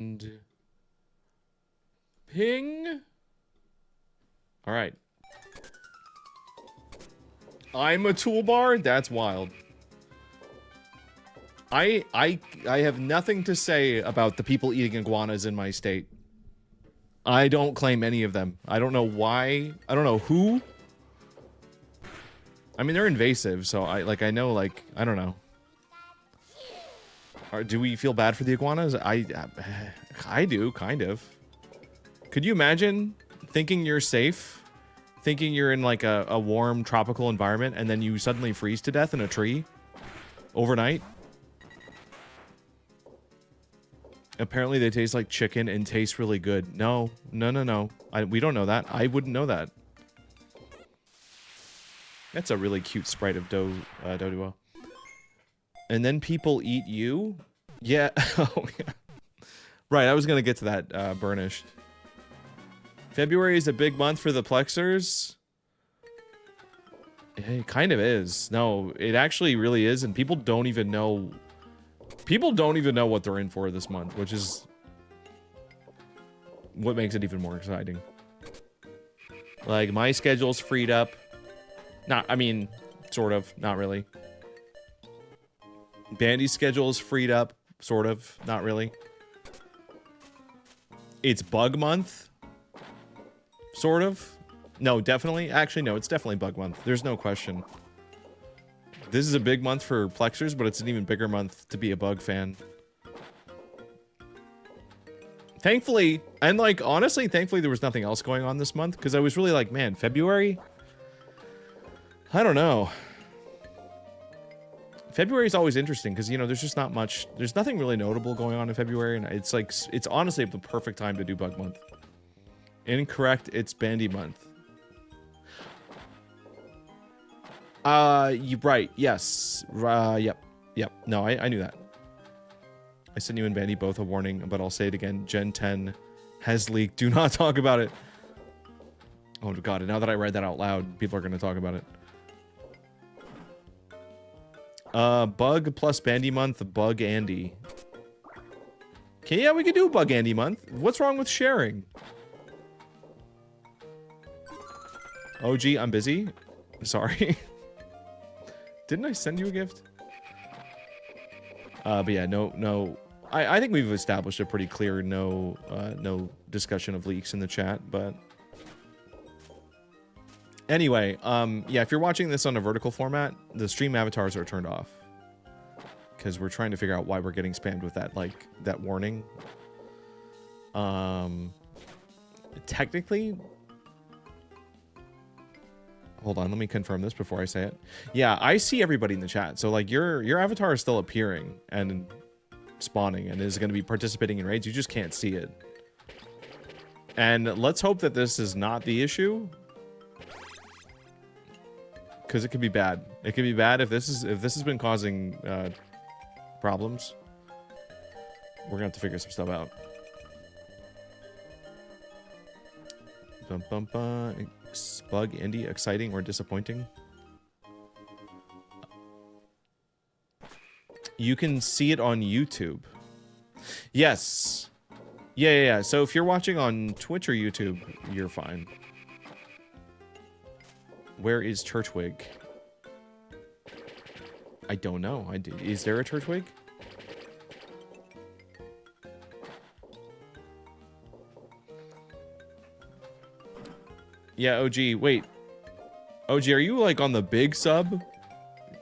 And ping. All right. I'm a toolbar? That's wild. I have nothing to say about the people eating iguanas in my state. I don't claim any of them. I don't know why. I don't know who. I mean, they're invasive, so I know, like, I don't know. Do we feel bad for the iguanas? I do, kind of. Could you imagine thinking you're safe, thinking you're in like a warm tropical environment, and then you suddenly freeze to death in a tree overnight? Apparently they taste like chicken and taste really good. No. We don't know that. I wouldn't know that. That's a really cute sprite of Doduo. And then people eat you? Yeah. Oh, yeah. Right, I was going to get to that, Burnished. February is a big month for the Plexers. It kind of is. No, it actually really is, and people don't even know... People don't even know what they're in for this month, which is... what makes it even more exciting. Like, my schedule's freed up. I mean, sort of. Not really. Bandy's schedule is freed up. Sort of. Not really. It's bug month. Sort of. No, definitely. Actually, no, it's definitely bug month. There's no question. This is a big month for Plexers, but it's an even bigger month to be a bug fan. Thankfully, and like, honestly, thankfully there was nothing else going on this month, because I was really like, man, February? I don't know. February is always interesting because, you know, there's just not much, there's nothing really notable going on in February, and it's like, it's honestly the perfect time to do bug month. Incorrect, it's Bandy month. Right, yes. Yep. No, I knew that. I sent you and Bandy both a warning, but I'll say it again. Gen 10 has leaked. Do not talk about it. Oh, God, and now that I read that out loud, people are going to talk about it. Bug plus Bandy month, Bug Andy. Okay, yeah, we could do Bug Andy month. What's wrong with sharing? Oh, gee, I'm busy. Sorry. Didn't I send you a gift? But yeah, no. I think we've established a pretty clear no discussion of leaks in the chat, but... Anyway, yeah, if you're watching this on a vertical format, the stream avatars are turned off. Because we're trying to figure out why we're getting spammed with that, like, that warning. Technically... Hold on, let me confirm this before I say it. Yeah, I see everybody in the chat. So, like, your avatar is still appearing and spawning and is going to be participating in raids. You just can't see it. And let's hope that this is not the issue. Because it could be bad. It could be bad if this has been causing problems. We're gonna have to figure some stuff out. Bug Indie, exciting or disappointing? You can see it on YouTube. Yes. Yeah. So if you're watching on Twitch or YouTube, you're fine. Where is Churchwig? I don't know. Is there a Churchwig? Yeah, OG, wait. OG, are you like on the big sub?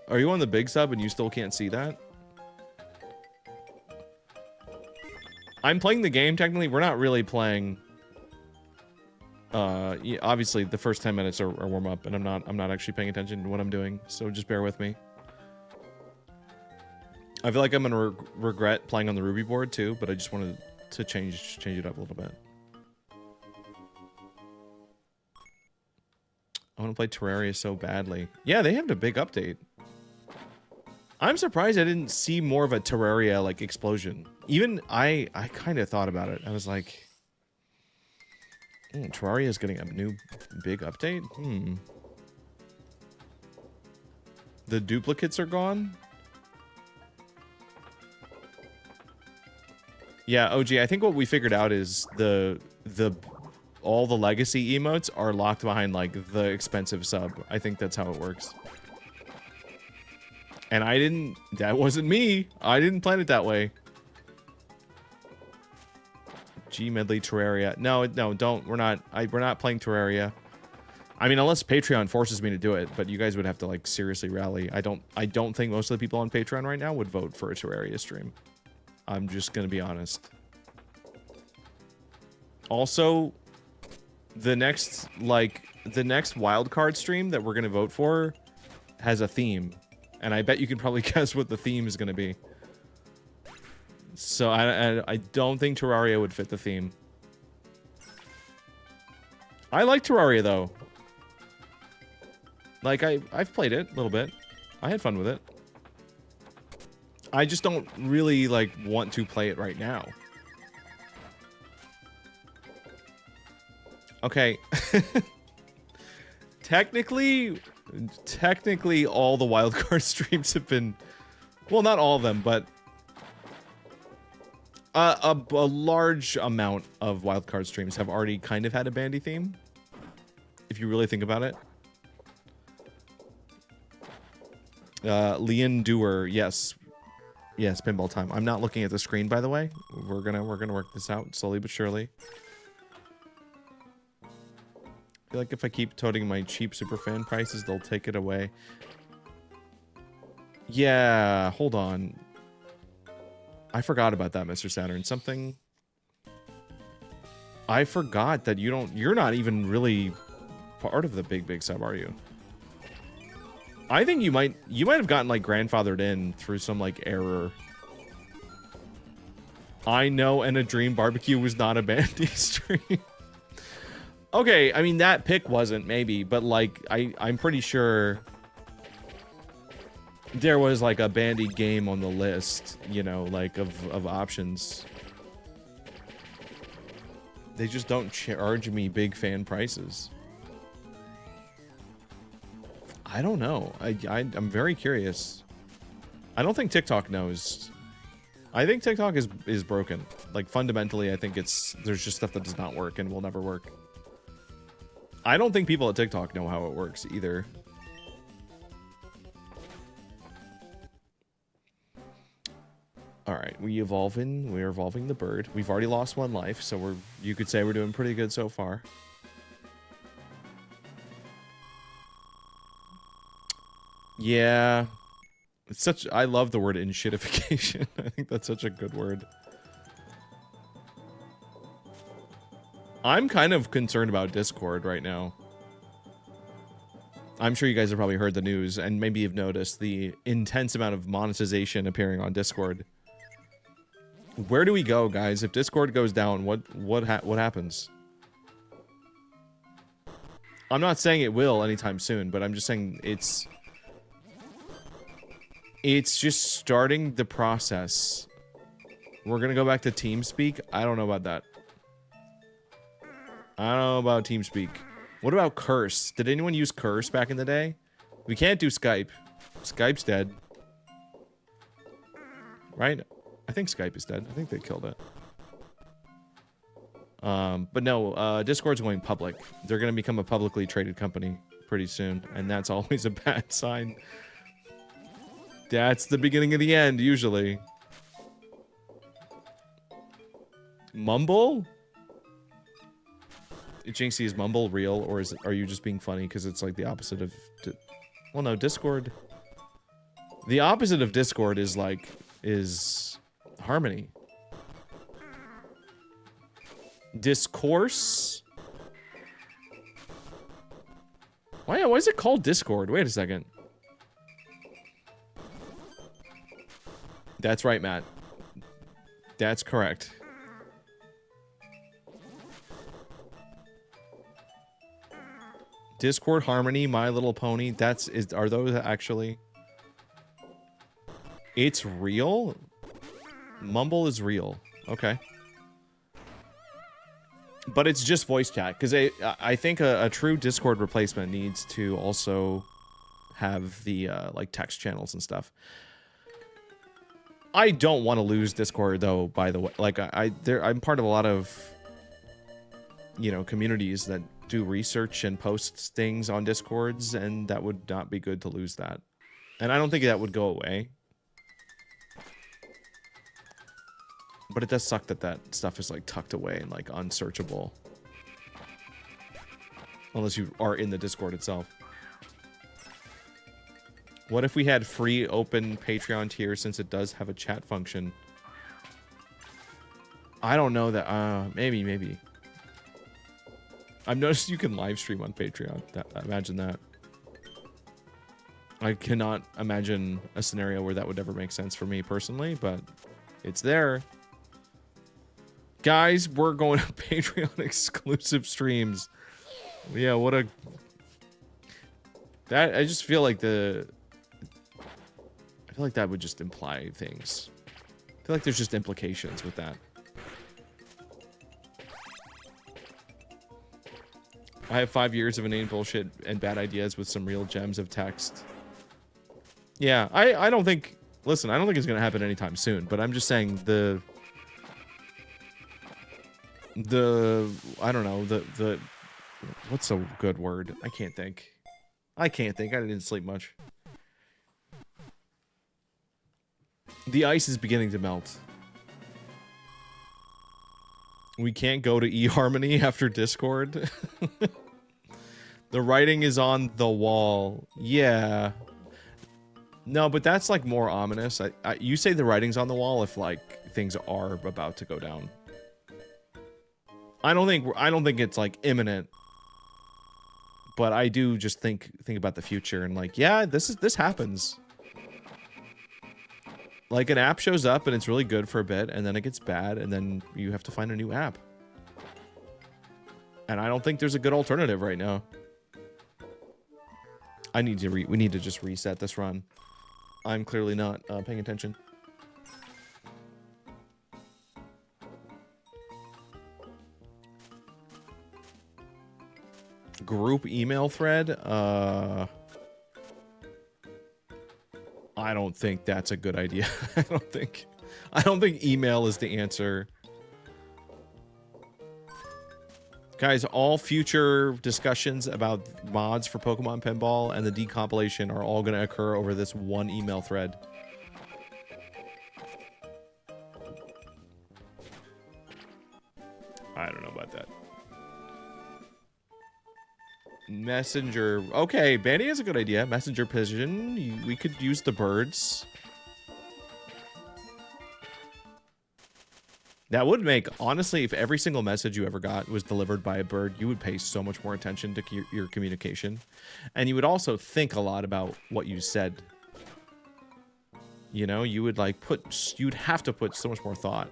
Are you on the big sub and you still can't see that? I'm playing the game, technically. We're not really playing. Yeah, obviously the first 10 minutes are warm up, and I'm not actually paying attention to what I'm doing, so just bear with me. I feel like I'm gonna regret playing on the Ruby board too, but I just wanted to change it up a little bit. I want to play Terraria so badly. Yeah, they have a big update. I'm surprised I didn't see more of a Terraria like explosion. Even I kind of thought about it. I was like, Terraria is getting a new big update? The duplicates are gone? Yeah, OG, I think what we figured out is all the legacy emotes are locked behind, like, the expensive sub. I think that's how it works. And that wasn't me. I didn't plan it that way. Gmedley Terraria. No, don't. We're not playing Terraria. I mean, unless Patreon forces me to do it, but you guys would have to, like, seriously rally. I don't think most of the people on Patreon right now would vote for a Terraria stream. I'm just gonna be honest. Also, the next wildcard stream that we're gonna vote for has a theme, and I bet you can probably guess what the theme is gonna be. So I don't think Terraria would fit the theme. I like Terraria though. Like I've played it a little bit. I had fun with it. I just don't really, like, want to play it right now. Okay. Technically, all the wildcard streams have been... Well, not all of them, but... a large amount of wildcard streams have already kind of had a Bandy theme. If you really think about it. Leon Doer, yes. Yes, pinball time. I'm not looking at the screen, by the way. We're gonna work this out slowly but surely. I feel like if I keep toting my cheap superfan prices, they'll take it away. Yeah, hold on. I forgot about that, Mr. Saturn. Something... I forgot that you're not even really part of the big sub, are you? I think you might have gotten, like, grandfathered in through some, like, error. I know, and a dream barbecue was not a Bandy stream. Okay, I mean, that pick wasn't, maybe, but, like, I'm pretty sure there was, like, a Bandy game on the list, you know, like, of options. They just don't charge me big fan prices. I don't know. I'm very curious. I don't think TikTok knows. I think TikTok is broken. Like, fundamentally, I think there's just stuff that does not work and will never work. I don't think people at TikTok know how it works either. Alright, we're evolving the bird. We've already lost one life, so you could say we're doing pretty good so far. Yeah, I love the word inshitification. I think that's such a good word. I'm kind of concerned about Discord right now. I'm sure you guys have probably heard the news and maybe you've noticed the intense amount of monetization appearing on Discord. Where do we go, guys? If Discord goes down, what happens? I'm not saying it will anytime soon, but I'm just saying it's just starting the process. We're gonna go back to TeamSpeak. I don't know about that. I don't know about TeamSpeak. What about Curse? Did anyone use Curse back in the day? We can't do Skype. Skype's dead. Right? I think Skype is dead. I think they killed it. But no, Discord's going public. They're gonna become a publicly traded company pretty soon, and that's always a bad sign. That's the beginning of the end, usually. Mumble? Jinxie, is Mumble real, or are you just being funny because it's like the opposite of... Well, no, Discord... The opposite of Discord is Harmony. Discourse? Why is it called Discord? Wait a second. That's right, Matt. That's correct. Discord, Harmony, My Little Pony. Are those actually? It's real? Mumble is real. Okay. But it's just voice chat, because I think a true Discord replacement needs to also have the like text channels and stuff. I don't want to lose Discord though, by the way. Like I'm part of a lot of, you know, communities that do research and post things on Discords, and that would not be good to lose that. And I don't think that would go away. But it does suck that that stuff is like tucked away and like unsearchable. Unless you are in the Discord itself. What if we had free open Patreon tier since it does have a chat function? I don't know that. Maybe. I've noticed you can live stream on Patreon. Imagine that. I cannot imagine a scenario where that would ever make sense for me personally, but it's there. Guys, we're going to Patreon exclusive streams. Yeah, what a... That, I just feel like I feel like that would just imply things. I feel like there's just implications with that. I have 5 years of inane bullshit and bad ideas with some real gems of text. Yeah, I don't think... Listen, I don't think it's going to happen anytime soon, but I'm just saying I don't know, the... What's a good word? I can't think. I didn't sleep much. The ice is beginning to melt. We can't go to eHarmony after Discord. The writing is on the wall. Yeah. No, but that's like more ominous. You say the writing's on the wall if like things are about to go down. I don't think it's like imminent. But I do just think about the future and like, yeah, this happens. Like an app shows up and it's really good for a bit and then it gets bad and then you have to find a new app. And I don't think there's a good alternative right now. We need to just reset this run. I'm clearly not paying attention. Group email thread? I don't think that's a good idea. I don't think email is the answer. Guys, all future discussions about mods for Pokemon Pinball and the decompilation are all going to occur over this one email thread. I don't know about that. Messenger. Okay, Bandy has a good idea. Messenger pigeon. We could use the birds. That would make, honestly, if every single message you ever got was delivered by a bird, you would pay so much more attention to your communication. And you would also think a lot about what you said. You know, you would like you'd have to put so much more thought.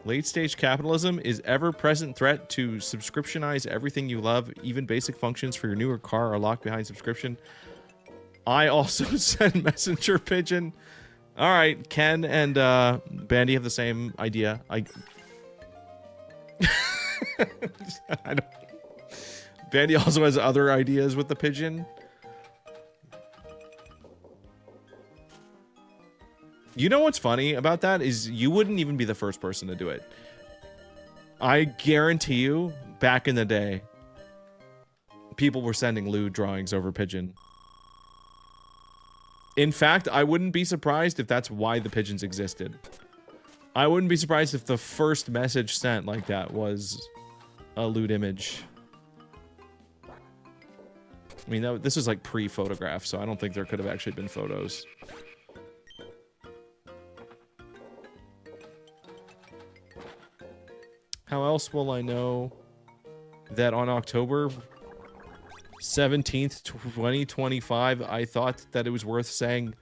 Late stage capitalism is ever-present threat to subscriptionize everything you love. Even basic functions for your newer car are locked behind subscription. I also send messenger pigeon. All right, Ken and Bandy have the same idea. Bandy also has other ideas with the pigeon. You know what's funny about that is you wouldn't even be the first person to do it. I guarantee you, back in the day, people were sending lewd drawings over pigeon. In fact, I wouldn't be surprised if that's why the pigeons existed. I wouldn't be surprised if the first message sent like that was a lewd image. I mean, this was like pre-photograph, so I don't think there could have actually been photos. How else will I know that on October 17th, 2025, I thought that it was worth saying,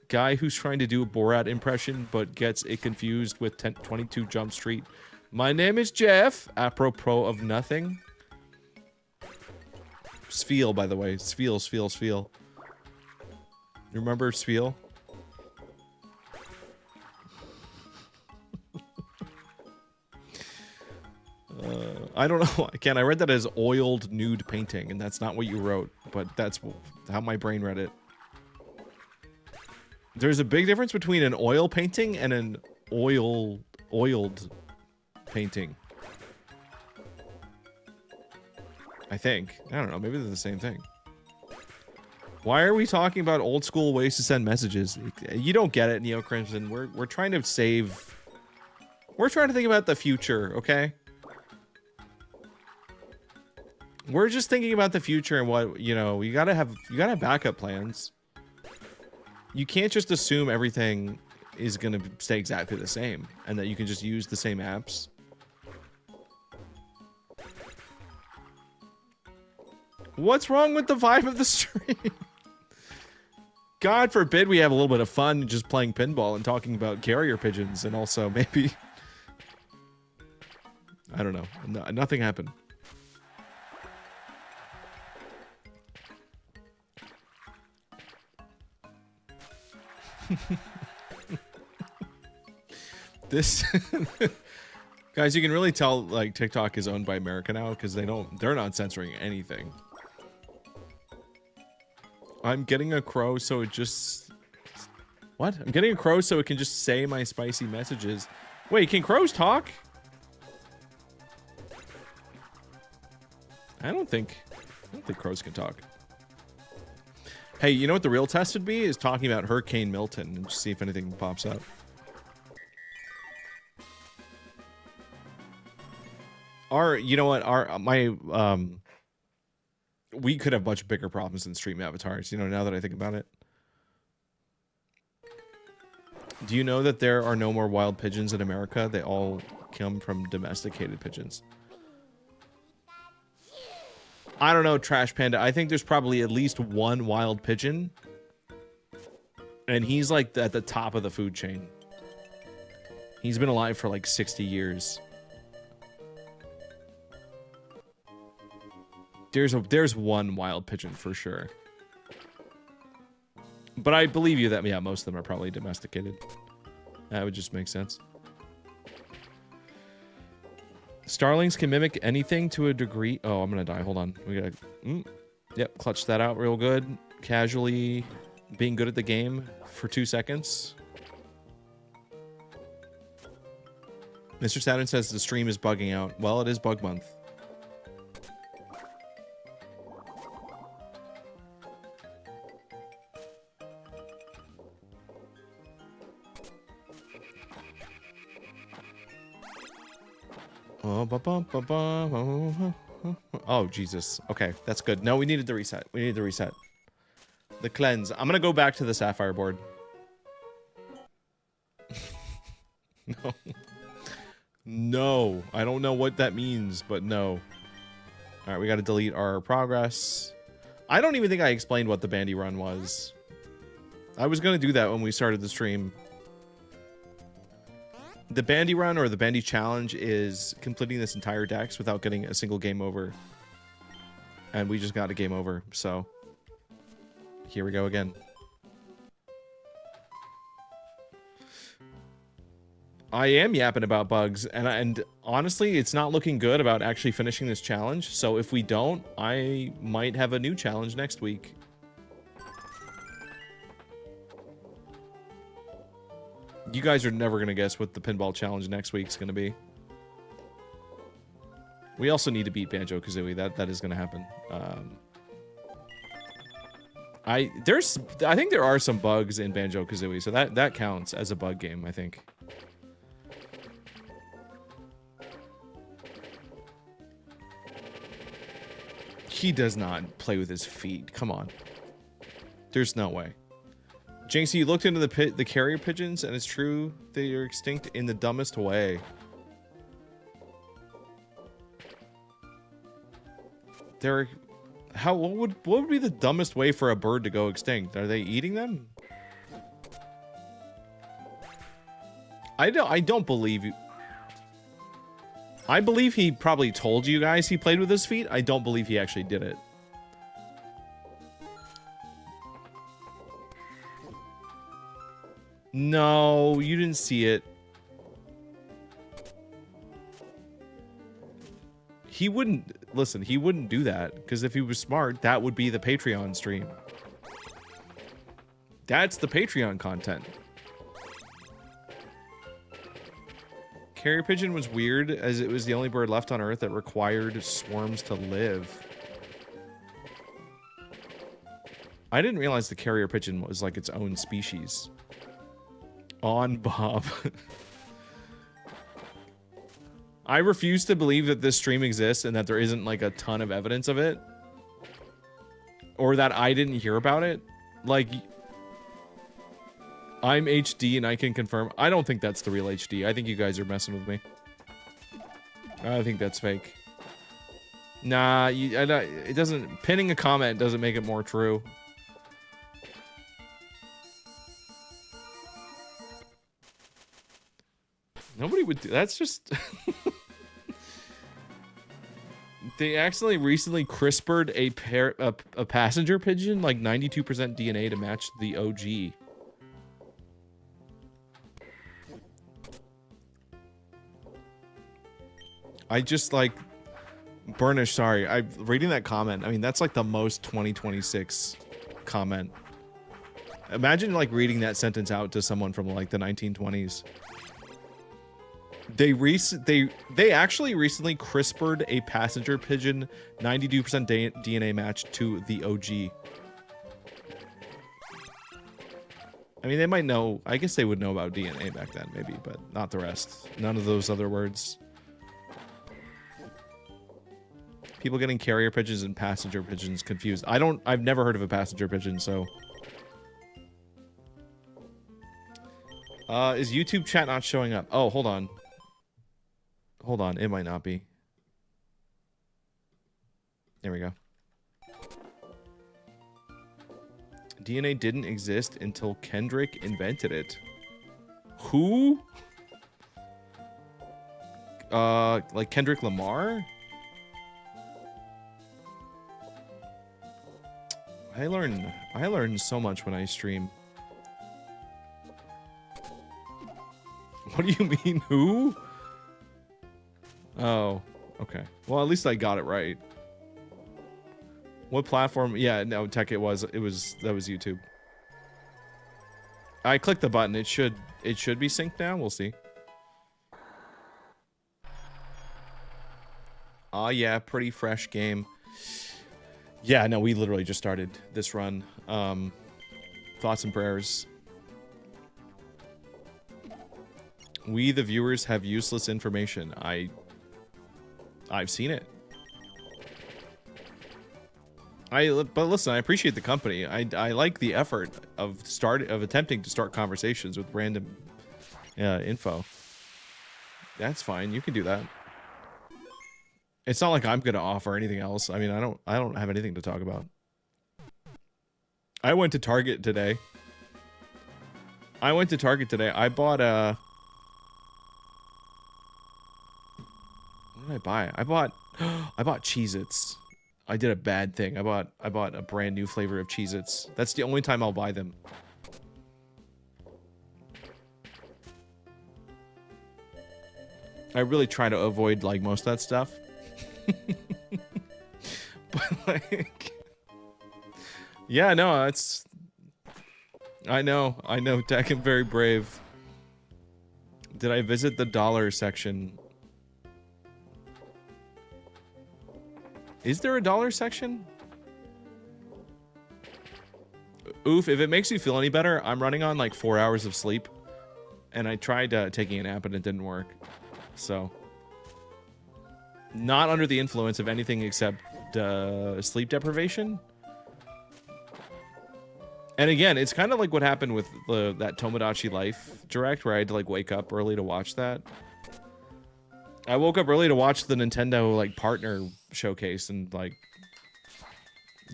guy who's trying to do a Borat impression but gets it confused with 22 Jump Street. My name is Jeff, apropos of nothing. Sfeel, by the way. Sfeel. You remember Sfeel? I don't know. Again, I read that as oiled nude painting, and that's not what you wrote, but that's how my brain read it. There's a big difference between an oil painting and an oiled painting. I think. I don't know. Maybe they're the same thing. Why are we talking about old school ways to send messages? You don't get it, Neo Crimson. We're trying to save. We're trying to think about the future, okay? We're just thinking about the future and what, you know, you gotta have backup plans. You can't just assume everything is gonna stay exactly the same and that you can just use the same apps. What's wrong with the vibe of the stream? God forbid we have a little bit of fun just playing pinball and talking about carrier pigeons, and also maybe... I don't know. Nothing happened. This... Guys, you can really tell, like, TikTok is owned by America now, because they're not censoring anything. I'm getting a crow so it just... What? I'm getting a crow so it can just say my spicy messages. Wait, can crows talk? I don't think crows can talk. Hey, you know what the real test would be? Is talking about Hurricane Milton and just see if anything pops up. You know what? We could have much bigger problems than stream avatars, you know, now that I think about it. Do you know that there are no more wild pigeons in America? They all come from domesticated pigeons. I don't know, Trash Panda. I think there's probably at least one wild pigeon. And he's like at the top of the food chain. He's been alive for like 60 years. There's one wild pigeon for sure. But I believe you that, yeah, most of them are probably domesticated. That would just make sense. Starlings can mimic anything to a degree. Oh, I'm gonna die. Hold on. We gotta... Yep, clutch that out real good. Casually being good at the game for 2 seconds. Mr. Saturn says the stream is bugging out. Well, it is bug month. Oh, Jesus. Okay, that's good. No, we needed the reset. We needed the reset. The cleanse. I'm gonna go back to the Sapphire board. No. No. I don't know what that means, but no. Alright, we gotta delete our progress. I don't even think I explained what the Bandy run was. I was gonna do that when we started the stream. The Bandy run, or the Bandy challenge, is completing this entire dex without getting a single game over. And we just got a game over, so... Here we go again. I am yapping about bugs, and honestly, it's not looking good about actually finishing this challenge, so if we don't, I might have a new challenge next week. You guys are never going to guess what the pinball challenge next week's going to be. We also need to beat Banjo-Kazooie. That is going to happen. I think there are some bugs in Banjo-Kazooie, so that counts as a bug game, I think. He does not play with his feet. Come on. There's no way. Jinxie, you looked into the carrier pigeons, and it's true they are extinct in the dumbest way. What would be the dumbest way for a bird to go extinct? Are they eating them? I don't believe you. I believe he probably told you guys he played with his feet. I don't believe he actually did it. No, you didn't see it. He wouldn't... Listen, he wouldn't do that. Because if he was smart, that would be the Patreon stream. That's the Patreon content. Carrier pigeon was weird, as it was the only bird left on Earth that required swarms to live. I didn't realize the carrier pigeon was like its own species. On Bob. I refuse to believe that this stream exists and that there isn't like a ton of evidence of it. Or that I didn't hear about it. Like, I'm HD and I can confirm. I don't think that's the real HD. I think you guys are messing with me. I think that's fake. Nah, it doesn't... Pinning a comment doesn't make it more true. Nobody would do... That's just... They accidentally recently CRISPR'd a passenger pigeon, like 92% DNA to match the OG. I just like... Burnish, sorry. I'm reading that comment. I mean, that's like the most 2026 comment. Imagine like reading that sentence out to someone from like the 1920s. They actually recently CRISPR'd a passenger pigeon 92% DNA match to the OG. I mean, they might know. I guess they would know about DNA back then, maybe, but not the rest. None of those other words. People getting carrier pigeons and passenger pigeons confused. I've never heard of a passenger pigeon, so. Is YouTube chat not showing up? Oh, hold on. Hold on, it might not be. There we go. DNA didn't exist until Kendrick invented it. Who? Like Kendrick Lamar? I learn so much when I stream. What do you mean, who? Oh, okay. Well, at least I got it right. What platform? Yeah, no, tech. That was YouTube. I clicked the button. It should be synced now. We'll see. Oh yeah, pretty fresh game. Yeah, no, we literally just started this run. Thoughts and prayers. We, the viewers, have useless information. I've seen it. But listen, I appreciate the company. I like the effort of attempting to start conversations with random info. That's fine. You can do that. It's not like I'm gonna offer anything else. I mean, I don't have anything to talk about. I went to Target today. I bought a... What did I buy? I bought Cheez-Its. I did a bad thing. I bought a brand new flavor of Cheez-Its. That's the only time I'll buy them. I really try to avoid like most of that stuff. But like, yeah, no, it's. I know, Tech, I'm very brave. Did I visit the dollar section? Is there a dollar section? Oof, if it makes you feel any better, I'm running on like 4 hours of sleep. And I tried taking a nap and it didn't work. So. Not under the influence of anything except sleep deprivation. And again, it's kind of like what happened with that Tomodachi Life Direct, where I had to like wake up early to watch that. I woke up early to watch the Nintendo like partner showcase, and like,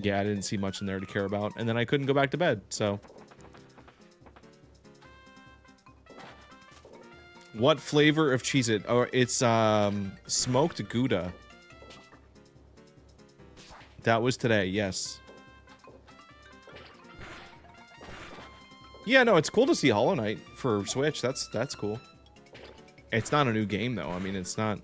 yeah, I didn't see much in there to care about, and then I couldn't go back to bed. So, what flavor of Cheez-It? Oh, it's smoked Gouda. That was today, yes. Yeah, no, it's cool to see Hollow Knight for Switch. That's cool. It's not a new game though. I mean, it's not.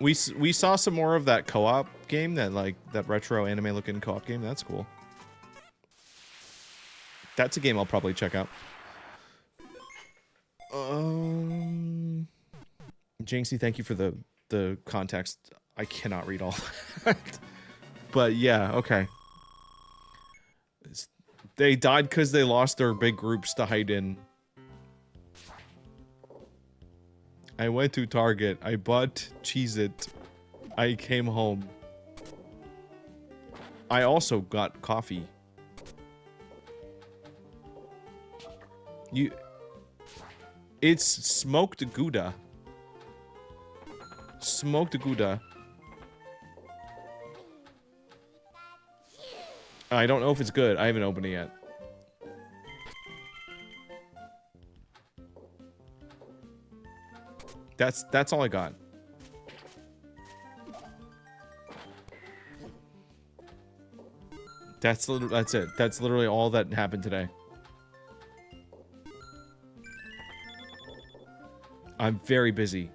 We saw some more of that co-op game, that retro anime looking co-op game. That's cool. That's a game I'll probably check out. Jinxie, thank you for the context. I cannot read all that. But yeah, okay. They died because they lost their big groups to hide in. I went to Target. I bought Cheez-It. I came home. I also got coffee. It's smoked Gouda. Smoked Gouda. I don't know if it's good. I haven't opened it yet. That's all I got. That's it. That's literally all that happened today. I'm very busy.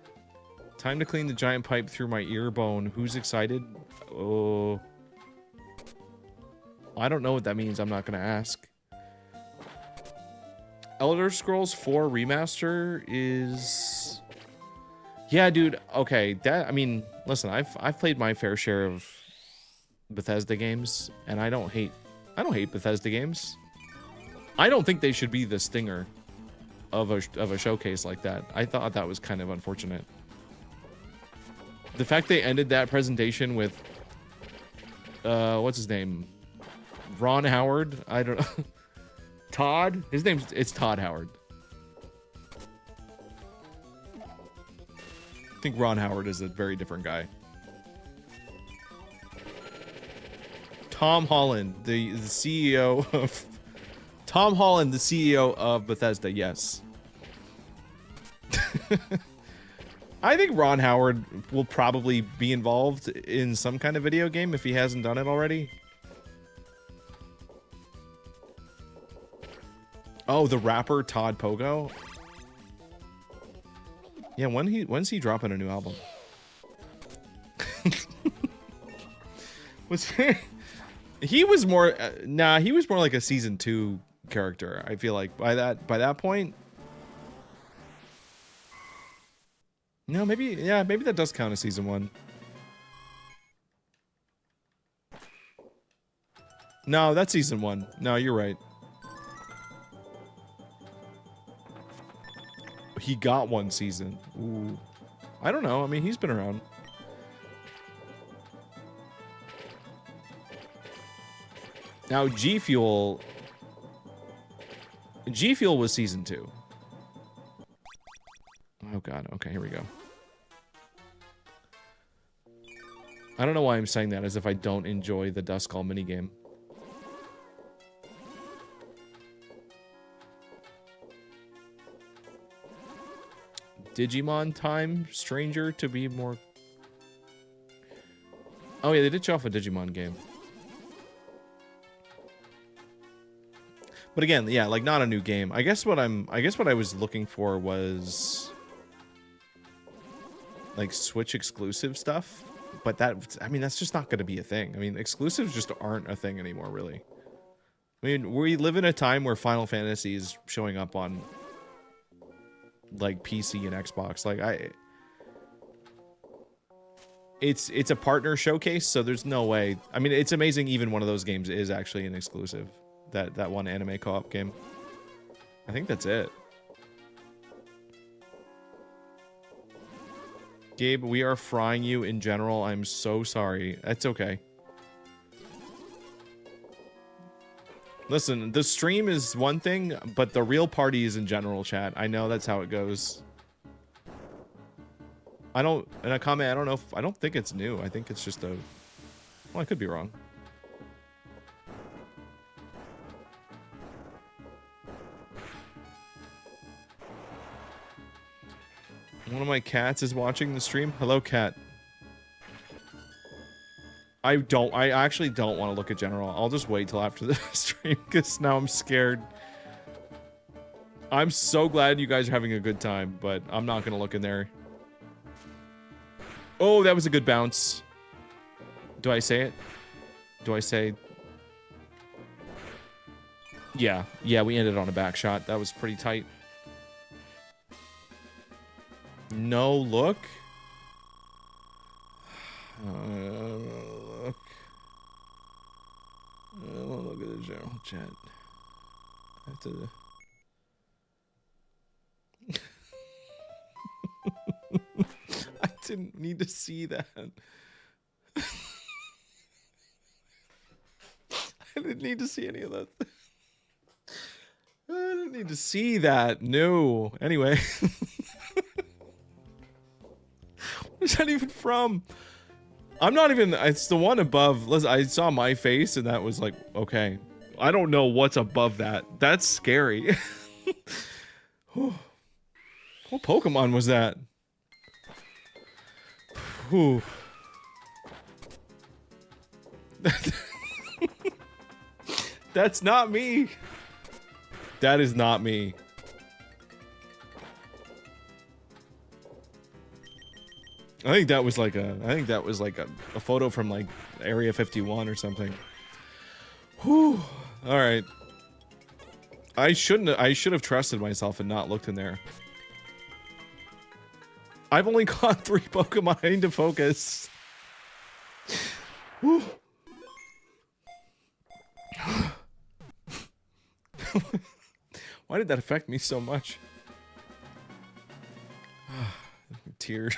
Time to clean the giant pipe through my ear bone. Who's excited? Oh. I don't know what that means. I'm not going to ask. Elder Scrolls 4 Remaster is... Yeah, dude. Okay. That, I mean, listen, I've played my fair share of Bethesda games, and I don't hate Bethesda games. I don't think they should be the stinger of a showcase like that. I thought that was kind of unfortunate. The fact they ended that presentation with what's his name? Ron Howard? I don't know. Todd? It's Todd Howard. I think Ron Howard is a very different guy. Tom Holland, the CEO of Tom Holland, the CEO of Bethesda, yes. I think Ron Howard will probably be involved in some kind of video game if he hasn't done it already. Oh, the rapper Todd Pogo? Yeah, when's he dropping a new album? He was more he was more like a season 2 character. I feel like by that point. No, maybe that does count as season 1. No, that's season 1. No, you're right. He got 1 season. Ooh. I don't know. I mean, he's been around. Now, G Fuel was season 2. Oh god, okay, here we go. I don't know why I'm saying that, as if I don't enjoy the Dust Call minigame. Digimon time, stranger to be more... Oh yeah, they did show off a Digimon game. But again, yeah, like not a new game. I guess what I was looking for was like Switch exclusive stuff, but I mean that's just not going to be a thing. I mean, exclusives just aren't a thing anymore, really. I mean, we live in a time where Final Fantasy is showing up on like PC and Xbox. Like it's a partner showcase, so there's no way. I mean, it's amazing even one of those games is actually an exclusive. That one anime co-op game. I think that's it. Gabe, we are frying you in general. I'm so sorry. That's okay. Listen, the stream is one thing, but the real party is in general, chat. I know that's how it goes. In a comment, I don't think it's new. I think it's just well, I could be wrong. One of my cats is watching the stream. Hello, cat. I actually don't want to look at general. I'll just wait till after the stream because now I'm scared. I'm so glad you guys are having a good time, but I'm not going to look in there. Oh, that was a good bounce. Do I say it? Do I say... Yeah, we ended on a back shot. That was pretty tight. No look. Look. Look at the general chat. I have to. I didn't need to see that. I didn't need to see any of that. I didn't need to see that. No. Anyway. Where's that even from? I'm not even. It's the one above. Listen, I saw my face and that was like, okay. I don't know what's above that. That's scary. What Pokemon was that? Whew. That's not me. That is not me. I think that was like a photo from like Area 51 or something. Whew. All right. I should have trusted myself and not looked in there. I've only caught 3 Pokemon. I need to focus. Whew. Why did that affect me so much? Tears.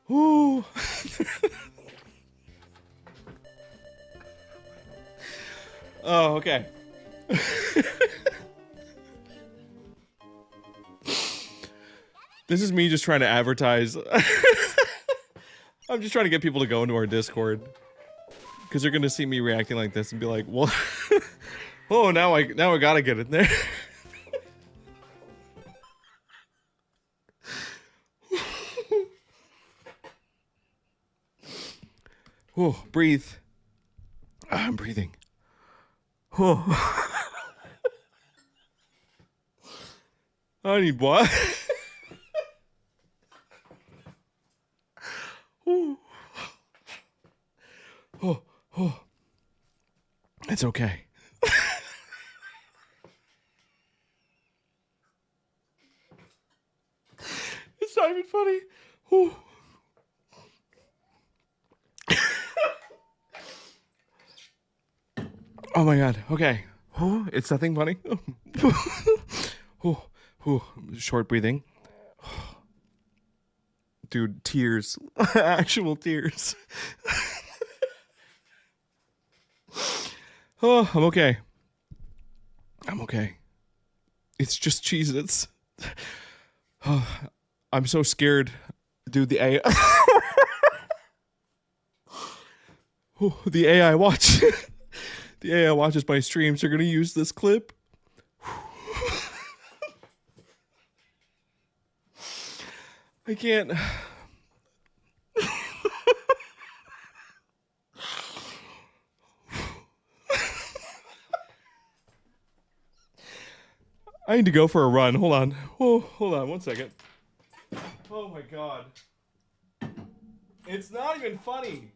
Ooh. Oh, okay. This is me just trying to advertise. I'm just trying to get people to go into our Discord. Because they're gonna see me reacting like this and be like, well, oh, now I gotta get in there. Oh, breathe. I'm breathing. Oh. I need what? Oh. It's okay. It's not even funny. Oh. Oh my god. Okay. Oh, it's nothing funny. Oh. Short breathing. Dude, tears. Actual tears. Oh, I'm okay. I'm okay. It's just Cheez-Its. Oh, I'm so scared. Dude, the AI... Oh, the AI watch. The AI watches my streams. They're going to use this clip. I can't... I need to go for a run. Hold on. Oh, hold on 1 second. Oh my god. It's not even funny.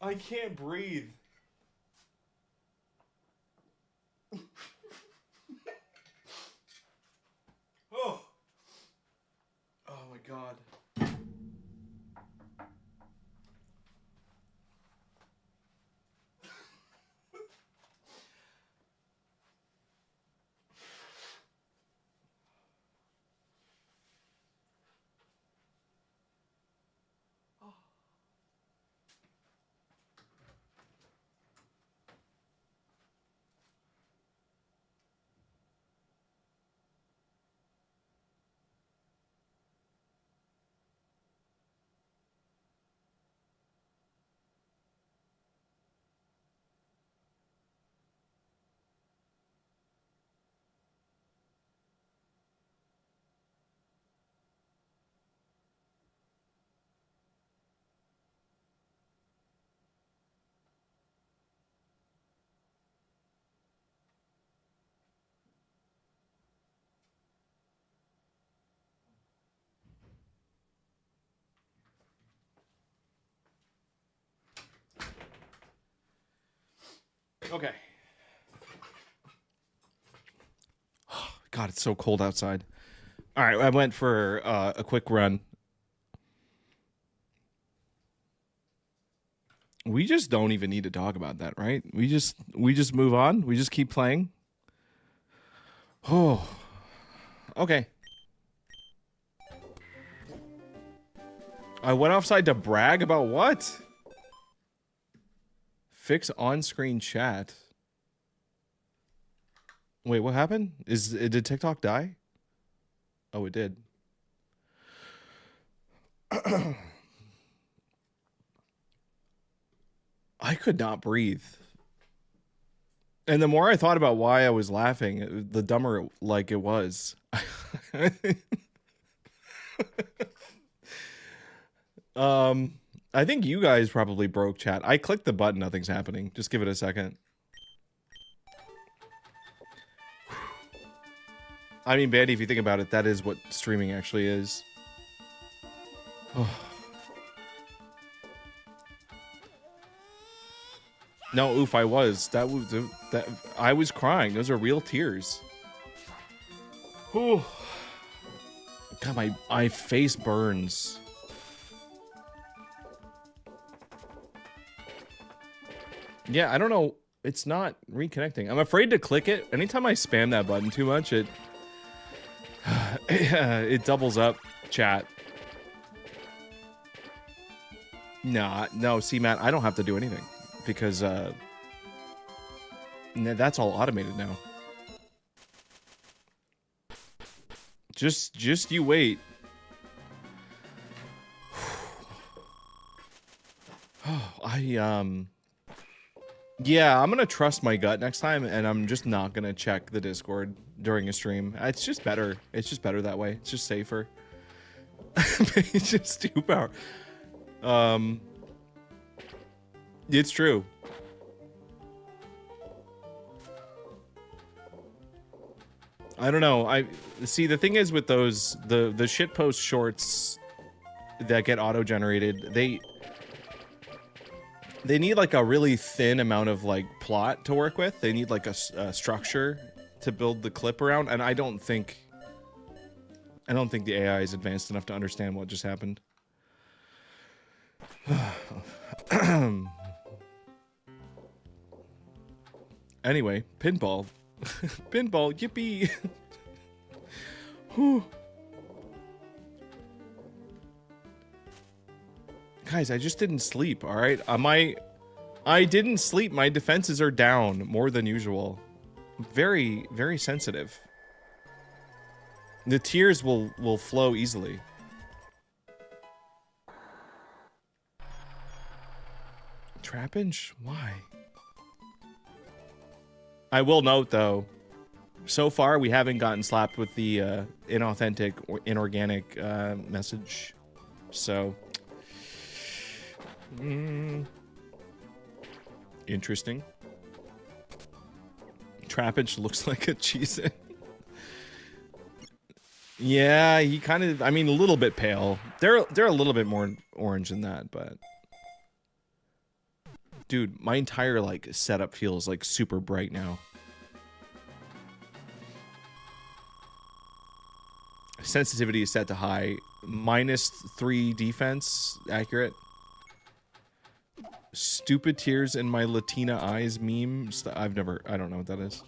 I can't breathe. Oh. Oh my god. Okay. God, it's so cold outside. All right, I went for a quick run. We just don't even need to talk about that, right? We just move on. We just keep playing. Oh. Okay. I went offside to brag about what? Fix on-screen chat. Wait, what happened? Did TikTok die? Oh, it did. I could not breathe. And the more I thought about why I was laughing, the dumber like it was. I think you guys probably broke chat. I clicked the button, nothing's happening. Just give it a second. I mean, Bandy, if you think about it, that is what streaming actually is. No, oof, I was. That I was crying. Those are real tears. Whew. God, my face burns. Yeah, I don't know. It's not reconnecting. I'm afraid to click it. Anytime I spam that button too much, it doubles up chat. Nah, no, see, Matt, I don't have to do anything because that's all automated now. Just you wait. Yeah, I'm gonna trust my gut next time, and I'm just not gonna check the Discord during a stream. It's just better. It's just better that way. It's just safer. It's just too power. It's true. I don't know. I see. The thing is with those the shitpost shorts that get auto generated, they need like a really thin amount of like plot to work with. They need like a structure to build the clip around, and I don't think the AI is advanced enough to understand what just happened. Anyway, pinball. Pinball, yippee. Guys, I just didn't sleep, all right? I didn't sleep. My defenses are down more than usual. Very, very sensitive. The tears will flow easily. Trapinch? Why? I will note, though, so far we haven't gotten slapped with the inauthentic or inorganic message. So... interesting. Trapinch looks like a Cheez-It. Yeah, he kind of, I mean, a little bit pale. They're a little bit more orange than that, but... Dude, my entire, like, setup feels, like, super bright now. Sensitivity is set to high. -3 defense. Accurate. Stupid tears in my Latina eyes meme. I don't know what that is.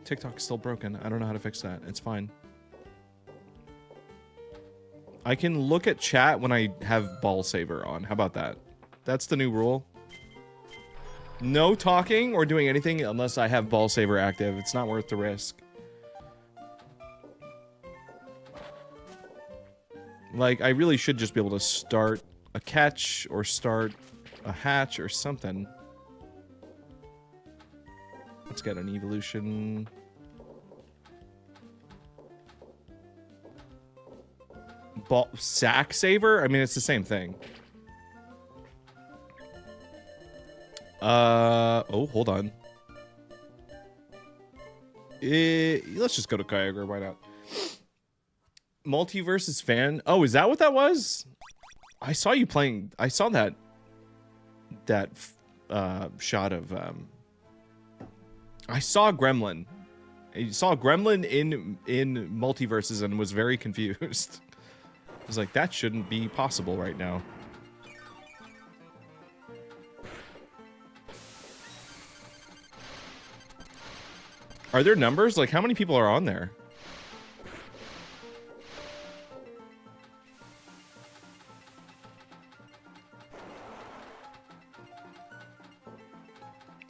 TikTok is still broken. I don't know how to fix that. It's fine. I can look at chat when I have ball saver on. How about that? That's the new rule. No talking or doing anything unless I have ball saver active. It's not worth the risk. Like, I really should just be able to start a catch or start a hatch or something. Let's get an evolution. Ball sack saver? I mean, it's the same thing. Oh, hold on. Let's just go to Kyogre. Why not? Multiversus fan. Oh, is that what that was? I saw you playing. I saw that shot of. I saw Gremlin. I saw Gremlin in Multiverses and was very confused. I was like, that shouldn't be possible right now. Are there numbers? Like, how many people are on there?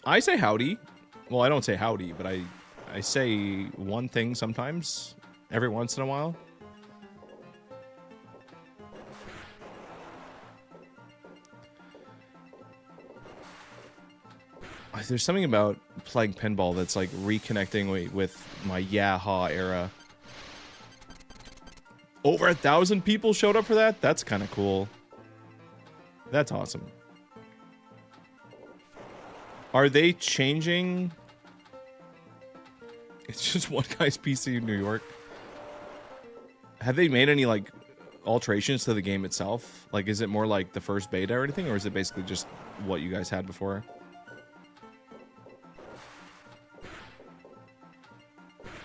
I say howdy. Well, I don't say howdy, but I say one thing sometimes, every once in a while. There's something about playing pinball that's like reconnecting with my Yaha era. Over 1,000 people showed up for that? That's kind of cool. That's awesome. Are they changing? It's just one guy's PC in New York. Have they made any like alterations to the game itself? Like, is it more like the first beta or anything, or is it basically just what you guys had before?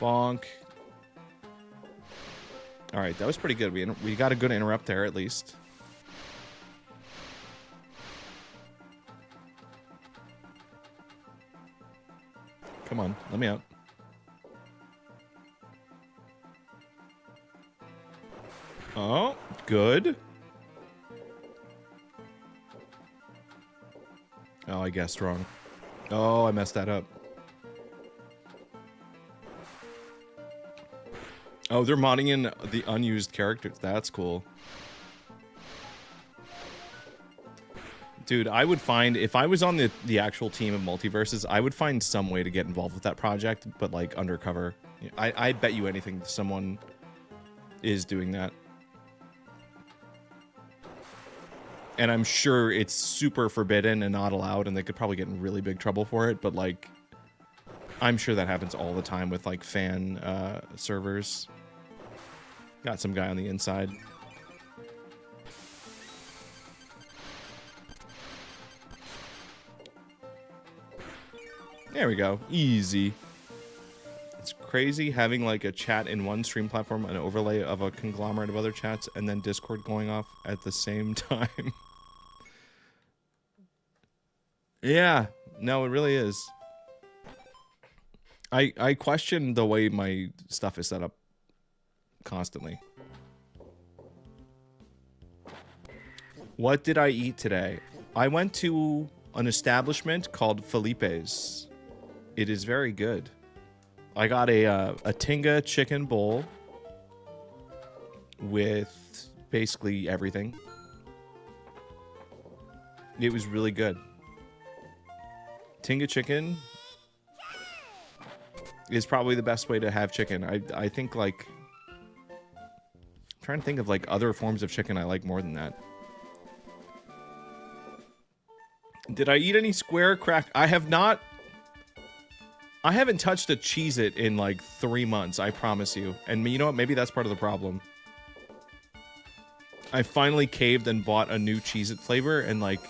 Bonk. All right, that was pretty good. We got a good interrupt there at least. Come on, let me out. Oh, good. Oh, I guessed wrong. Oh, I messed that up. Oh, they're modding in the unused characters. That's cool. Dude, I would find, if I was on the actual team of Multiverses, I would find some way to get involved with that project, but like undercover. I bet you anything someone is doing that. And I'm sure it's super forbidden and not allowed, and they could probably get in really big trouble for it, but like, I'm sure that happens all the time with like fan servers. Got some guy on the inside. There we go. Easy. It's crazy having like a chat in one stream platform, an overlay of a conglomerate of other chats, and then Discord going off at the same time. Yeah. No, it really is. I question the way my stuff is set up constantly. What did I eat today? I went to an establishment called Felipe's. It is very good. I got a tinga chicken bowl with basically everything. It was really good. Tinga chicken is probably the best way to have chicken. I think like, I'm trying to think of like other forms of chicken I like more than that. Did I eat any square crack? I have not. I haven't touched a Cheez-It in like 3 months, I promise you. And you know what? Maybe that's part of the problem. I finally caved and bought a new Cheez-It flavor, and like,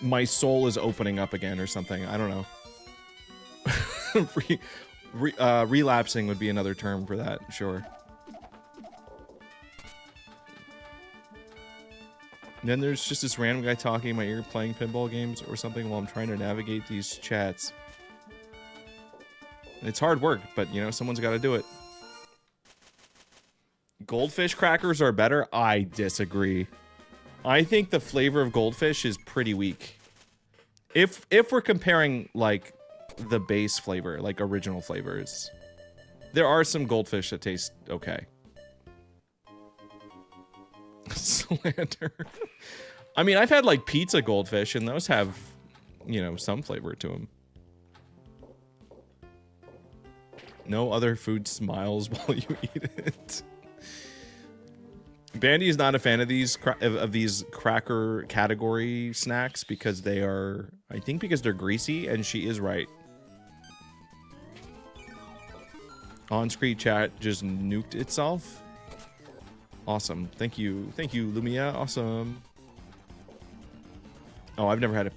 my soul is opening up again or something. I don't know. Relapsing would be another term for that, sure. And then there's just this random guy talking in my ear playing pinball games or something while I'm trying to navigate these chats. It's hard work, but you know, someone's got to do it. Goldfish crackers are better? I disagree. I think the flavor of goldfish is pretty weak. If we're comparing like the base flavor, like original flavors, there are some goldfish that taste okay. Slander. I mean, I've had like pizza goldfish, and those have, you know, some flavor to them. No other food smiles while you eat it. Bandy is not a fan of these cracker category snacks because they are, I think because they're greasy, and she is right. On-screen chat just nuked itself. Awesome. Thank you, Lumia. Awesome. Oh, I've never had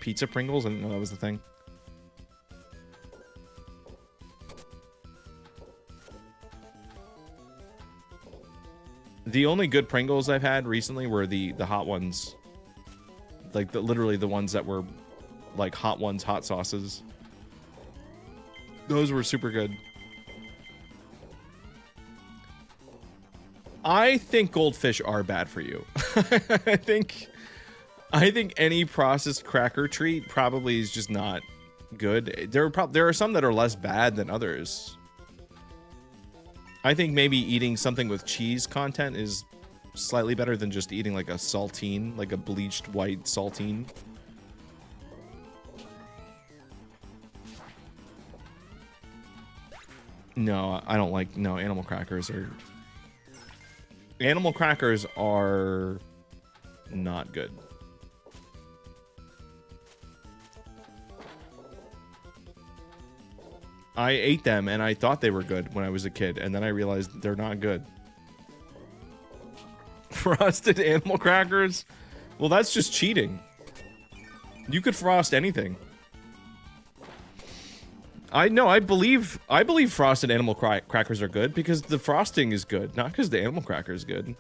pizza Pringles. I didn't know that was the thing. The only good Pringles I've had recently were the hot ones. Like literally the ones that were like hot ones, hot sauces. Those were super good. I think goldfish are bad for you. I think any processed cracker treat probably is just not good. There are some that are less bad than others. I think maybe eating something with cheese content is slightly better than just eating like a saltine, like a bleached white saltine. No, I don't like, no, animal crackers are not good. I ate them and I thought they were good when I was a kid, and then I realized they're not good. Frosted animal crackers? Well, that's just cheating. You could frost anything. I believe frosted animal crackers are good because the frosting is good, not because the animal cracker is good.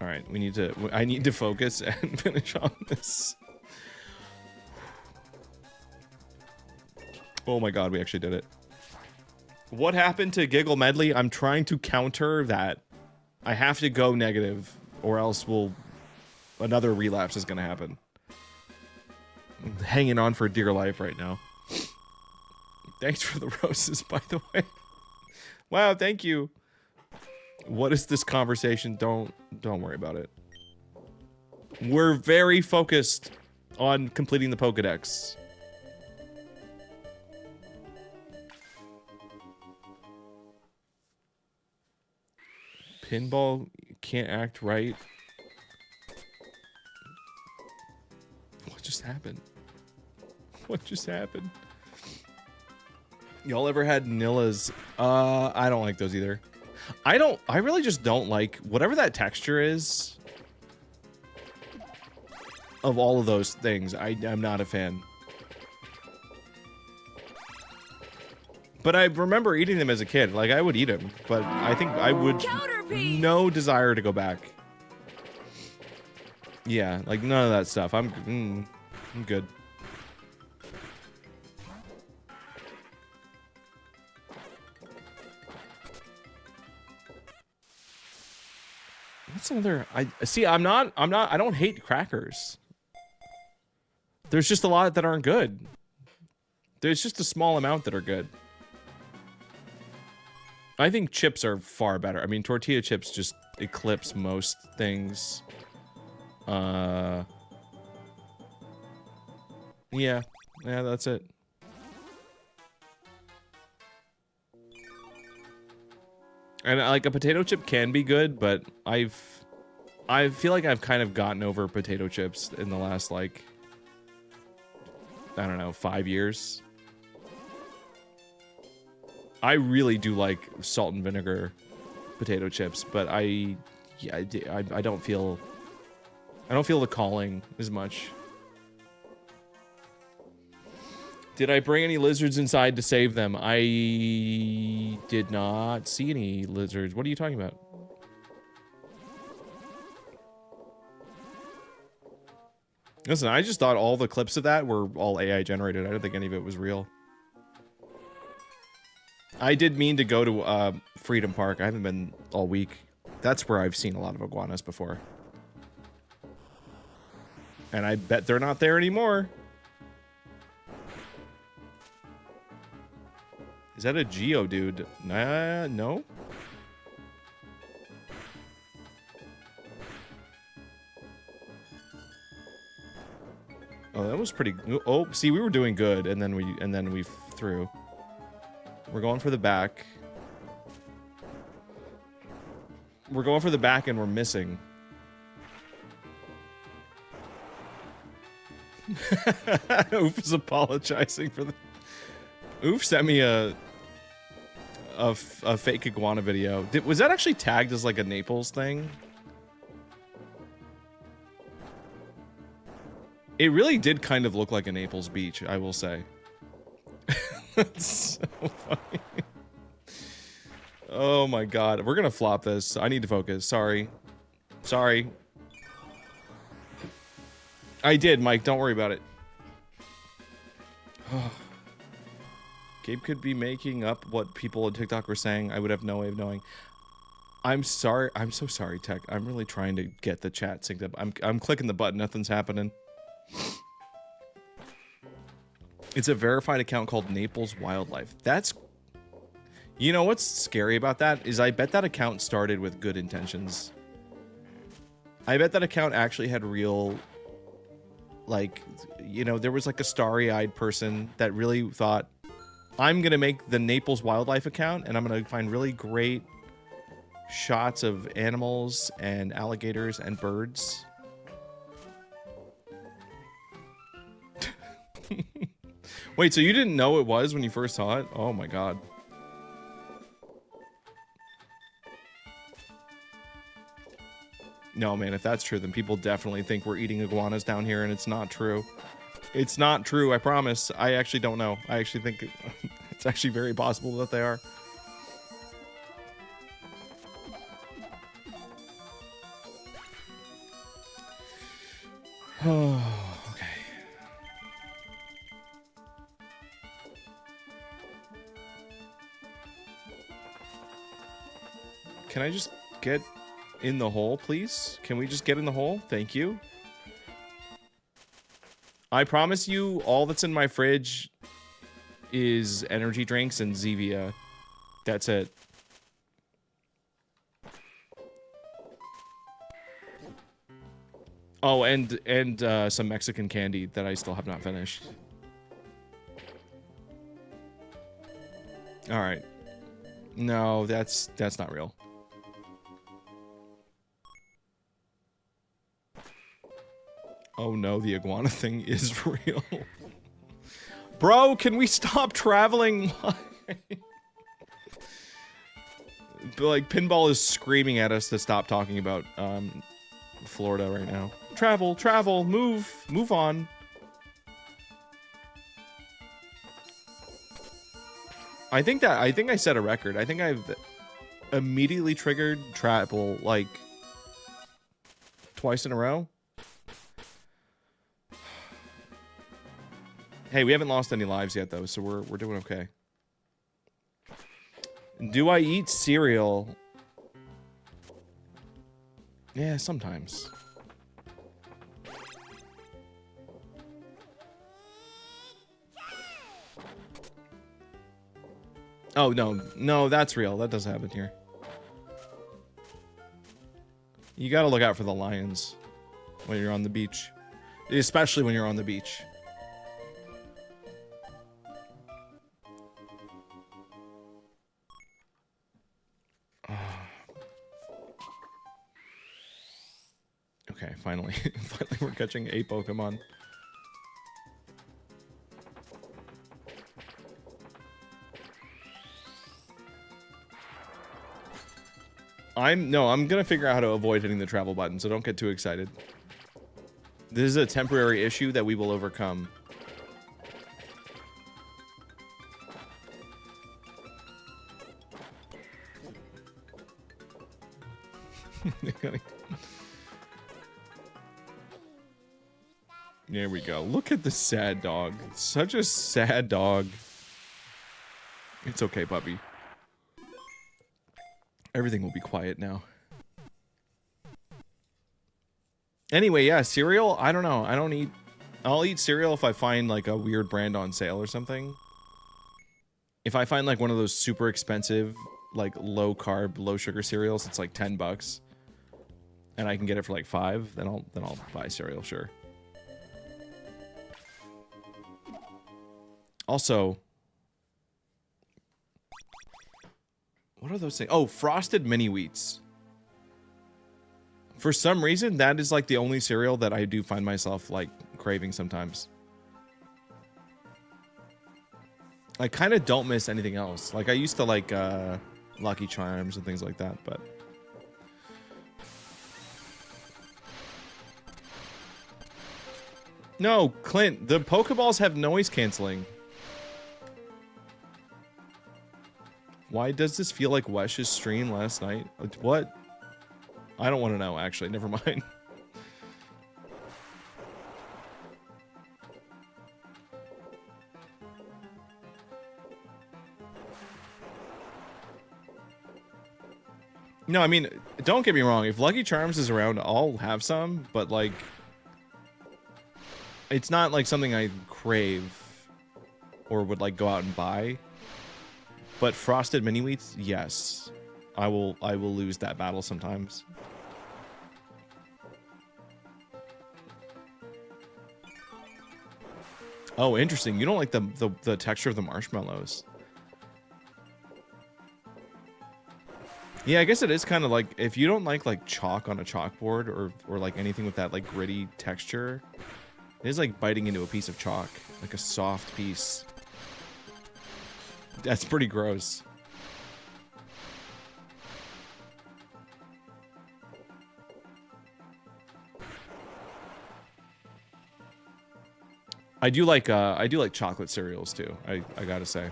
All right, I need to focus and finish on this. Oh my god, we actually did it. What happened to Giggle Medley? I'm trying to counter that. I have to go negative, or else another relapse is gonna happen. I'm hanging on for dear life right now. Thanks for the roses, by the way. Wow, thank you. What is this conversation? Don't worry about it. We're very focused on completing the Pokédex. Pinball can't act right. What just happened? What just happened? Y'all ever had Nilla's? I don't like those either. I really just don't like whatever that texture is of all of those things. I'm not a fan. But I remember eating them as a kid. Like, I would eat them, but I think I would no desire to go back. Yeah, like none of that stuff. I'm good. What's another? I don't hate crackers. There's just a lot that aren't good. There's just a small amount that are good. I think chips are far better. I mean, tortilla chips just eclipse most things. Yeah, that's it. And like a potato chip can be good, but I feel like I've kind of gotten over potato chips in the last, like, I don't know, 5 years. I really do like salt and vinegar potato chips, but I don't feel the calling as much. Did I bring any lizards inside to save them? I did not see any lizards. What are you talking about? Listen, I just thought all the clips of that were all AI generated. I don't think any of it was real. I did mean to go to Freedom Park. I haven't been all week. That's where I've seen a lot of iguanas before. And I bet they're not there anymore. Is that a Geodude? Nah, no. Oh, that was pretty. Oh, see, we were doing good, and then we threw. We're going for the back. We're going for the back, and we're missing. Oof is apologizing for the... Oof sent me a fake iguana video. Was that actually tagged as like a Naples thing? It really did kind of look like a Naples beach, I will say. That's so funny. Oh my god. We're gonna flop this. I need to focus. Sorry. Sorry. I did, Mike. Don't worry about it. Gabe could be making up what people on TikTok were saying. I would have no way of knowing. I'm sorry. I'm so sorry, Tech. I'm really trying to get the chat synced up. I'm clicking the button. Nothing's happening. It's a verified account called Naples Wildlife. That's... You know what's scary about that? Is I bet that account started with good intentions. I bet that account actually had real... Like, you know, there was like a starry-eyed person that really thought, I'm going to make the Naples Wildlife account, and I'm going to find really great shots of animals and alligators and birds. Wait, so you didn't know it was when you first saw it? Oh my god. No, man, if that's true, then people definitely think we're eating iguanas down here, and it's not true. It's not true, I promise. I actually don't know. I actually think it's actually very possible that they are. Oh, okay. Can I just get in the hole, please? Can we just get in the hole? Thank you. I promise you, all that's in my fridge is energy drinks and Zevia. That's it. Oh, and some Mexican candy that I still have not finished. All right. No, that's not real. Oh no, the iguana thing is real. Bro, can we stop traveling? Like, Pinball is screaming at us to stop talking about Florida right now. Travel, travel, move on. I think I set a record. I think I've immediately triggered travel like twice in a row. Hey, we haven't lost any lives yet though, so we're doing okay. Do I eat cereal? Yeah, sometimes. Oh, no, that's real. That does happen here. You gotta look out for the lions when you're on the beach. Especially when you're on the beach. Okay, finally. Finally we're catching a Pokemon. I'm gonna figure out how to avoid hitting the travel button, so don't get too excited. This is a temporary issue that we will overcome. There we go. Look at the sad dog. Such a sad dog. It's okay, puppy. Everything will be quiet now. Anyway, yeah, cereal, I don't know. I'll eat cereal if I find like a weird brand on sale or something. If I find like one of those super expensive, like low carb, low sugar cereals, it's like $10 and I can get it for like $5, then I'll buy cereal, sure. Also, what are those things? Oh, frosted mini wheats. For some reason, that is like the only cereal that I do find myself like craving sometimes. I kind of don't miss anything else. Like I used to like Lucky Charms and things like that, but no, Clint, the Pokeballs have noise canceling. Why does this feel like Wesh's stream last night? What? I don't want to know, actually. Never mind. No, I mean, don't get me wrong. If Lucky Charms is around, I'll have some, but like, it's not like something I crave or would like go out and buy. But Frosted Mini Wheats, yes. I will lose that battle sometimes. Oh, interesting. You don't like the texture of the marshmallows. Yeah, I guess it is kind of like, if you don't like chalk on a chalkboard or like anything with that like gritty texture, it is like biting into a piece of chalk, like a soft piece. That's pretty gross. I do like chocolate cereals too. I gotta say.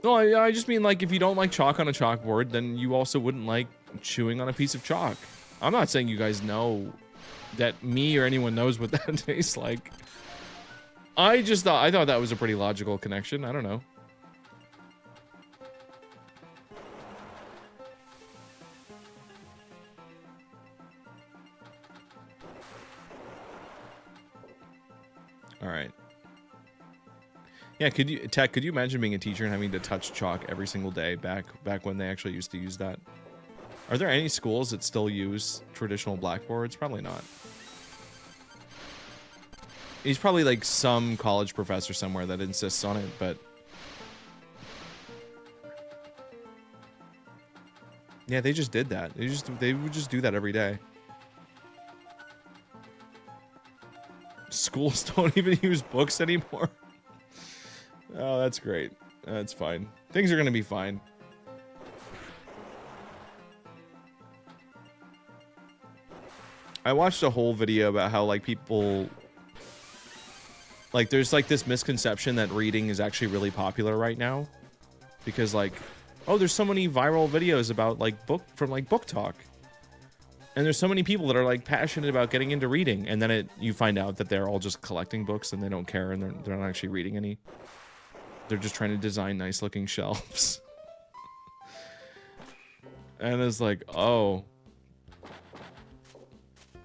No, I just mean like if you don't like chalk on a chalkboard, then you also wouldn't like chewing on a piece of chalk. I'm not saying you guys know that me or anyone knows what that tastes like. I thought that was a pretty logical connection. I don't know. All right. Yeah, could you imagine being a teacher and having to touch chalk every single day back when they actually used to use that? Are there any schools that still use traditional blackboards? Probably not. He's probably like some college professor somewhere that insists on it, but yeah, they just did that. They would just do that every day. Schools don't even use books anymore. Oh, that's great. That's fine. Things are gonna be fine. I watched a whole video about how like people like there's like this misconception that reading is actually really popular right now because like, oh, there's so many viral videos about like book talk. And there's so many people that are like passionate about getting into reading, and then you find out that they're all just collecting books and they don't care and they're not actually reading any. They're just trying to design nice looking shelves. And it's like, oh.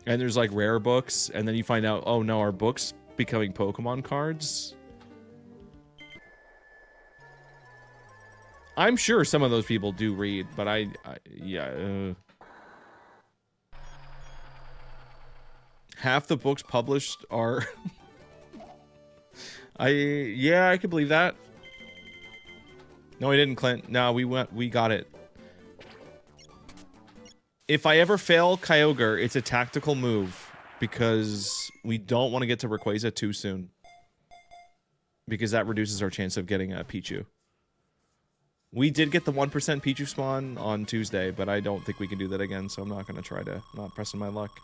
And there's like rare books, and then you find out, oh no, are books becoming Pokemon cards? I'm sure some of those people do read, but yeah. Half the books published are... Yeah, I could believe that. No, we didn't, Clint. No, we got it. If I ever fail Kyogre, it's a tactical move because we don't want to get to Rayquaza too soon. Because that reduces our chance of getting a Pichu. We did get the 1% Pichu spawn on Tuesday, but I don't think we can do that again, so I'm not going to try to... not pressing my luck.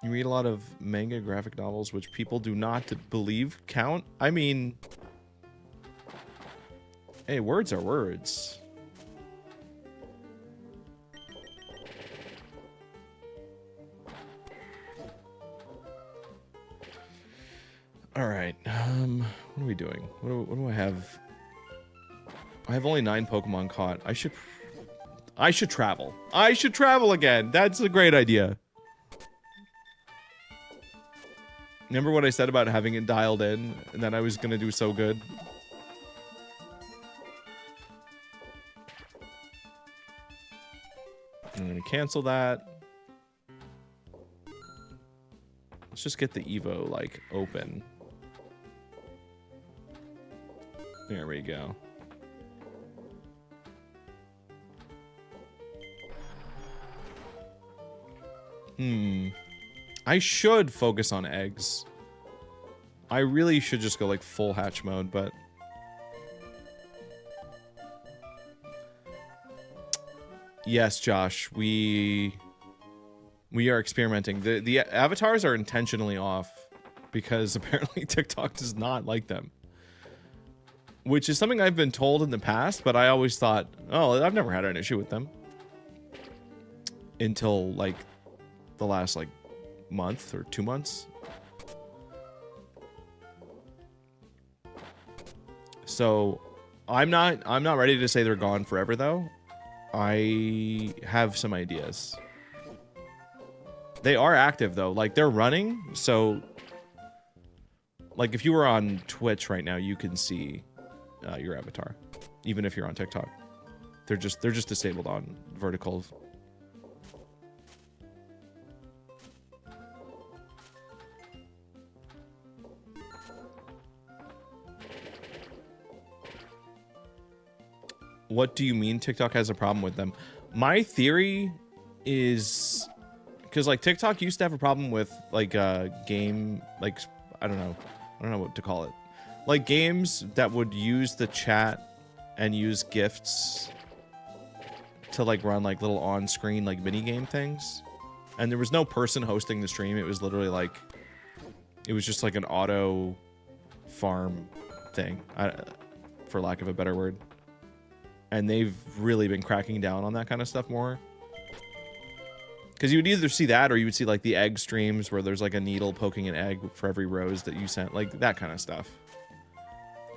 You read a lot of manga graphic novels, which people do not believe count? I mean... Hey, words are words. Alright, what are we doing? What do I have? I have only 9 Pokemon caught. I should travel. I should travel again! That's a great idea. Remember what I said about having it dialed in, and that I was gonna do so good? I'm gonna cancel that. Let's just get the Evo, like, open. There we go. I should focus on eggs. I really should just go, like, full hatch mode, but... Yes, Josh, we are experimenting. The avatars are intentionally off because apparently TikTok does not like them. Which is something I've been told in the past, but I always thought, oh, I've never had an issue with them. Until, like, the last, like, month or 2 months. So, I'm not ready to say they're gone forever, though. I have some ideas. They are active, though. Like, they're running, so... Like, if you were on Twitch right now, you can see your avatar. Even if you're on TikTok. They're just disabled on vertical. What do you mean TikTok has a problem with them? My theory is because like TikTok used to have a problem with like game, like I don't know what to call it, like games that would use the chat and use gifts to like run like little on-screen like mini game things, and there was no person hosting the stream. It was literally like it was just like an auto farm thing, for lack of a better word. And they've really been cracking down on that kind of stuff more. Because you would either see that or you would see like the egg streams where there's like a needle poking an egg for every rose that you sent. Like that kind of stuff.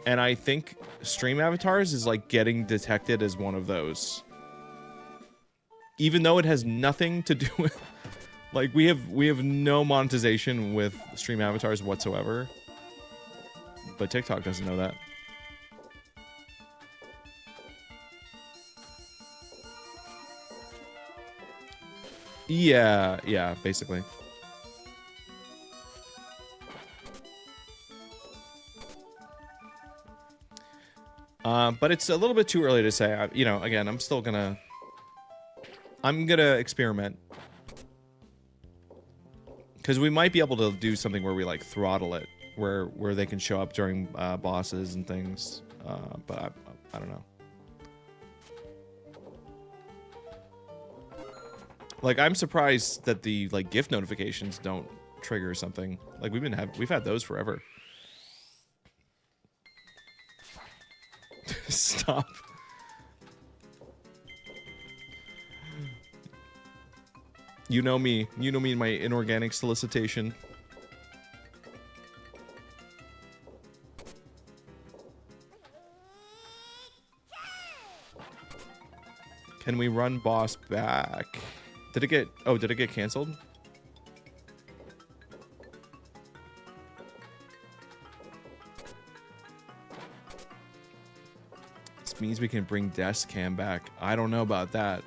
And I think stream avatars is like getting detected as one of those. Even though it has nothing to do with... Like we have no monetization with stream avatars whatsoever. But TikTok doesn't know that. Yeah, basically. But it's a little bit too early to say. You know, again, I'm gonna experiment. Because we might be able to do something where we like throttle it, where they can show up during bosses and things. But I don't know. Like, I'm surprised that the, like, gift notifications don't trigger something. Like, we've had those forever. Stop. You know me in my inorganic solicitation. Can we run boss back? Did it get canceled? This means we can bring desk cam back. I don't know about that.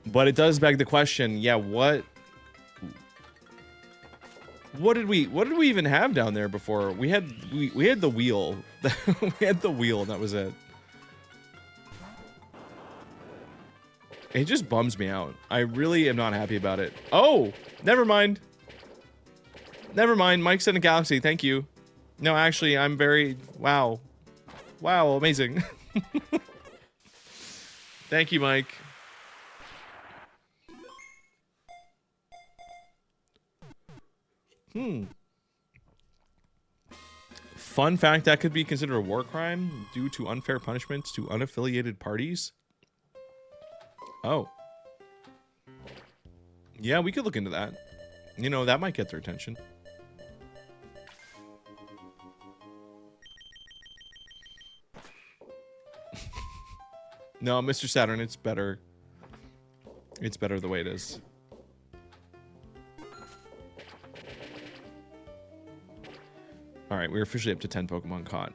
But it does beg the question, yeah, what did we even have down there before? We had the wheel. We had the wheel and that was it. It just bums me out. I really am not happy about it. Oh, never mind. Never mind. Mike's in a galaxy. Thank you. No, actually, I'm very... Wow. Wow, amazing. Thank you, Mike. Fun fact, that could be considered a war crime due to unfair punishments to unaffiliated parties. Oh. Yeah, we could look into that. You know, that might get their attention. No, Mr. Saturn, it's better. It's better the way it is. Alright, we're officially up to 10 Pokemon caught.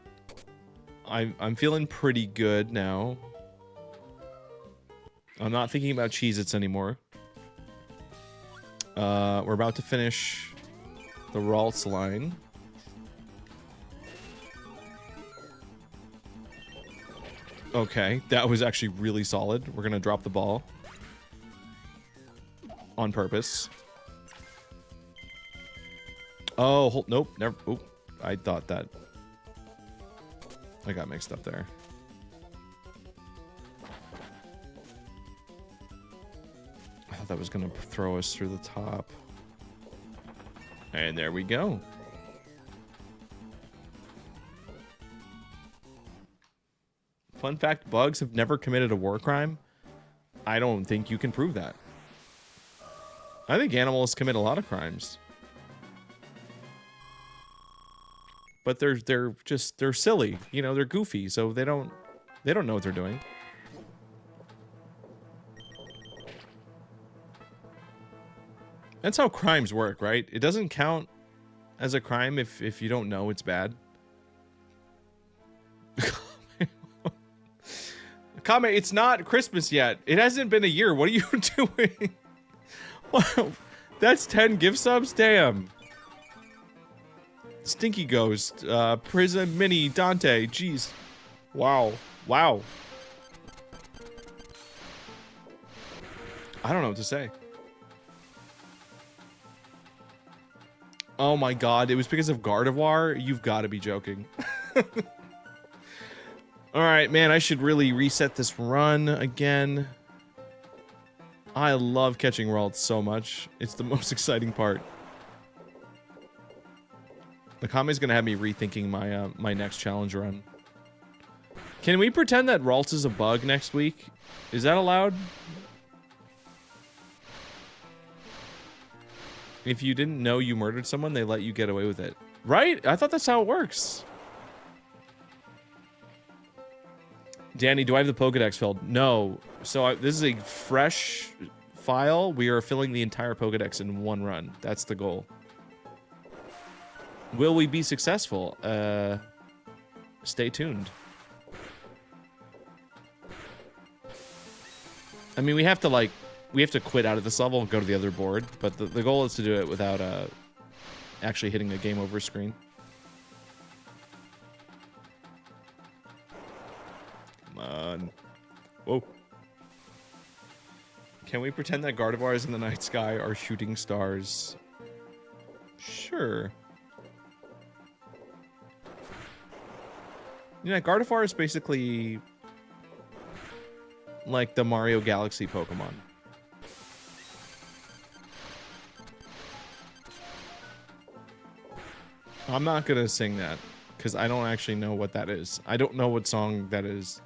I'm feeling pretty good now. I'm not thinking about Cheez-Its anymore. We're about to finish The Ralts line. Okay, that was actually really solid. We're gonna drop the ball. On purpose. Oh, nope, never. Oop, I thought that. I got mixed up there. I thought that was gonna throw us through the top. And there we go. Fun fact, bugs have never committed a war crime. I don't think you can prove that. I think animals commit a lot of crimes. But they're silly. You know, they're goofy, so they don't know what they're doing. That's how crimes work, right? It doesn't count as a crime if you don't know it's bad. Comment, it's not Christmas yet. It hasn't been a year. What are you doing? Wow, that's 10 gift subs? Damn. Stinky Ghost, Prism Mini, Dante, jeez. Wow. Wow. I don't know what to say. Oh my god, it was because of Gardevoir? You've got to be joking. Alright, man, I should really reset this run again. I love catching Ralts so much. It's the most exciting part. The comment's gonna have me rethinking my my next challenge run. Can we pretend that Ralts is a bug next week? Is that allowed? If you didn't know you murdered someone, they let you get away with it. Right? I thought that's how it works. Danny, do I have the Pokedex filled? No. So this is a fresh file. We are filling the entire Pokedex in one run. That's the goal. Will we be successful? Stay tuned. I mean, we have to quit out of this level and go to the other board, but the goal is to do it without actually hitting the game over screen. Come on. Whoa. Can we pretend that Gardevoirs in the night sky are shooting stars? Sure. Yeah, Gardevoir is basically like the Mario Galaxy Pokemon. I'm not gonna sing that because I don't actually know what that is. I don't know what song that is.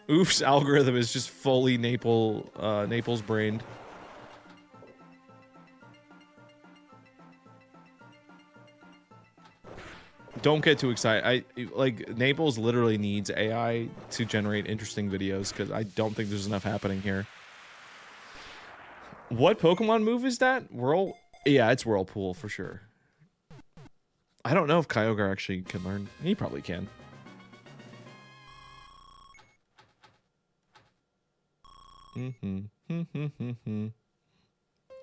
Oof's algorithm is just fully Naples brained. Don't get too excited. Like Naples literally needs AI to generate interesting videos because I don't think there's enough happening here. What Pokemon move is that? Yeah, it's Whirlpool for sure. I don't know if Kyogre actually can learn. He probably can.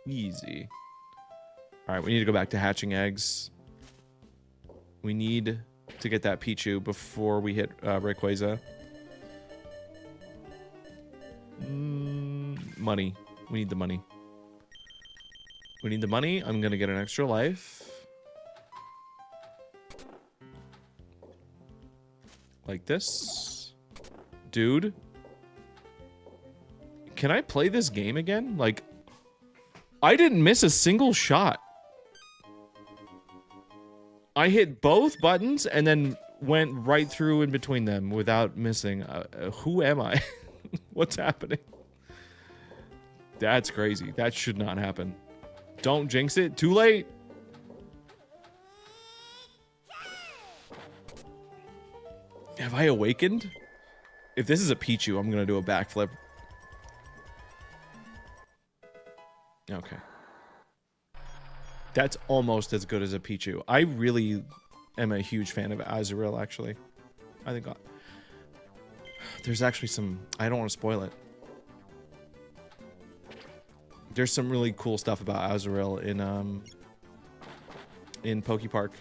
Easy. All right, we need to go back to hatching eggs. We need to get that Pichu before we hit Rayquaza. Money. We need the money. We need the money. I'm gonna get an extra life. Like this. Dude. Can I play this game again? Like, I didn't miss a single shot. I hit both buttons and then went right through in between them without missing. Who am I? What's happening? That's crazy. That should not happen. Don't jinx it. Too late. Have I awakened? If this is a Pichu, I'm going to do a backflip. Okay. That's almost as good as a Pichu. I really am a huge fan of Azurill, actually. I think there's actually some... I don't want to spoil it. There's some really cool stuff about Azrael in Poke Park.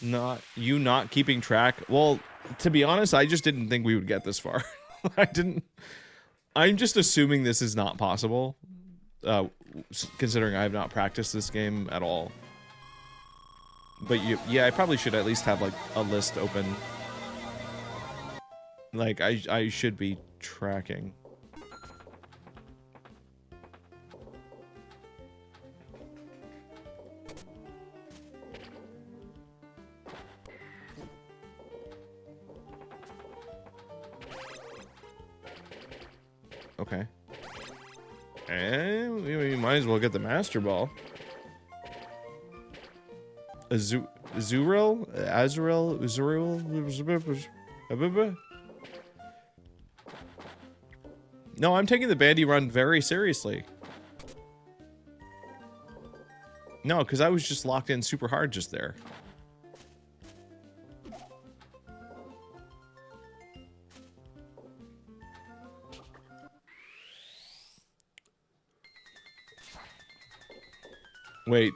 Not keeping track. Well, to be honest, I just didn't think we would get this far. I'm just assuming this is not possible, considering I have not practiced this game at all. But yeah, I probably should at least have like a list open. Like I should be tracking. Okay. And we might as well get the Master Ball. Azrael? No, I'm taking the Bandy run very seriously. No, because I was just locked in super hard just there. Wait,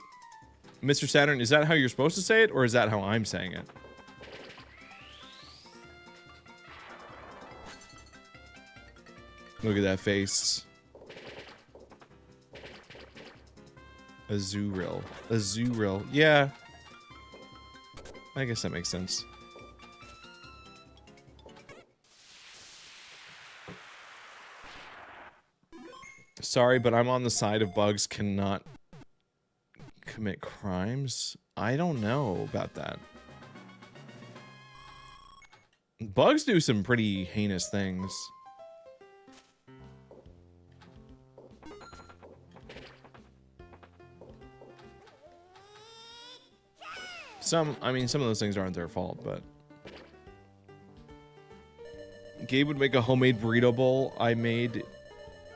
Mr. Saturn, is that how you're supposed to say it, or is that how I'm saying it? Look at that face. Azrael. Azrael. Yeah. I guess that makes sense. Sorry, but I'm on the side of bugs cannot commit crimes. I don't know about that. Bugs do some pretty heinous things. I mean, some of those things aren't their fault, but... Gabe would make a homemade burrito bowl I made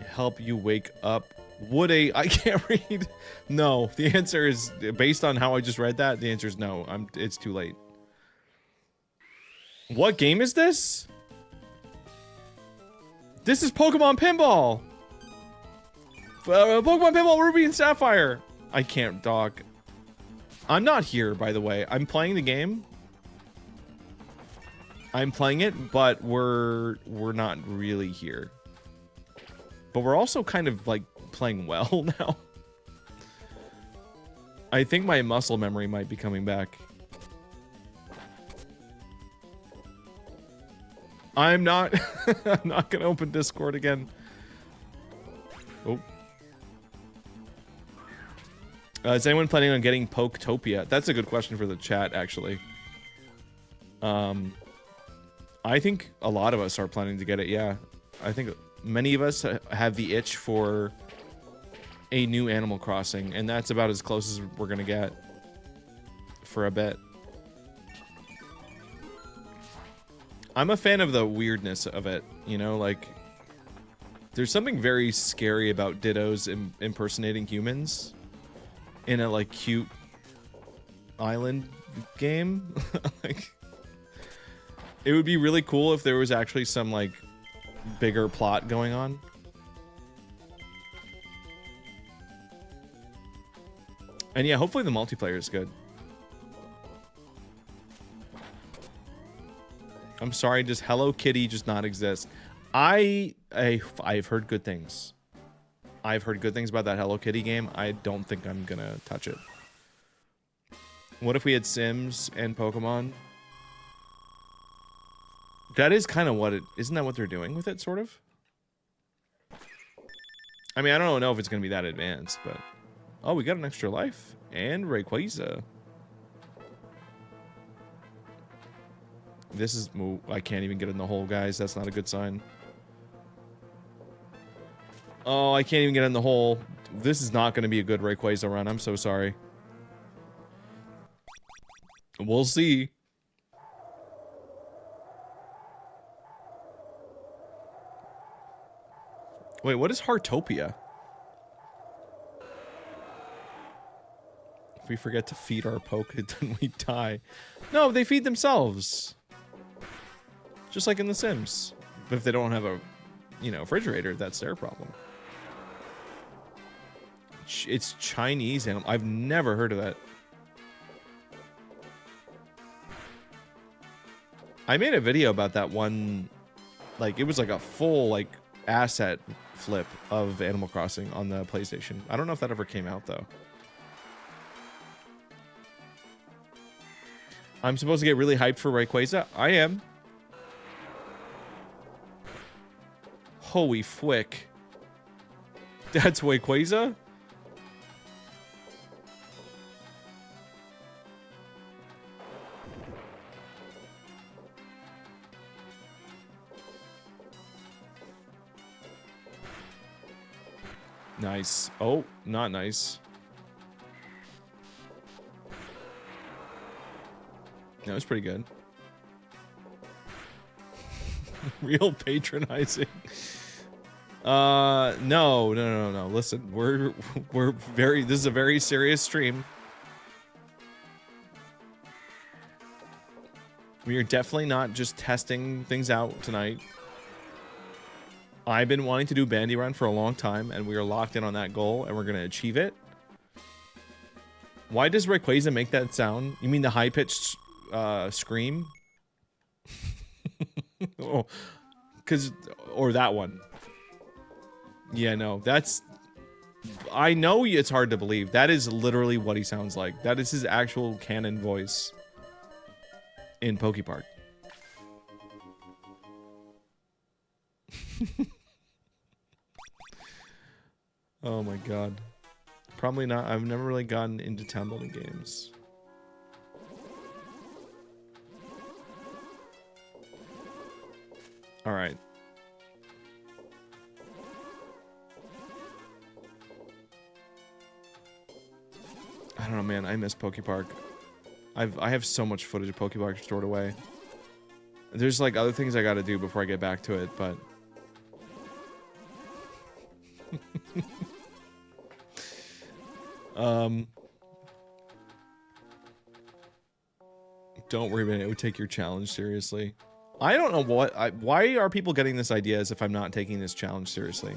help you wake up. Would a... I can't read. No, the answer is, based on how I just read that, the answer is no. It's too late. What game is this? This is Pokemon Pinball! Pokemon Pinball Ruby and Sapphire! I can't, dog. I'm not here, by the way. I'm playing the game. I'm playing it, but we're not really here. But we're also kind of, like, playing well now. I think my muscle memory might be coming back. I'm not... I'm not gonna open Discord again. Oh. Is anyone planning on getting Poketopia? That's a good question for the chat, actually. I think a lot of us are planning to get it, yeah. I think many of us have the itch for a new Animal Crossing, and that's about as close as we're gonna get for a bit. I'm a fan of the weirdness of it, you know, like... There's something very scary about Dittos impersonating humans in a, like, cute island game. Like, it would be really cool if there was actually some, like, bigger plot going on. And yeah, hopefully the multiplayer is good. I'm sorry, does Hello Kitty just not exist? I've heard good things. I've heard good things about that Hello Kitty game. I don't think I'm gonna touch it. What if we had Sims and Pokemon? That is kind of what it... Isn't that what they're doing with it, sort of? I mean, I don't know if it's gonna be that advanced, but... Oh, we got an extra life. And Rayquaza. This is... I can't even get in the hole, guys. That's not a good sign. Oh, I can't even get in the hole. This is not going to be a good Rayquaza run. I'm so sorry. We'll see. Wait, what is Heartopia? If we forget to feed our poke, then we die. No, they feed themselves. Just like in The Sims. If they don't have a, you know, refrigerator, that's their problem. It's Chinese animal. I've never heard of that. I made a video about that one, like it was like a full like asset flip of Animal Crossing on the PlayStation. I don't know if that ever came out though. I'm supposed to get really hyped for Rayquaza. I am. Holy flick. That's Rayquaza? Nice. Oh, not nice. That was pretty good. Real patronizing. No. Listen, we're very, this is a very serious stream. We are definitely not just testing things out tonight. I've been wanting to do Bandy Run for a long time, and we are locked in on that goal, and we're going to achieve it. Why does Rayquaza make that sound? You mean the high-pitched scream? Oh, or that one. Yeah, no, that's... I know it's hard to believe. That is literally what he sounds like. That is his actual canon voice in Pokepark. Oh my god. Probably not. I've never really gotten into town building games. Alright. I don't know, man. I miss Pokepark. I have so much footage of Pokepark stored away. There's like other things I gotta do before I get back to it, but... Don't worry about it. It would take your challenge seriously. I don't know why are people getting this idea as if I'm not taking this challenge seriously.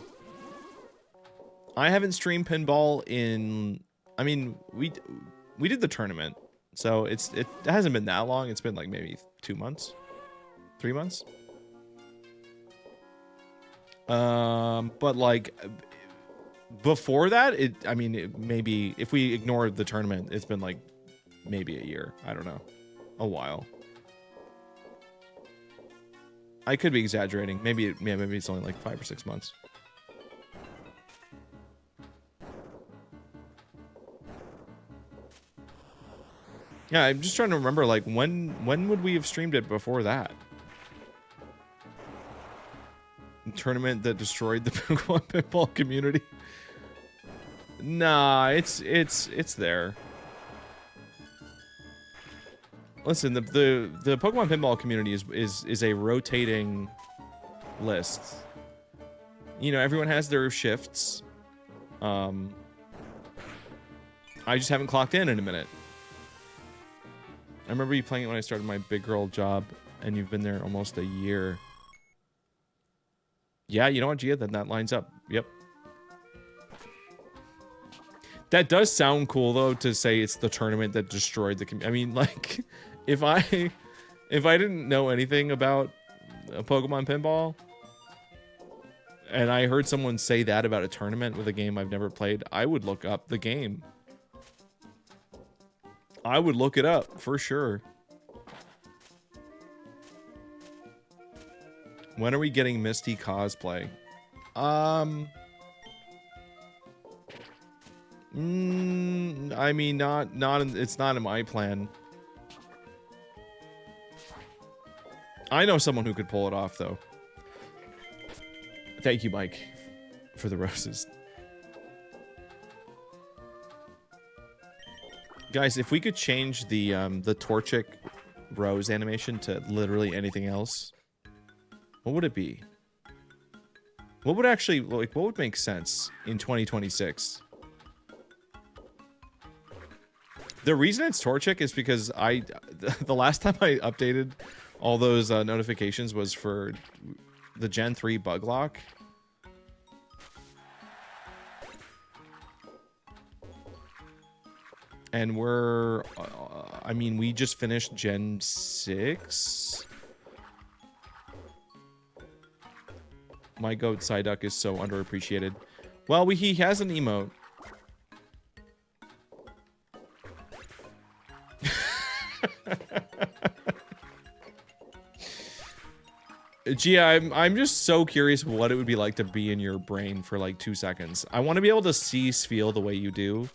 I haven't streamed Pinball in... I mean, we did the tournament, so it hasn't been that long. It's been like maybe 2 months, 3 months. But like before that, maybe if we ignore the tournament, it's been like maybe a year. I don't know, a while. I could be exaggerating. Maybe it's only like 5 or 6 months. Yeah, I'm just trying to remember, like, when would we have streamed it before that? The tournament that destroyed the Pokemon Pinball community? Nah, it's there. Listen, the Pokemon Pinball community is a rotating list. You know, everyone has their shifts. I just haven't clocked in a minute. I remember you playing it when I started my big girl job, and you've been there almost a year. Yeah, you know what, Gia? Then that lines up. Yep. That does sound cool, though, to say it's the tournament that destroyed the community. I mean, like, if I didn't know anything about Pokemon Pinball, and I heard someone say that about a tournament with a game I've never played, I would look up the game. I would look it up for sure. When are we getting Misty cosplay? I mean, it's not in my plan. I know someone who could pull it off, though. Thank you, Mike, for the roses. Guys, if we could change the Torchic rose animation to literally anything else, what would it be? What would actually, like, what would make sense in 2026? The reason it's Torchic is because the last time I updated all those notifications was for the Gen 3 bug lock. And we're, I mean, we just finished Gen 6. My goat Psyduck is so underappreciated. Well, he has an emote. Gia, I'm just so curious what it would be like to be in your brain for like 2 seconds. I want to be able to see Spheal the way you do.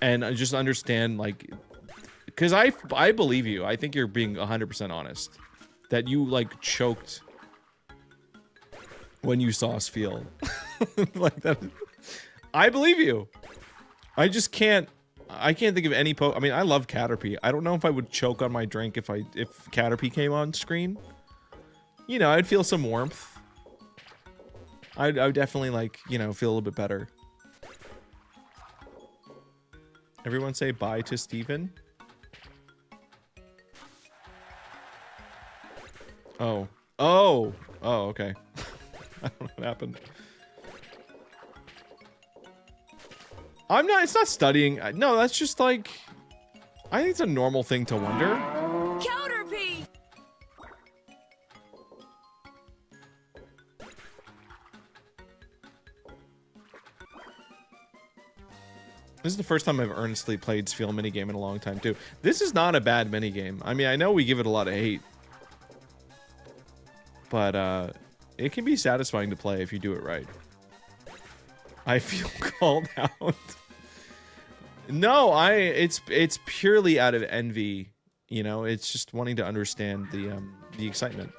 And just understand, like, because I believe you. I think you're being 100% honest. That you, like, choked when you saw Spheal. Like that. I believe you. I just can't. I can't think of any I mean, I love Caterpie. I don't know if I would choke on my drink if Caterpie came on screen. You know, I'd feel some warmth. I would definitely, like, you know, feel a little bit better. Everyone say bye to Steven. Oh. Oh! Oh, okay. I don't know what happened. I'm not, it's not studying. No, that's just like, I think it's a normal thing to wonder. Counterpie! This is the first time I've earnestly played Spheal minigame in a long time, too. This is not a bad minigame. I mean, I know we give it a lot of hate. But, it can be satisfying to play if you do it right. I feel called out. No, it's purely out of envy. You know, it's just wanting to understand the excitement.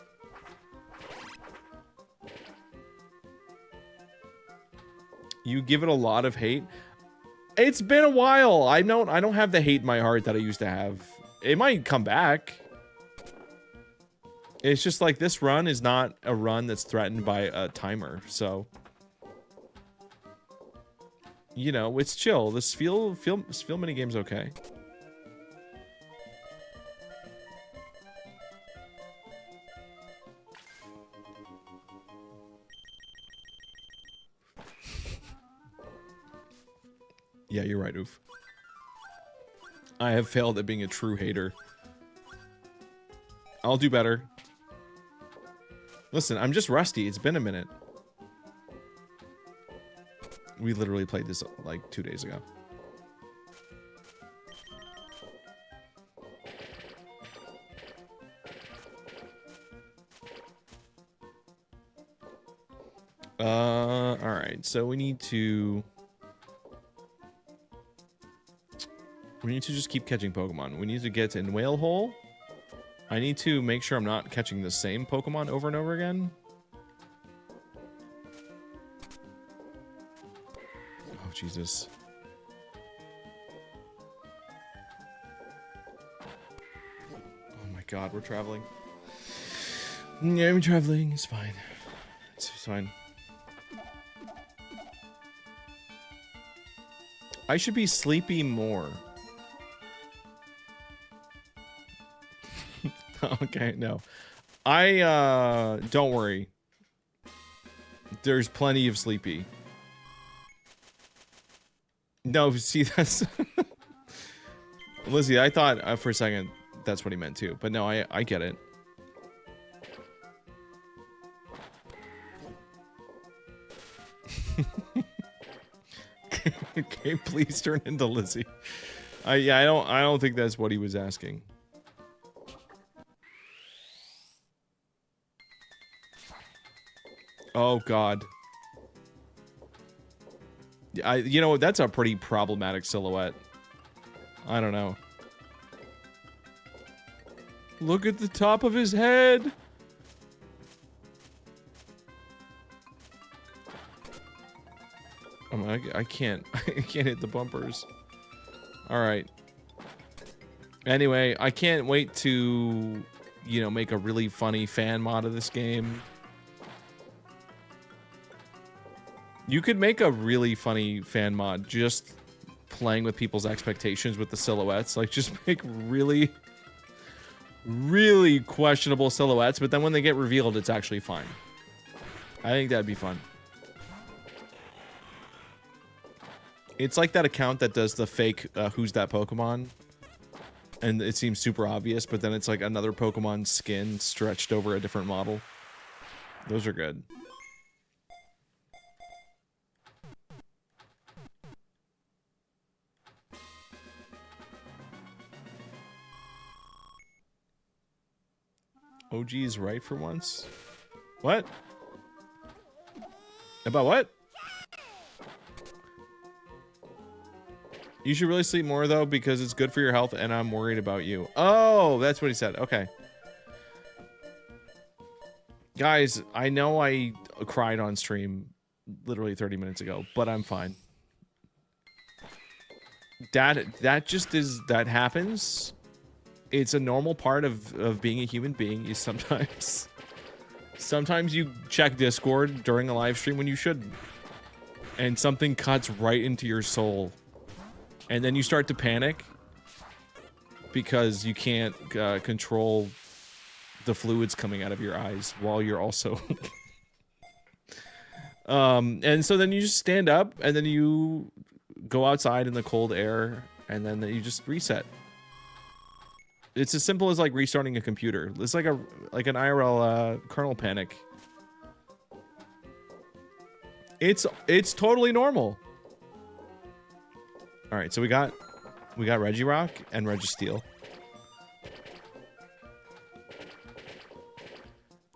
You give it a lot of hate. It's been a while. I don't have the hate in my heart that I used to have. It might come back. It's just like this run is not a run that's threatened by a timer, so you know, it's chill. This Spheal minigame's okay. Yeah, you're right, Oof. I have failed at being a true hater. I'll do better. Listen, I'm just rusty. It's been a minute. We literally played this like 2 days ago. All right. So we need to just keep catching Pokemon. We need to get in Whale Hole. I need to make sure I'm not catching the same Pokemon over and over again. Oh, Jesus. Oh my God, we're traveling. Yeah, I'm traveling. It's fine. It's fine. I should be sleepy more. Okay, no. Don't worry. There's plenty of sleepy. No, see, that's... Lizzie, I thought for a second that's what he meant too. But no, I get it. Okay, please turn into Lizzie. Yeah, I don't think that's what he was asking. Oh God. You know, that's a pretty problematic silhouette. I don't know. Look at the top of his head. I can't hit the bumpers. All right. Anyway, I can't wait to, you know, make a really funny fan mod of this game. You could make a really funny fan mod just playing with people's expectations with the silhouettes. Like, just make really... really questionable silhouettes, but then when they get revealed, it's actually fine. I think that'd be fun. It's like that account that does the fake who's that Pokemon, and it seems super obvious, but then it's like another Pokemon skin stretched over a different model. Those are good. OG is right for once. What? About what? You should really sleep more though, because it's good for your health and I'm worried about you. Oh, that's what he said. Okay. Guys, I know I cried on stream literally 30 minutes ago, but I'm fine. That just is, that happens. It's a normal part of being a human being. Is sometimes you check Discord during a live stream when you shouldn't, and something cuts right into your soul, and then you start to panic because you can't control the fluids coming out of your eyes while you're also and so then you just stand up and then you go outside in the cold air and then you just reset. It's as simple as like restarting a computer. It's like an IRL kernel panic. It's totally normal. All right, so we got Regirock and Registeel.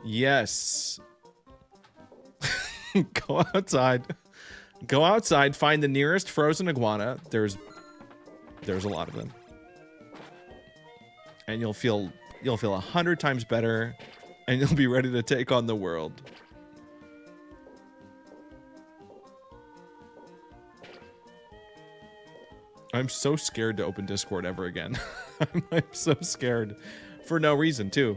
Yes. Go outside. Go outside, find the nearest frozen iguana. There's a lot of them. And you'll feel 100 times better, and you'll be ready to take on the world. I'm so scared to open Discord ever again. I'm so scared for no reason too.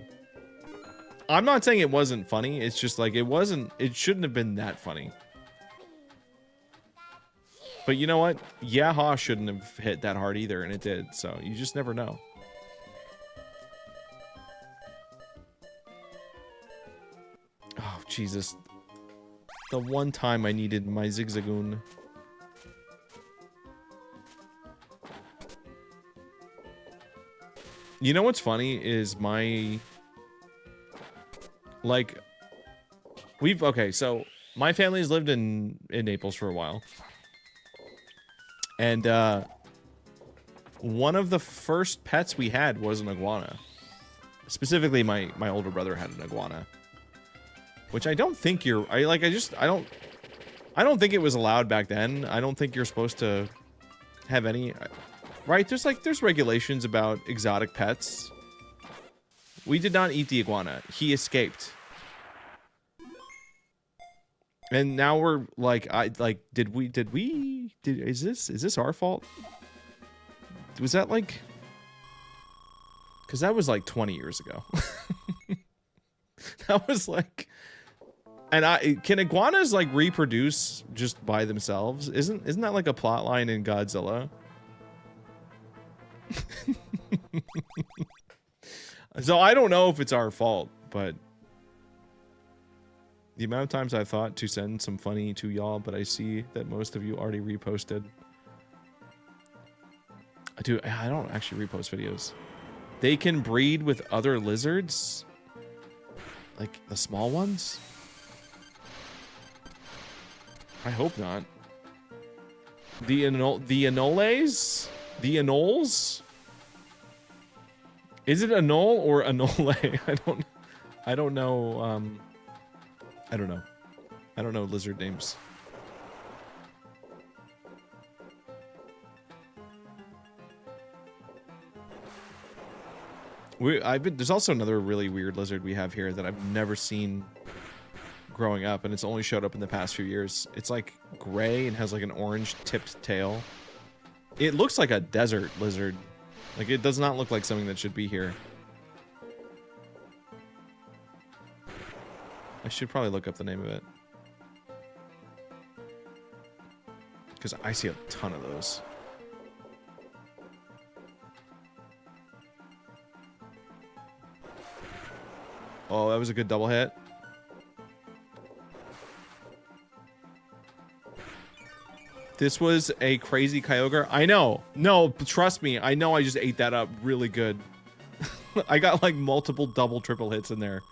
I'm not saying it wasn't funny. It's just like it shouldn't have been that funny. But you know what? Yaha shouldn't have hit that hard either, and it did. So you just never know. Oh, Jesus. The one time I needed my Zigzagoon. You know what's funny is my... Like... Okay, so my family's lived in Naples for a while. And, one of the first pets we had was an iguana. Specifically, my older brother had an iguana. Which I don't think I don't think it was allowed back then. I don't think you're supposed to have any, right? There's regulations about exotic pets. We did not eat the iguana. He escaped. And now we're like, is this our fault? Was that like, cause that was like 20 years ago. That was like, and can iguanas like reproduce just by themselves? Isn't that like a plot line in Godzilla? So I don't know if it's our fault, but the amount of times I thought to send some funny to y'all, but I see that most of you already reposted. I don't actually repost videos. They can breed with other lizards? Like the small ones? I hope not. The anoles? The anoles? Is it anole or anole? I don't know. I don't know. I don't know lizard names. There's also another really weird lizard we have here that I've never seen growing up, and it's only showed up in the past few years. It's like gray and has like an orange tipped tail. It looks like a desert lizard. Like it does not look like something that should be here. I should probably look up the name of it. Because I see a ton of those. Oh, that was a good double hit. This was a crazy Kyogre. I know. No, trust me. I know I just ate that up really good. I got like multiple double, triple hits in there.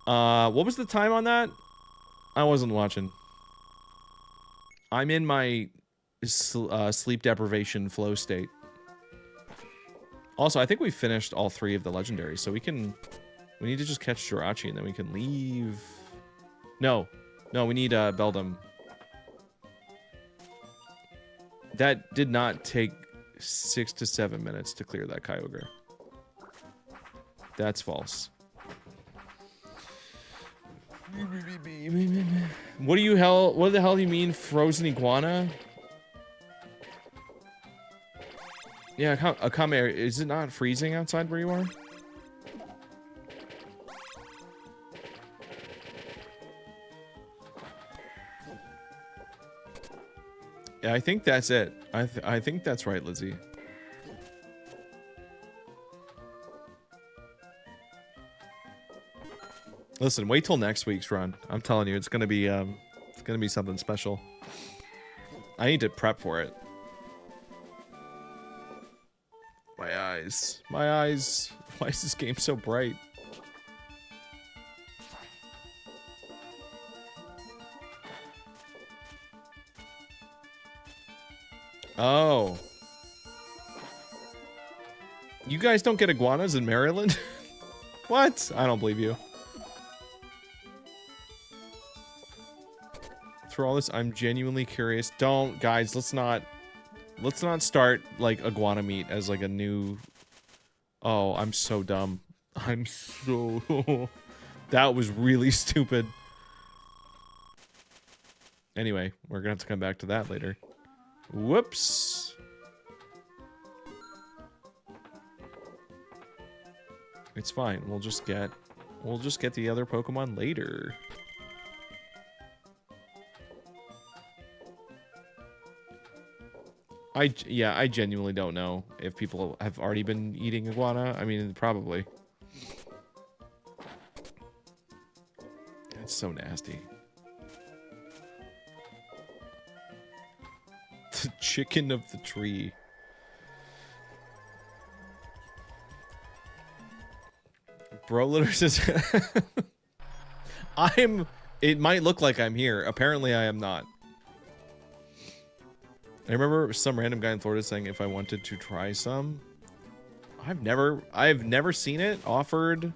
What was the time on that? I wasn't watching. I'm in my sleep deprivation flow state. Also, I think we finished all 3 of the legendaries, so we need to just catch Jirachi and then we can leave. No, we need Beldum. That did not take 6 to 7 minutes to clear that Kyogre. That's false. What the hell do you mean frozen iguana? Yeah, come here. Is it not freezing outside where you are? Yeah, I think that's it. I think that's right, Lizzie. Listen, wait till next week's run. I'm telling you, it's gonna be something special. I need to prep for it. My eyes. My eyes. Why is this game so bright? Oh. You guys don't get iguanas in Maryland? What? I don't believe you. Through all this, I'm genuinely curious. Don't, guys, let's not start like iguana meat as like a new. Oh, I'm so dumb. I'm so that was really stupid. Anyway, we're gonna have to come back to that later. Whoops. It's fine. We'll just get the other Pokemon later. I genuinely don't know if people have already been eating iguana. I mean, probably. It's so nasty. The chicken of the tree. Bro litter says it might look like I'm here. Apparently I am not. I remember some random guy in Florida saying if I wanted to try some. I've never seen it offered.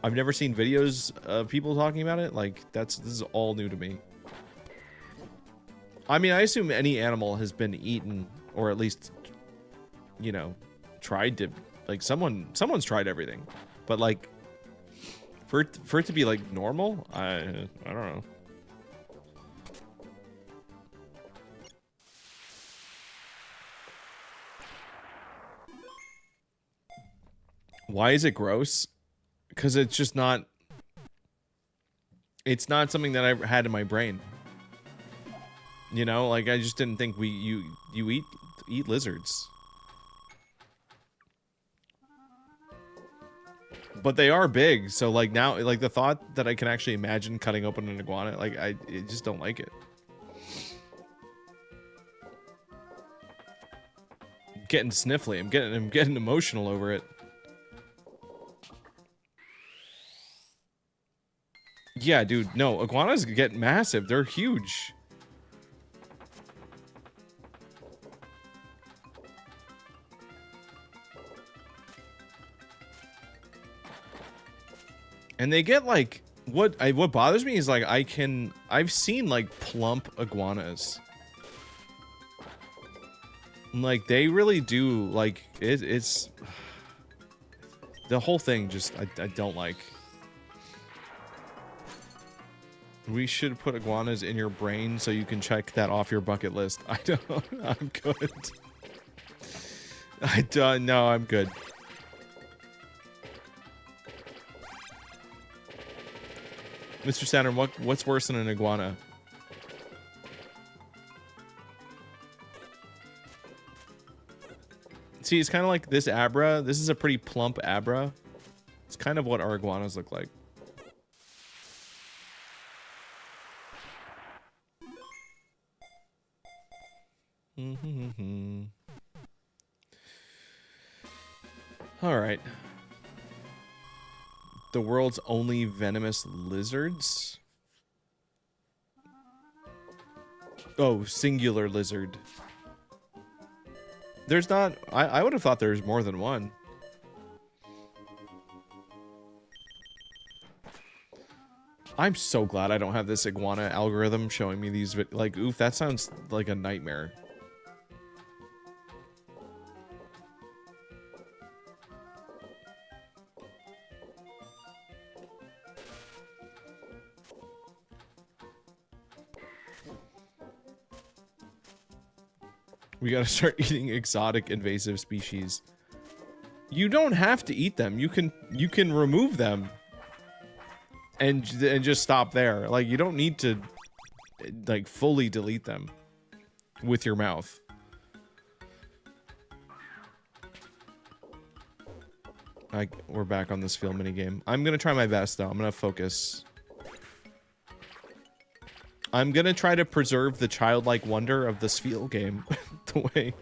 I've never seen videos of people talking about it. Like this is all new to me. I mean, I assume any animal has been eaten or at least, you know, tried to, like someone's tried everything. But like for it to be like normal, I don't know. Why is it gross? Because it's just not. It's not something that I had in my brain. You know, like I just didn't think you eat lizards. But they are big, so like now, like the thought that I can actually imagine cutting open an iguana, like I just don't like it. I'm getting sniffly. I'm getting emotional over it. Yeah, dude. No, iguanas get massive. They're huge. And they get like what bothers me is like I've seen like plump iguanas. Like they really do like it's the whole thing just I don't like. We should put iguanas in your brain so you can check that off your bucket list. I don't. I'm good. I don't. No, I'm good. Mr. Saturn, what's worse than an iguana? See, it's kind of like this Abra. This is a pretty plump Abra. It's kind of what our iguanas look like. All right. The world's only venomous lizards? Oh, singular lizard. There's not... I would have thought there's more than one. I'm so glad I don't have this iguana algorithm showing me these... Like, oof, that sounds like a nightmare. We gotta start eating exotic invasive species. You don't have to eat them. You can remove them and just stop there. Like, you don't need to like fully delete them with your mouth. We're back on this field minigame. I'm gonna try my best though. I'm gonna focus. I'm gonna try to preserve the childlike wonder of this field game. The way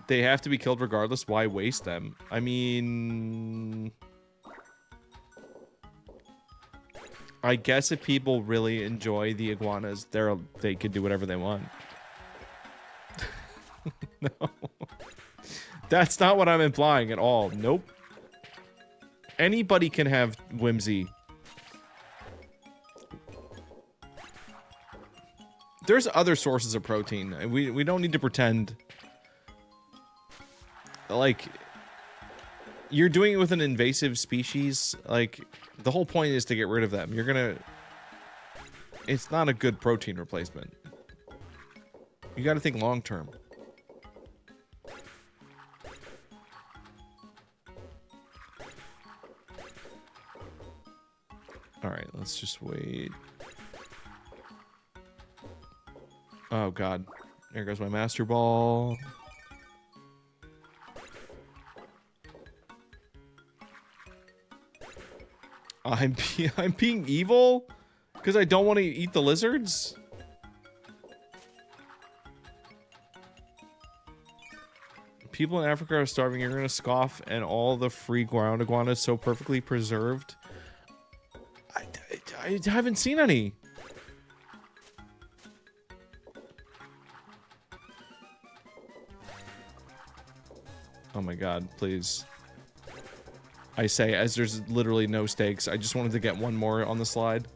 they have to be killed regardless. Why waste them? I mean, I guess if people really enjoy the iguanas, they could do whatever they want. No, that's not what I'm implying at all. Nope. Anybody can have whimsy. There's other sources of protein. We don't need to pretend like you're doing it with an invasive species. Like, the whole point is to get rid of them. It's not a good protein replacement. You got to think long term. All right, let's just wait. Oh god, there goes my master ball. I'm being evil because I don't want to eat the lizards. People in Africa are starving. You're gonna scoff, and all the free ground iguanas so perfectly preserved. I haven't seen any. Oh my god, please. I say, as there's literally no stakes. I just wanted to get one more on the slide.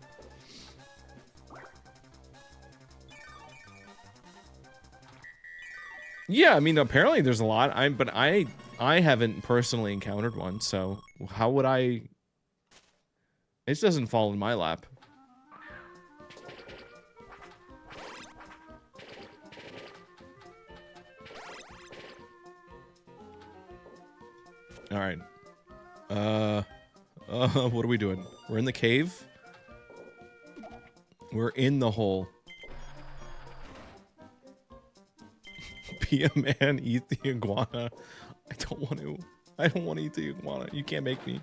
Yeah, I mean, apparently there's a lot. But I haven't personally encountered one, so how would I... It doesn't fall in my lap. All right. What are we doing? We're in the cave. We're in the hole. Be a man, eat the iguana. I don't want to. I don't want to eat the iguana. You can't make me.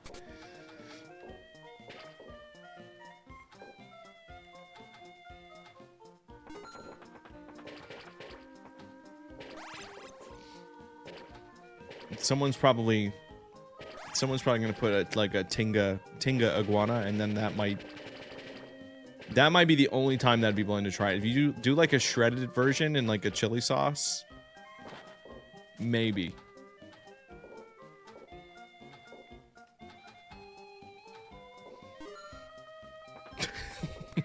Someone's probably gonna put like a tinga iguana, and then that might be the only time that I'd be willing to try it. If you do like a shredded version in like a chili sauce, maybe.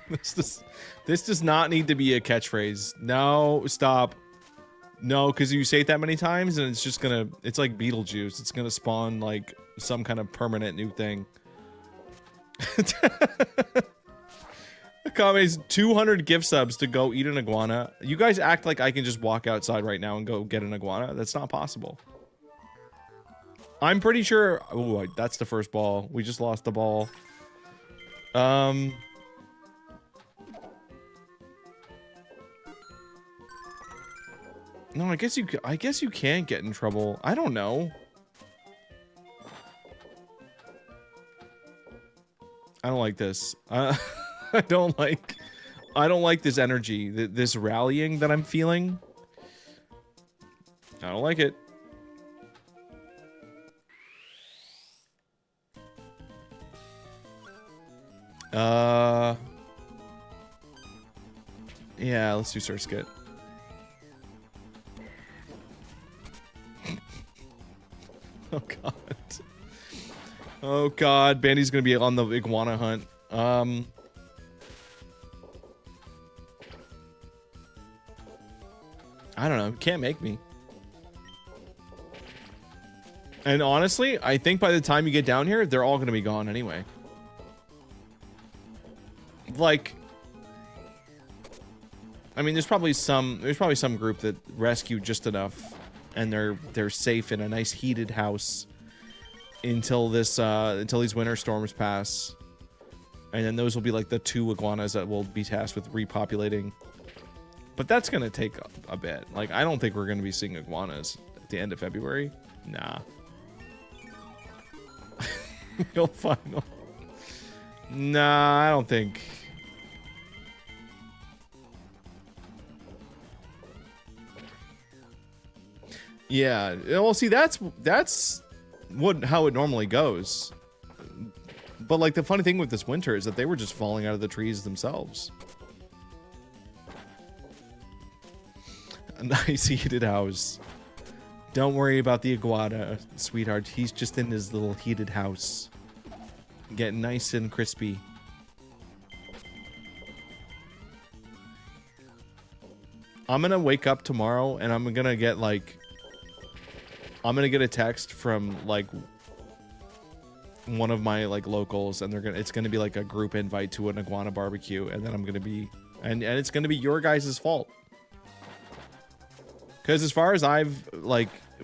This does not need to be a catchphrase. No, stop. No, because you say it that many times and it's just gonna... It's like Beetlejuice. It's gonna spawn, like, some kind of permanent new thing. Akame's 200 gift subs to go eat an iguana. You guys act like I can just walk outside right now and go get an iguana. That's not possible. I'm pretty sure... Oh, that's the first ball. We just lost the ball. No, I guess you can't get in trouble. I don't know. I don't like this. I don't like this energy, this rallying that I'm feeling. I don't like it. Yeah, let's do Sir Skit. Oh god. Oh god, Bandy's gonna be on the iguana hunt. I don't know. Can't make me. And honestly, I think by the time you get down here, they're all gonna be gone anyway. Like, I mean, there's probably some group that rescued just enough, and they're safe in a nice heated house until these winter storms pass, and then those will be like the 2 iguanas that will be tasked with repopulating. But that's gonna take a bit. Like, I don't think we're gonna be seeing iguanas at the end of February. Nah. You'll find them. Nah, I don't think. Yeah, well, see, that's how it normally goes. But like the funny thing with this winter is that they were just falling out of the trees themselves. A nice heated house. Don't worry about the iguana, sweetheart. He's just in his little heated house, getting nice and crispy. I'm gonna wake up tomorrow and I'm gonna get a text from like one of my like locals, and it's gonna be like a group invite to an iguana barbecue, and then I'm gonna be and it's gonna be your guys' fault. Because as far as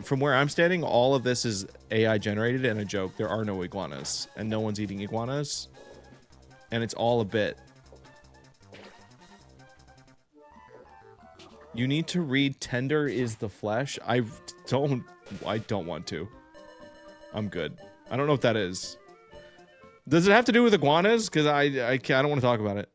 from where I'm standing, all of this is AI generated and a joke. There are no iguanas, and no one's eating iguanas, and it's all a bit. You need to read Tender is the Flesh. I don't want to. I'm good. I don't know what that is. Does it have to do with iguanas? Because I don't want to talk about it.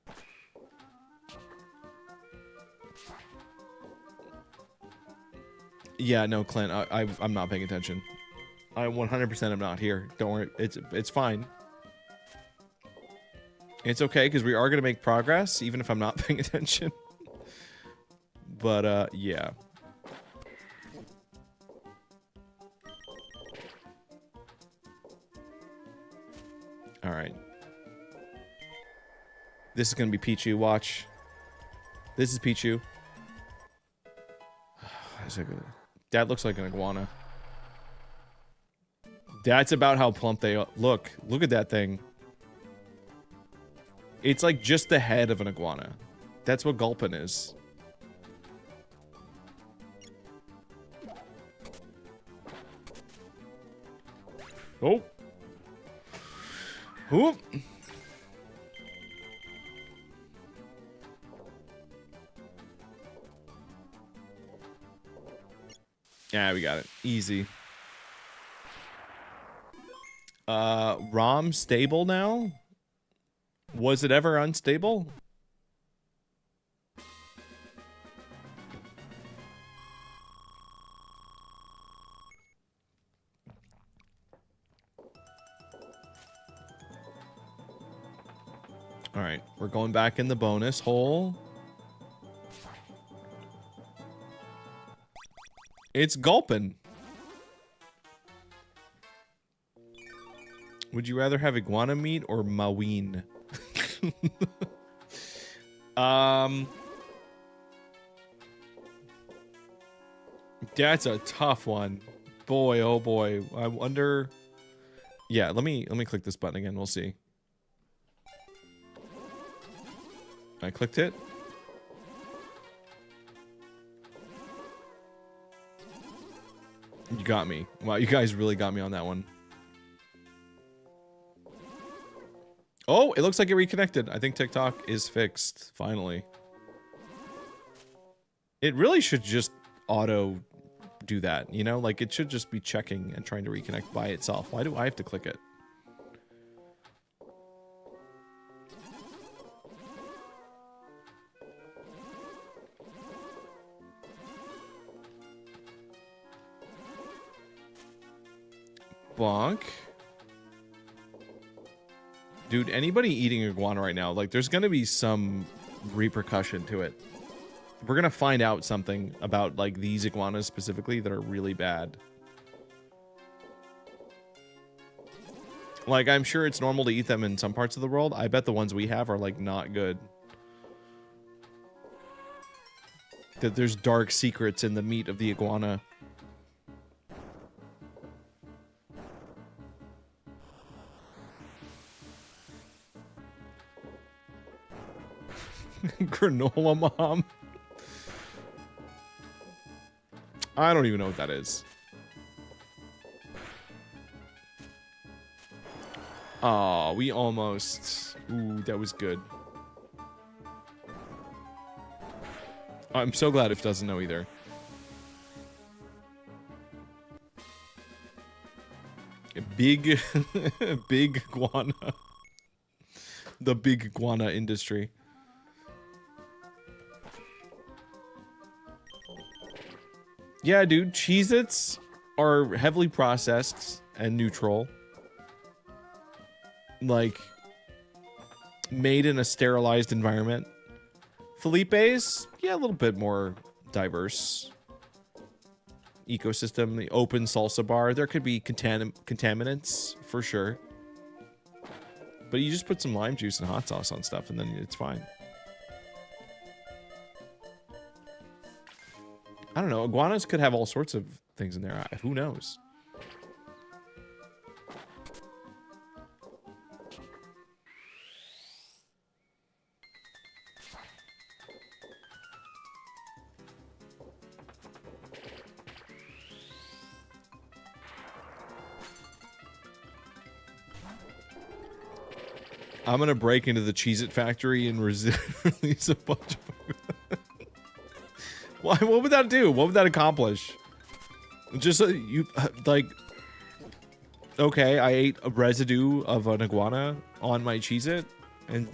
Yeah, no, Clint, I'm not paying attention. I 100% am not here. Don't worry. It's fine. It's okay, because we are going to make progress, even if I'm not paying attention. But, yeah. Alright. This is going to be Pichu. Watch. This is Pichu. That looks like an iguana. That's about how plump they are. Look at that thing. It's like just the head of an iguana. That's what Gulpin is. Oh. Oop. Yeah, we got it. Easy. ROM stable now? Was it ever unstable? Alright, we're going back in the bonus hole. It's Gulpin. Would you rather have iguana meat or maween? That's a tough one. Boy, oh boy. I wonder. Yeah, let me click this button again. We'll see. I clicked it. You got me. Wow, you guys really got me on that one. Oh, it looks like it reconnected. I think TikTok is fixed, finally. It really should just auto do that, you know? Like, it should just be checking and trying to reconnect by itself. Why do I have to click it? Bonk. Dude, anybody eating iguana right now, like, there's gonna be some repercussion to it. We're gonna find out something about, like, these iguanas specifically that are really bad. Like, I'm sure it's normal to eat them in some parts of the world. I bet the ones we have are, like, not good. That there's dark secrets in the meat of the iguana. Granola mom. I don't even know what that is. Aw, we almost... Ooh, that was good. I'm so glad If doesn't know either. Big... big iguana. The big iguana industry. Yeah, dude, Cheez-Its are heavily processed and neutral. Like, made in a sterilized environment. Felipe's, yeah, a little bit more diverse. Ecosystem, the open salsa bar. There could be contaminants, for sure. But you just put some lime juice and hot sauce on stuff and then it's fine. I don't know. Iguanas could have all sorts of things in there. Who knows? I'm gonna break into the Cheez-It factory and release a bunch of... Why? What would that do? What would that accomplish? Just you like, okay, I ate a residue of an iguana on my Cheez-It, and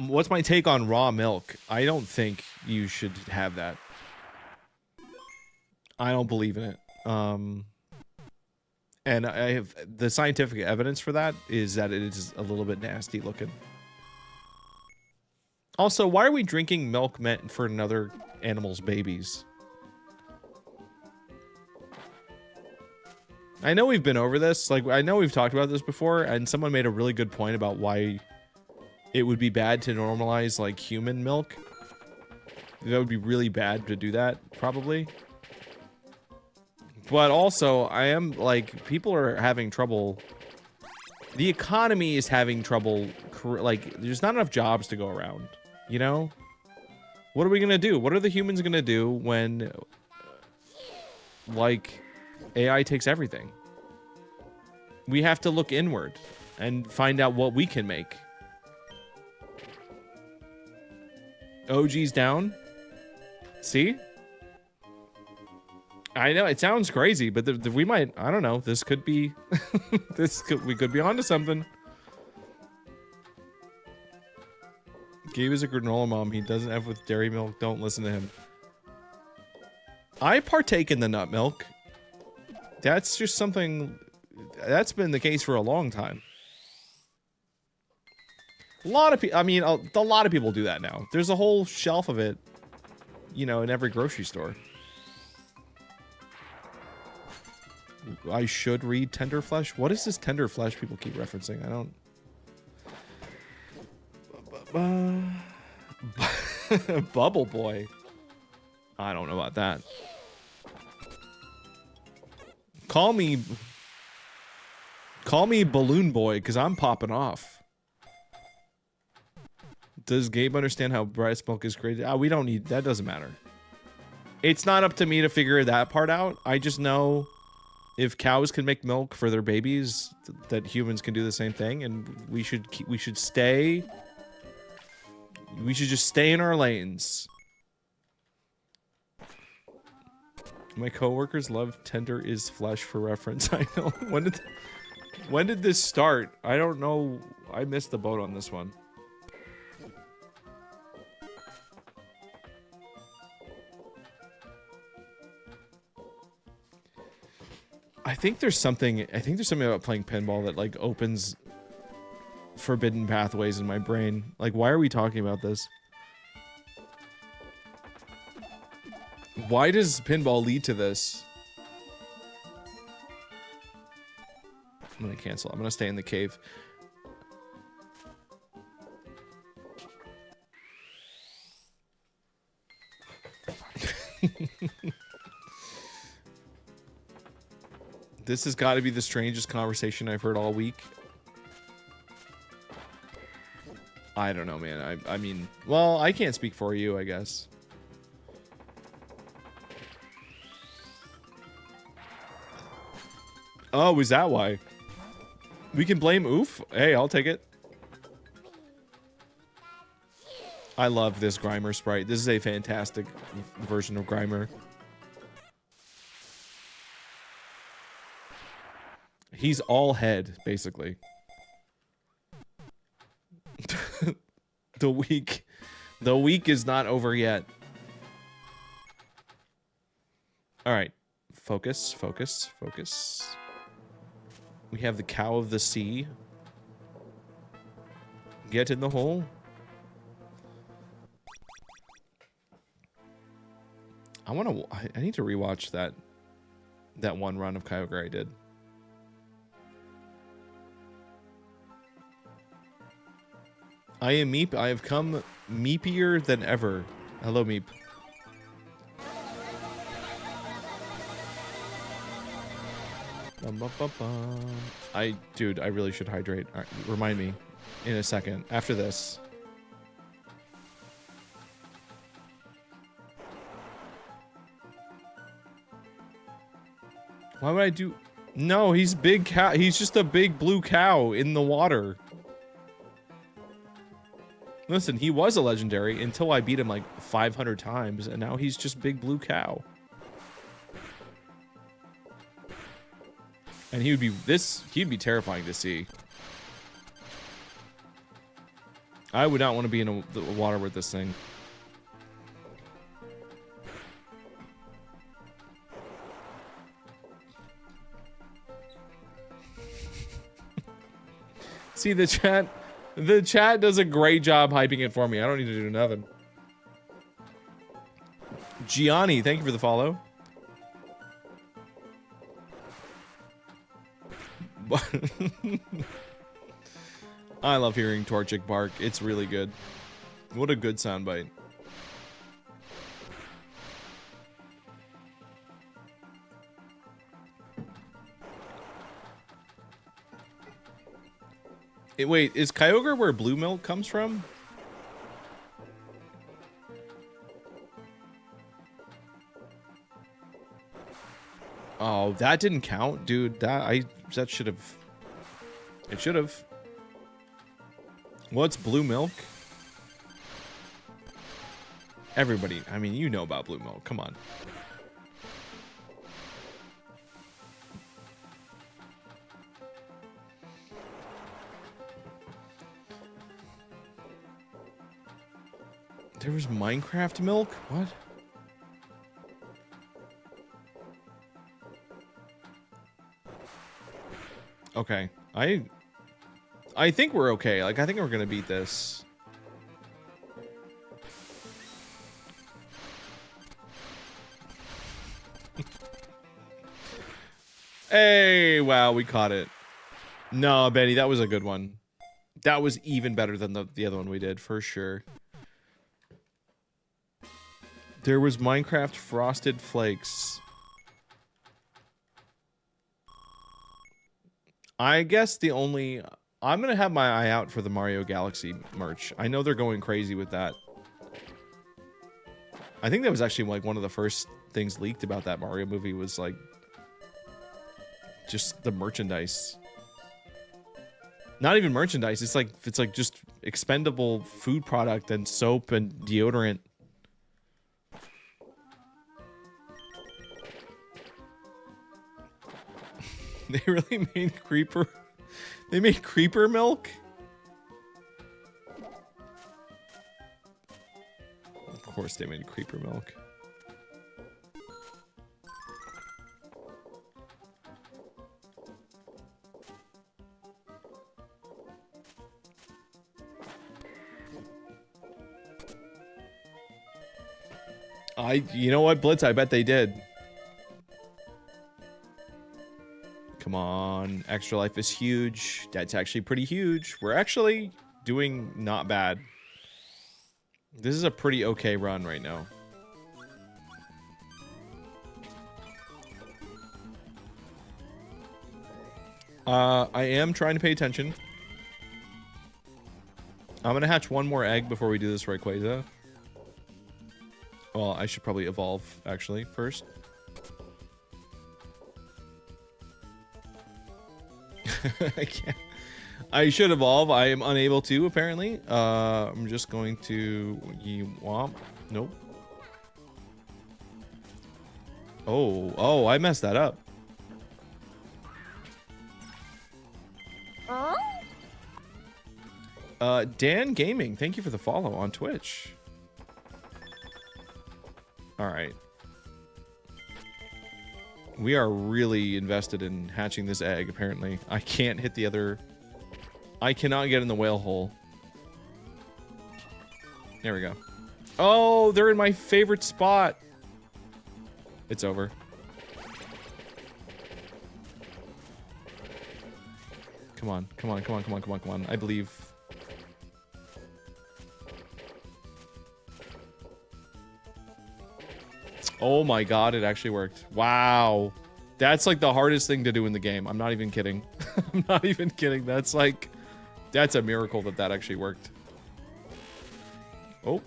what's my take on raw milk? I don't think you should have that. I don't believe in it. And I have the scientific evidence for that is that it is a little bit nasty looking. Also, why are we drinking milk meant for another animal's babies? I know we've been over this. Like, I know we've talked about this before, and someone made a really good point about why it would be bad to normalize, like, human milk. That would be really bad to do that, probably. But also, I am, like, people are having trouble. The economy is having trouble. Like, there's not enough jobs to go around, you know? What are we gonna do? What are the humans gonna do when, like, AI takes everything? We have to look inward and find out what we can make. OG's down. See? I know it sounds crazy, but we might. I don't know. This could be. We could be onto something. Gabe is a granola mom. He doesn't have with dairy milk. Don't listen to him. I partake in the nut milk. That's just something. That's been the case for a long time. A lot of people. I mean, a lot of people do that now. There's a whole shelf of it, you know, in every grocery store. I should read Tender Flesh. What is this Tender Flesh people keep referencing? I don't... Bubble Boy. I don't know about that. Call me Balloon Boy, because I'm popping off. Does Gabe understand how breast milk is created? We don't need... That doesn't matter. It's not up to me to figure that part out. I just know... If cows can make milk for their babies, that humans can do the same thing, and we should stay We should just stay in our lanes. My coworkers love tender is flesh for reference. I know. When did this start? I don't know. I missed the boat on this one. I think there's something about playing pinball that like opens forbidden pathways in my brain. Like, why are we talking about this? Why does pinball lead to this? I'm gonna cancel. I'm gonna stay in the cave. This has got to be the strangest conversation I've heard all week. I don't know, man. I mean, well, I can't speak for you, I guess. Oh, is that why? We can blame Oof? Hey, I'll take it. I love this Grimer sprite. This is a fantastic version of Grimer. He's all head, basically. The week is not over yet. All right. Focus, focus, focus. We have the cow of the sea. Get in the hole. I need to rewatch that one run of Kyogre I did. I am Meep. I have come meepier than ever. Hello, Meep. Dude, I really should hydrate. All right, remind me in a second. After this. Why would I do... No, he's big cow. He's just a big blue cow in the water. Listen, he was a legendary until I beat him like 500 times, and now he's just big blue cow. And he'd be terrifying to see. I would not want to be in the water with this thing. See, the chat does a great job hyping it for me. I don't need to do nothing. Gianni, thank you for the follow. I love hearing Torchic bark. It's really good. What a good soundbite. Wait, is Kyogre where blue milk comes from? Oh, that didn't count, dude. That should have. It should have. What's blue milk? Everybody, I mean, you know about blue milk. Come on. There was Minecraft milk? What? Okay. I think we're okay. Like, I think we're gonna beat this. Hey, wow, we caught it. No, Benny, that was a good one. That was even better than the other one we did, for sure. There was Minecraft Frosted Flakes. I guess I'm gonna have my eye out for the Mario Galaxy merch. I know they're going crazy with that. I think that was actually like one of the first things leaked about that Mario movie was like just the merchandise. Not even merchandise. It's like just expendable food product and soap and deodorant. They really made creeper. They made creeper milk. Of course, they made creeper milk. You know what, Blitz? I bet they did. Come on, Extra Life is huge. That's actually pretty huge. We're actually doing not bad. This is a pretty okay run right now. I am trying to pay attention. I'm gonna hatch one more egg before we do this Rayquaza. Well, I should probably evolve, actually, first. I can't. I should evolve. I am unable to, apparently. I'm just going to... Womp. Nope. Oh, I messed that up. Dan Gaming, thank you for the follow on Twitch. All right. We are really invested in hatching this egg, apparently. I can't hit the other... I cannot get in the whale hole. There we go. Oh, they're in my favorite spot. It's over. Come on, come on, come on, come on, come on, come on. I believe... Oh my god, it actually worked. Wow. That's like the hardest thing to do in the game. I'm not even kidding. I'm not even kidding. That's like... That's a miracle that that actually worked. Oh.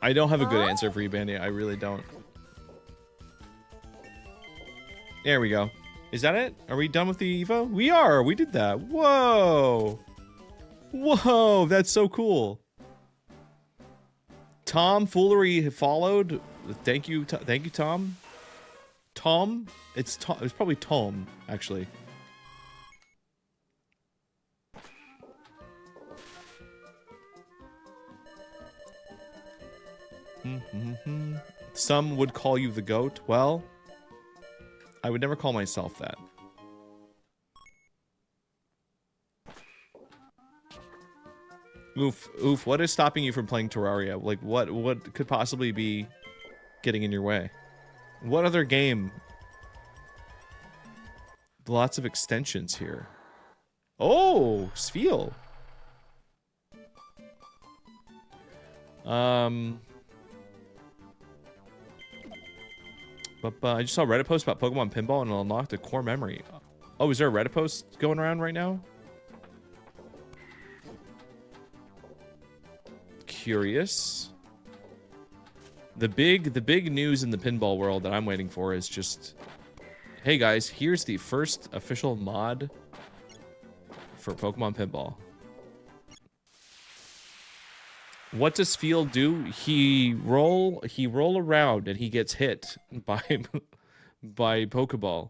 I don't have a good answer for you, Bandy. I really don't. There we go. Is that it? Are we done with the Evo? We are. We did that. Whoa. Whoa. That's so cool. Tom Foolery followed. Thank you. Thank you, Tom. Tom? It's probably Tom, actually. Some would call you the GOAT. Well, I would never call myself that. Oof, what is stopping you from playing Terraria? Like, what could possibly be getting in your way? What other game? Lots of extensions here. Oh, Sfeel. I just saw a Reddit post about Pokemon Pinball and it unlocked a core memory. Oh, is there a Reddit post going around right now? Curious. The big news in the pinball world that I'm waiting for is just, hey guys, here's the first official mod for Pokemon Pinball. What does Field do? He roll around and he gets hit by Pokeball.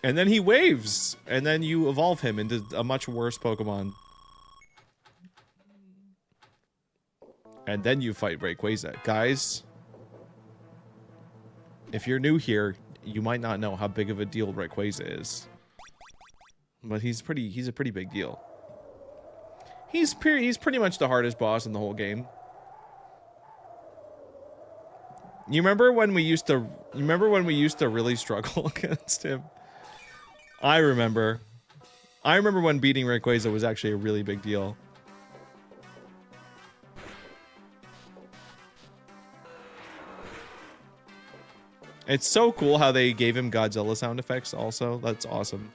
And then he waves, and then you evolve him into a much worse Pokemon. And then you fight Rayquaza. Guys, if you're new here, you might not know how big of a deal Rayquaza is. But he's a pretty big deal. He's pretty much the hardest boss in the whole game. You remember when we used to really struggle against him? I remember when beating Rayquaza was actually a really big deal. It's so cool how they gave him Godzilla sound effects also. That's awesome.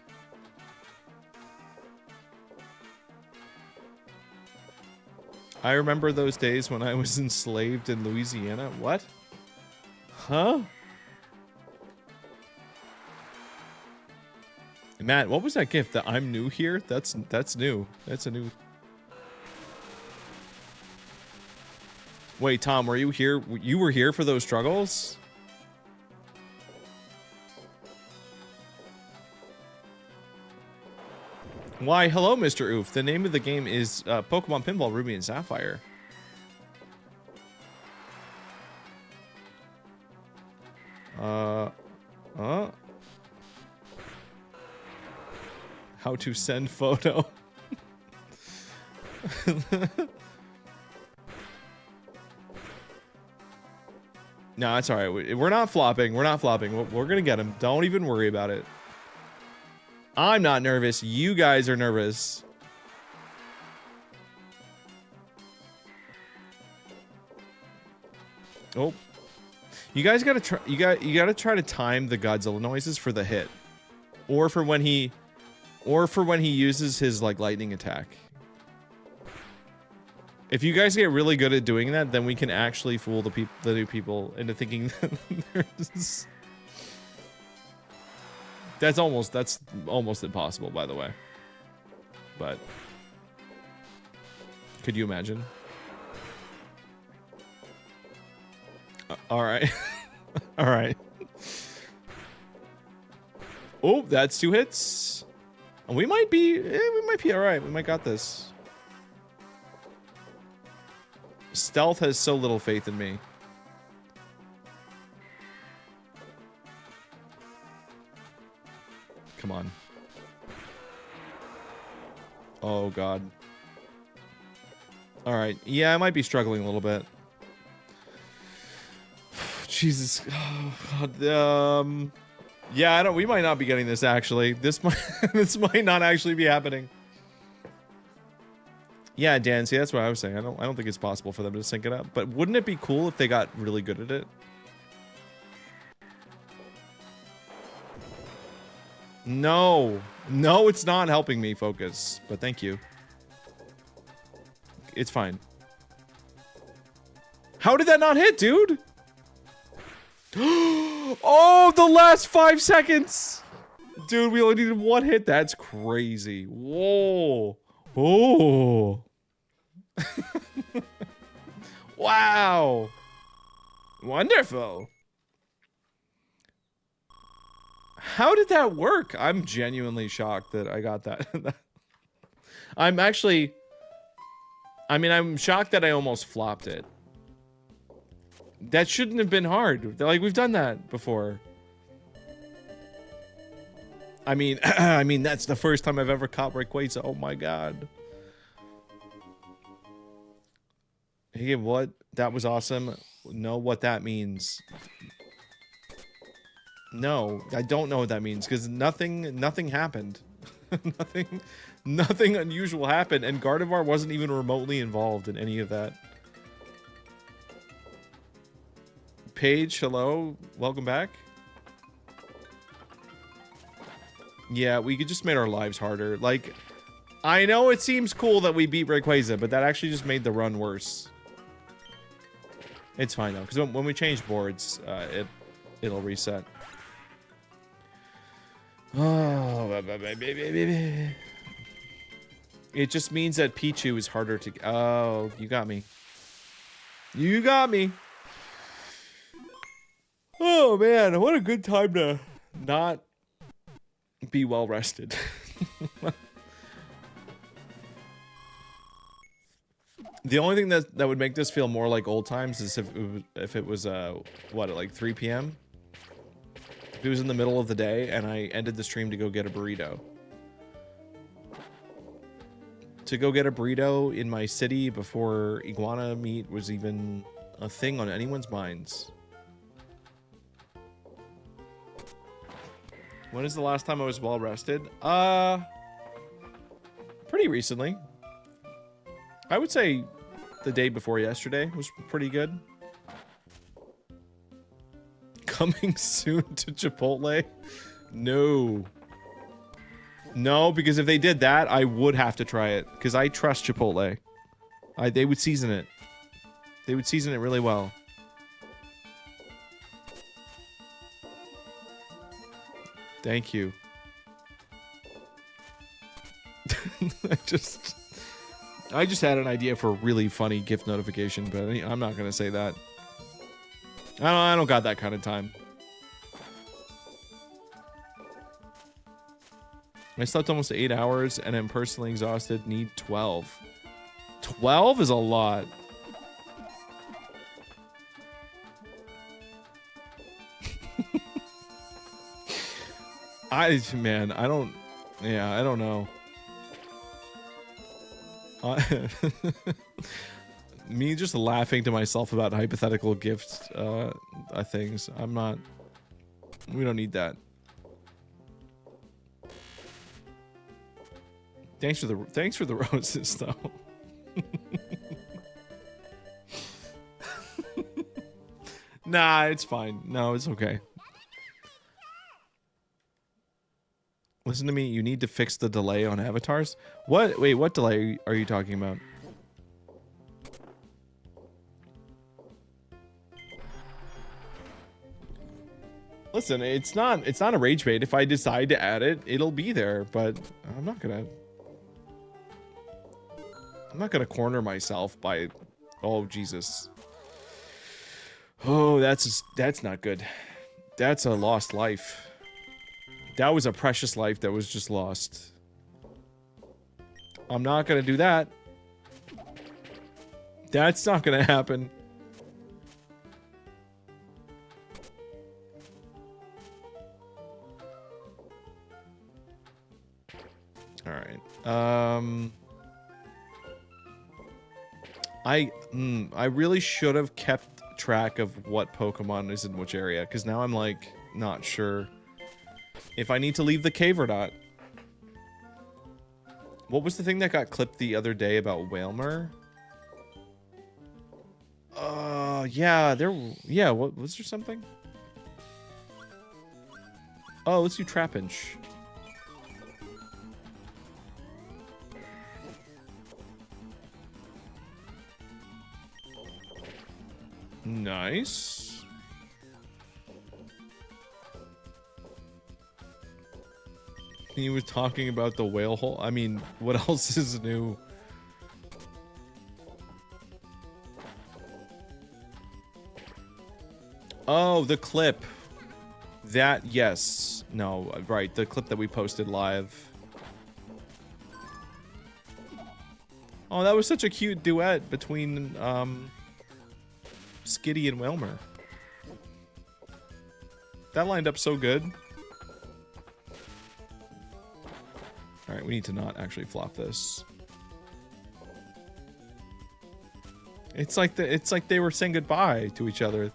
I remember those days when I was enslaved in Louisiana. What? Huh? Matt, what was that gift? That I'm new here? That's new. That's a new... Wait, Tom, were you here? You were here for those struggles? Why, hello, Mr. Oof. The name of the game is Pokemon Pinball Ruby and Sapphire. How to send photo. No, it's all right. We're not flopping. We're not flopping. We're gonna get him. Don't even worry about it. I'm not nervous. You guys are nervous. Oh, you guys gotta try. You gotta try to time the Godzilla noises for the hit, or for when he uses his like lightning attack. If you guys get really good at doing that, then we can actually fool the new people into thinking that there's... That's almost impossible, by the way. But could you imagine? All right. All right. Oh, that's 2 hits. We might be all right. We might got this. Stealth has so little faith in me. Come on. Oh, God. All right. Yeah, I might be struggling a little bit. Jesus. Oh, God. Yeah, we might not be getting this, actually. This might not actually be happening. Yeah, Dan, see, that's what I was saying. I don't think it's possible for them to sync it up. But wouldn't it be cool if they got really good at it? No. No, it's not helping me focus. But thank you. It's fine. How did that not hit, dude? Oh, the last 5 seconds! Dude, we only needed 1 hit. That's crazy. Whoa. Oh. Wow. Wonderful. How did that work? I'm genuinely shocked that I got that. I'm shocked that I almost flopped it. That shouldn't have been hard. Like, we've done that before. I mean, that's the first time I've ever caught Rayquaza. Oh my God. Hey, what? That was awesome. Know what that means. No, I don't know what that means because nothing happened. nothing unusual happened, and Gardevoir wasn't even remotely involved in any of that. Paige, hello, welcome back. Yeah, we could just made our lives harder. Like, I know it seems cool that we beat Rayquaza, but that actually just made the run worse. It's fine though, because when we change boards, it'll reset. Oh, it just means that Pichu is harder to. Oh, you got me. You got me. Oh man, what a good time to not be well rested. The only thing that would make this feel more like old times is if it was what, at like 3 p.m. If it was in the middle of the day and I ended the stream to go get a burrito. To go get a burrito in my city before iguana meat was even a thing on anyone's minds. When is the last time I was well rested? Pretty recently. I would say the day before yesterday was pretty good. Coming soon to Chipotle? No. No, because if they did that, I would have to try it. Because I trust Chipotle. They would season it. They would season it really well. Thank you. I just had an idea for a really funny gift notification, but I'm not gonna say that. I don't got that kind of time. I slept almost 8 hours and am personally exhausted. Need 12. 12 is a lot. Man, I don't know. Me just laughing to myself about hypothetical gift things. We don't need that. Thanks for the roses though. Nah, it's fine. No, it's okay. Listen to me, you need to fix the delay on avatars. What? Wait, what delay are you talking about? Listen, it's not a rage bait. If I decide to add it, it'll be there, but I'm not gonna corner myself by, oh Jesus. Oh, that's not good. That's a lost life. That was a precious life that was just lost. I'm not gonna do that. That's not gonna happen. All right. I really should have kept track of what Pokemon is in which area, because now I'm like not sure if I need to leave the cave or not. What was the thing that got clipped the other day about Whalmer? Yeah, what was there something? Oh, let's do Trapinch. Nice. He was talking about the whale hole. I mean, what else is new? Oh, the clip. That, yes. No, right. The clip that we posted live. Oh, that was such a cute duet between, Skitty and Whalmer. That lined up so good. Alright, we need to not actually flop this. It's like they were saying goodbye to each other.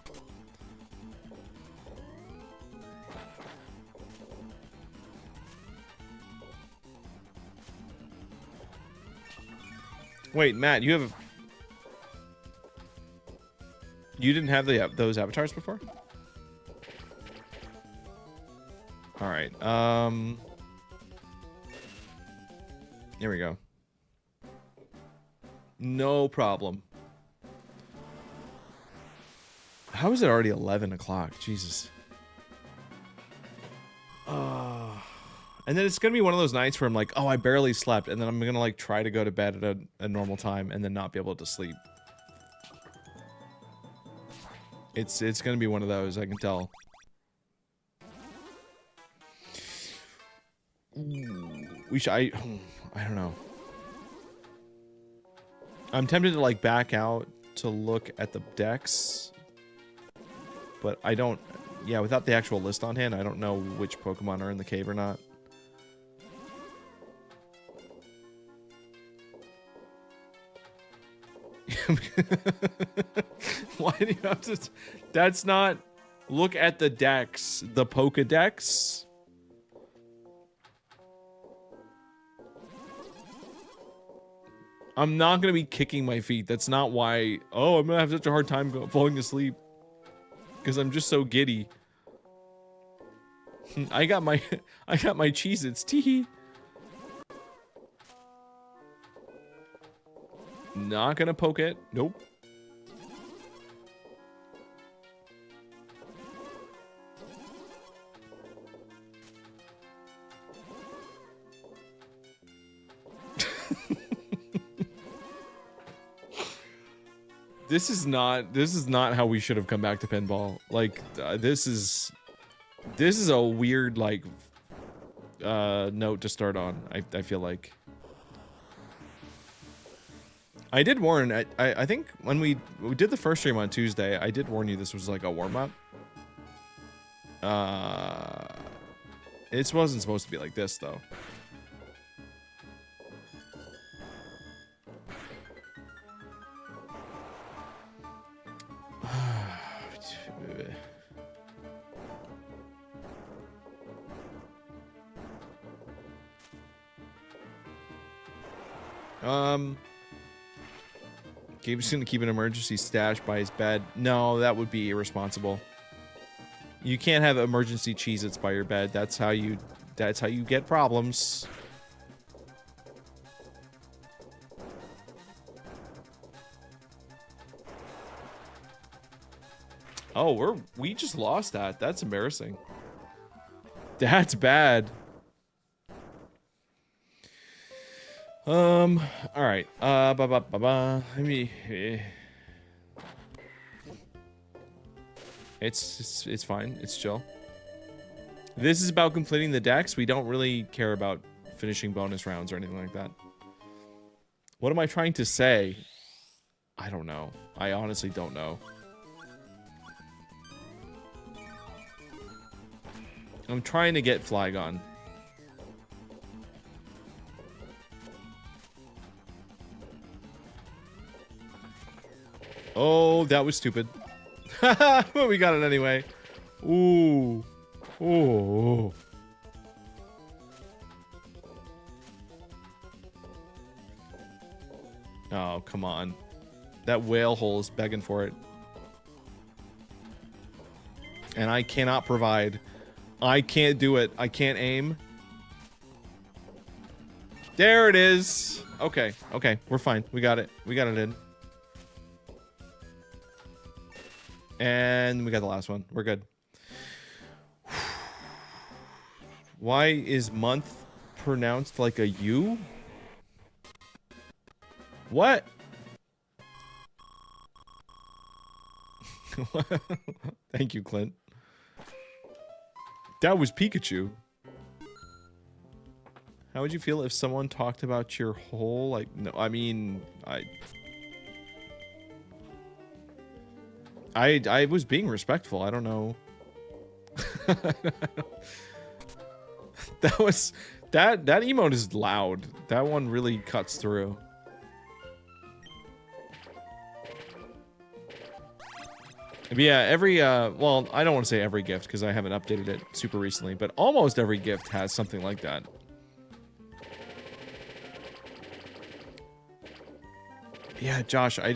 Wait, Matt, you didn't have those avatars before? All right. There we go. No problem. How is it already 11 o'clock? Jesus. And then it's gonna be one of those nights where I'm like, oh, I barely slept, and then I'm gonna like try to go to bed at a normal time and then not be able to sleep. It's gonna be one of those, I can tell. I don't know. I'm tempted to like back out to look at the decks, but I don't. Yeah, without the actual list on hand, I don't know which Pokemon are in the cave or not. Why do you have to? That's not. Look at the decks. The Pokedex. I'm not gonna be kicking my feet. That's not why. Oh, I'm gonna have such a hard time falling asleep because I'm just so giddy. I got my Cheez-Its. Teehee. Not gonna poke it. Nope. This is not how we should have come back to pinball. Like this is a weird like note to start on. I feel like I did warn. I think when we did the first stream on Tuesday, I did warn you this was like a warm up. It wasn't supposed to be like this though. Gabe's gonna keep an emergency stash by his bed. No, that would be irresponsible. You can't have emergency Cheez-Its by your bed. That's how you get problems. Oh, we just lost that. That's embarrassing. That's bad. All right. Let me. It's fine. It's chill. This is about completing the decks. We don't really care about finishing bonus rounds or anything like that. What am I trying to say? I don't know. I honestly don't know. I'm trying to get Flygon. Oh, that was stupid. But we got it anyway. Ooh. Ooh. Oh, come on. That whale hole is begging for it. And I cannot provide. I can't do it. I can't aim. There it is. Okay. Okay. We're fine. We got it. We got it in. And we got the last one. We're good. Why is month pronounced like a U? What? Thank you, Clint. That was Pikachu. How would you feel if someone talked about your whole, like, no, I mean, I was being respectful. I don't know. That emote is loud. That one really cuts through. But yeah, every well, I don't want to say every gift because I haven't updated it super recently, but almost every gift has something like that. Yeah, Josh, I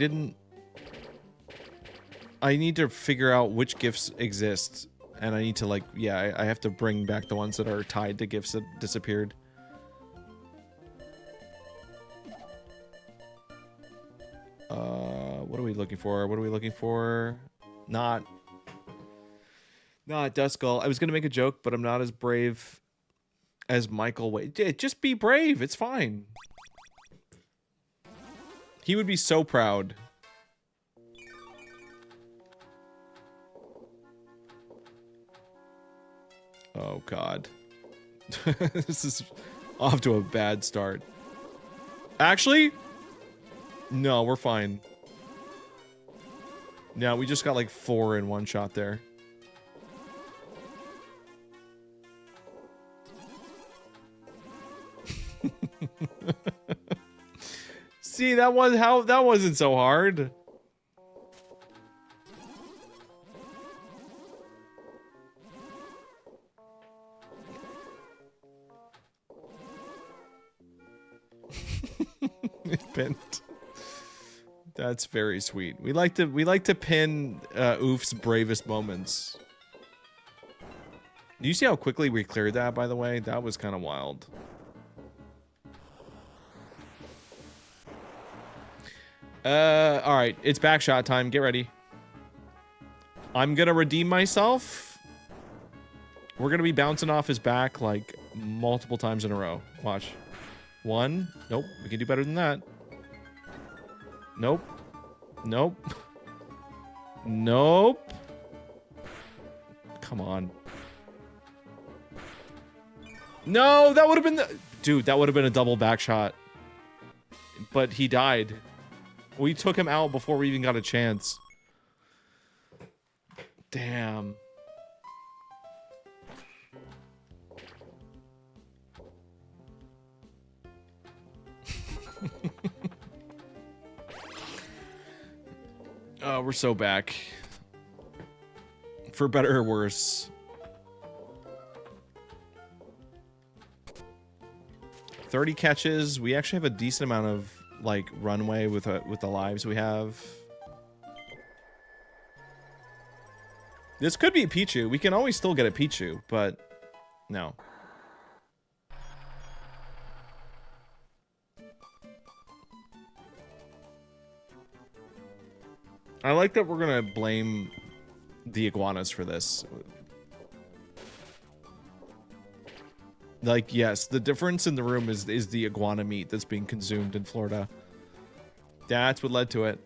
need to figure out which gifts exist, and I need to, like, yeah, I have to bring back the ones that are tied to gifts that disappeared. What are we looking for? What are we looking for? Not Duskull. I was gonna make a joke, but I'm not as brave as Michael Wade. Just be brave. It's fine. He would be so proud. Oh, God. This is off to a bad start. Actually, no, we're fine. No, we just got like 4 in one shot there. See, that wasn't so hard. It's bent. That's very sweet. We like to pin Oof's bravest moments. Do you see how quickly we cleared that, by the way? That was kind of wild. All right, it's back shot time. Get ready. I'm gonna redeem myself. We're gonna be bouncing off his back like multiple times in a row. Watch. 1. Nope. We can do better than that. Nope. Nope. Nope. Come on. No, that would have been the... Dude, that would have been a double back shot. But he died. We took him out before we even got a chance. Damn. Oh, we're so back. For better or worse. 30 catches. We actually have a decent amount of like runway with the lives we have. This could be a Pichu. We can always still get a Pichu, but no. I like that we're gonna blame the iguanas for this. Like, yes, the difference in the room is the iguana meat that's being consumed in Florida. That's what led to it.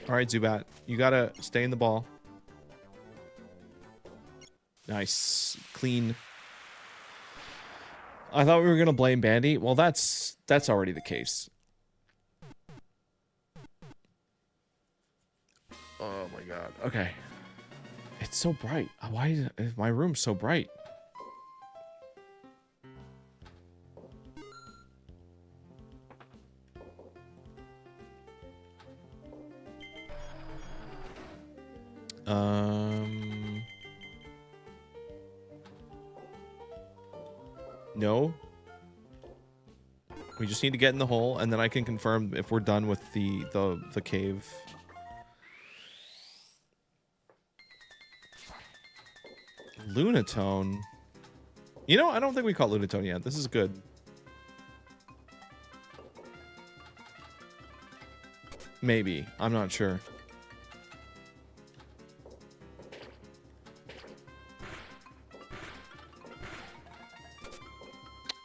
All right, Zubat, you gotta stay in the ball. Nice, clean. I thought we were gonna blame Bandy. Well, that's already the case. Oh my god. Okay. It's so bright. Why is my room so bright? No. We just need to get in the hole, and then I can confirm if we're done with the cave. Lunatone. You know, I don't think we caught Lunatone yet. This is good. Maybe. I'm not sure.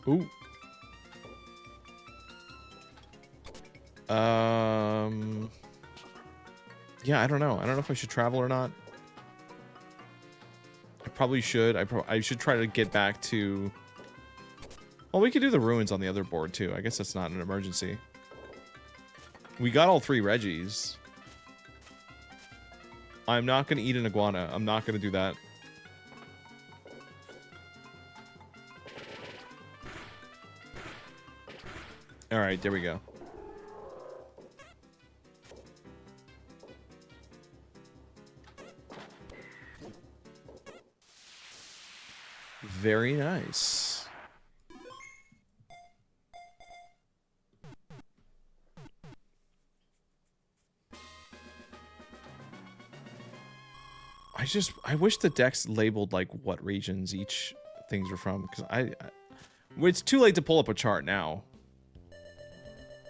Ooh. Yeah, I don't know. I don't know if I should travel or not. I probably should. I should try to get back to... Well, we could do the ruins on the other board, too. I guess that's not an emergency. We got all 3 Reggies. I'm not going to eat an iguana. I'm not going to do that. All right, there we go. Very nice. I wish the decks labeled like what regions each things were from, because well, it's too late to pull up a chart now.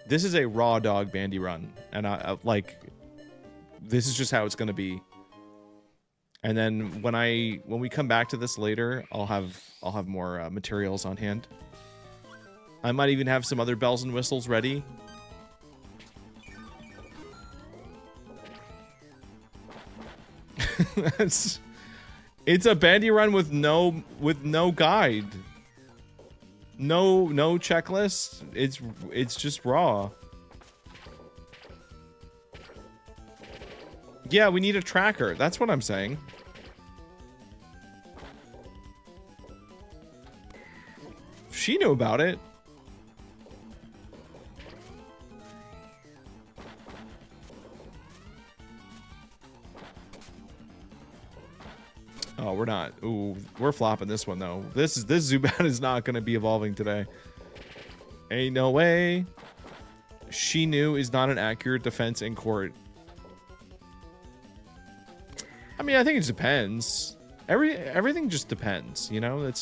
This is a raw dog Bandy run, and like this is just how it's gonna be. And then when we come back to this later, I'll have more materials on hand. I might even have some other bells and whistles ready. It's a Bandy run with no guide. No checklist. It's just raw. Yeah, we need a tracker. That's what I'm saying. She knew about it. Oh, we're not. Ooh, we're flopping this one though. This Zubat is not going to be evolving today. Ain't no way. She knew is not an accurate defense in court. I mean, I think it depends. Everything just depends, you know?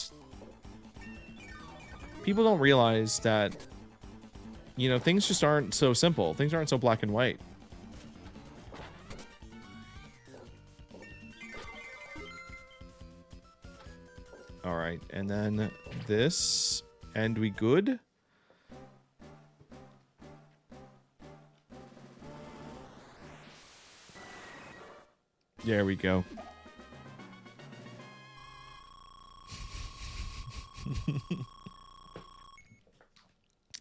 people don't realize that, you know, things just aren't so simple. Things aren't so black and white. All right, and then this, and we good? There we go.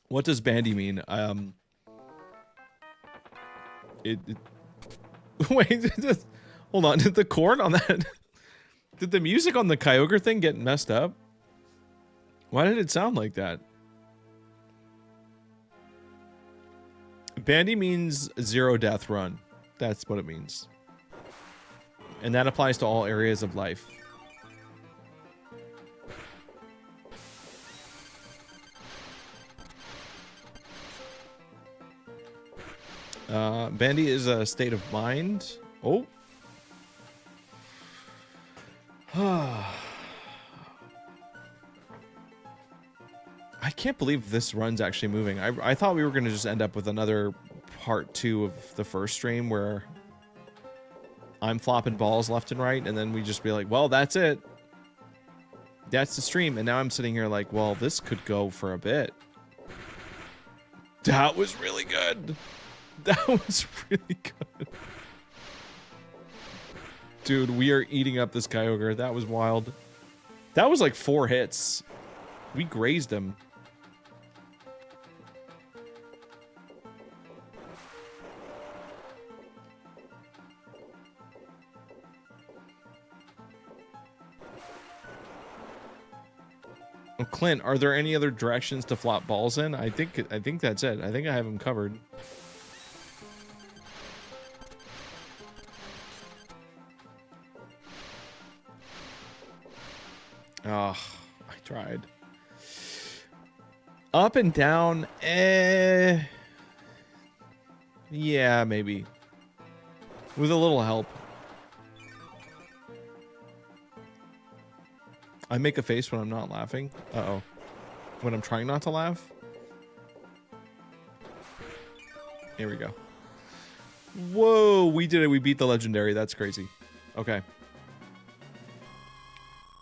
What does Bandy mean? Wait, just, hold on. Did the chord on that? Did the music on the Kyogre thing get messed up? Why did it sound like that? Bandy means zero death run. That's what it means. And that applies to all areas of life. Bandy is a state of mind. Oh. I can't believe this run's actually moving. I thought we were going to just end up with another part 2 of the first stream where I'm flopping balls left and right, and then we just be like, well, that's it. That's the stream. And now I'm sitting here like, well, this could go for a bit. That was really good. That was really good. Dude, we are eating up this Kyogre. That was wild. That was like 4 hits. We grazed him. Oh, Clint, are there any other directions to flop balls in? I think that's it. I think I have them covered. Oh, I tried. Up and down, yeah, maybe. With a little help. I make a face when I'm not laughing. Uh-oh. When I'm trying not to laugh. Here we go. Whoa, we did it. We beat the legendary. That's crazy. Okay.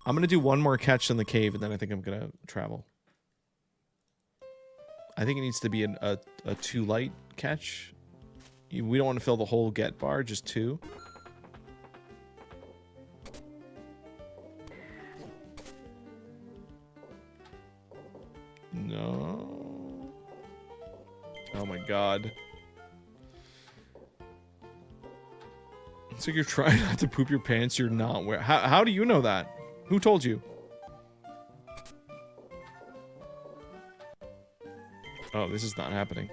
I'm going to do one more catch in the cave, and then I think I'm going to travel. I think it needs to be a 2 light catch. We don't want to fill the whole get bar, just 2. No. Oh my god. So you're trying not to poop your pants, you're not wearing. How do you know that? Who told you? Oh, this is not happening.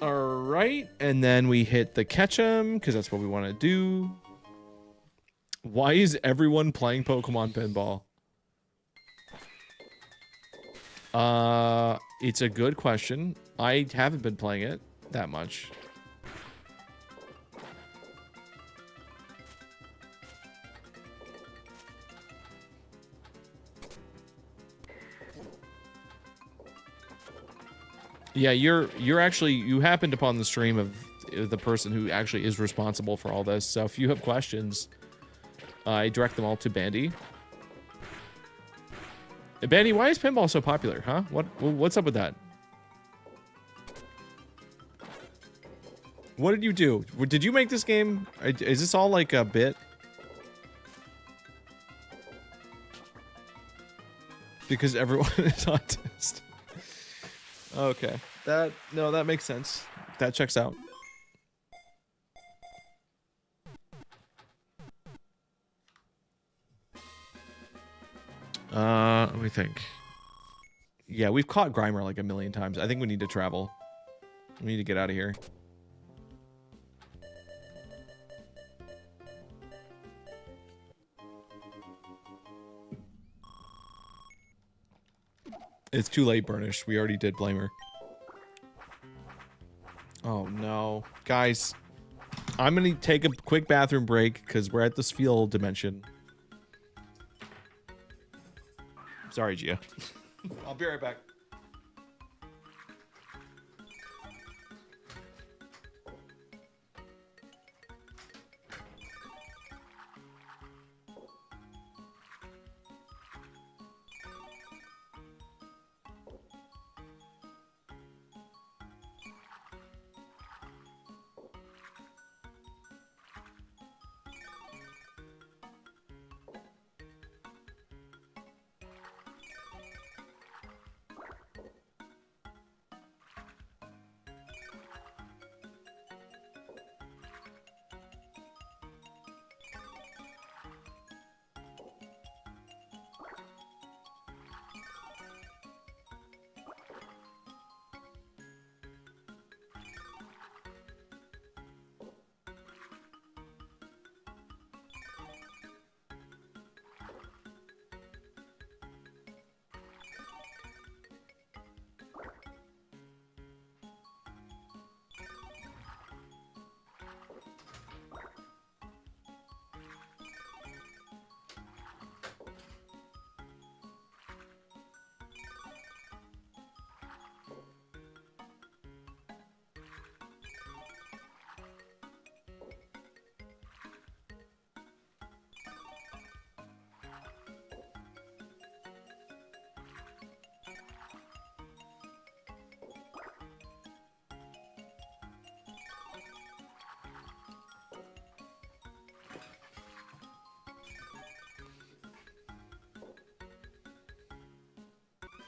Alright, and then we hit the catch 'em, because that's what we want to do. Why is everyone playing Pokemon Pinball? It's a good question. I haven't been playing it that much. Yeah, you're actually, you happened upon the stream of the person who actually is responsible for all this. So if you have questions, I direct them all to Bandy. Bandy, why is pinball so popular, huh? What's up with that? What did you do? Did you make this game? Is this all like a bit? Because everyone is autistic. Okay. That makes sense. That checks out. Let me think. Yeah, we've caught Grimer like a million times. I think we need to travel. We need to get out of here. It's too late, Burnish. We already did blame her. Oh, no. Guys. I'm gonna take a quick bathroom break because we're at the sphere dimension. Sorry, Gia. I'll be right back.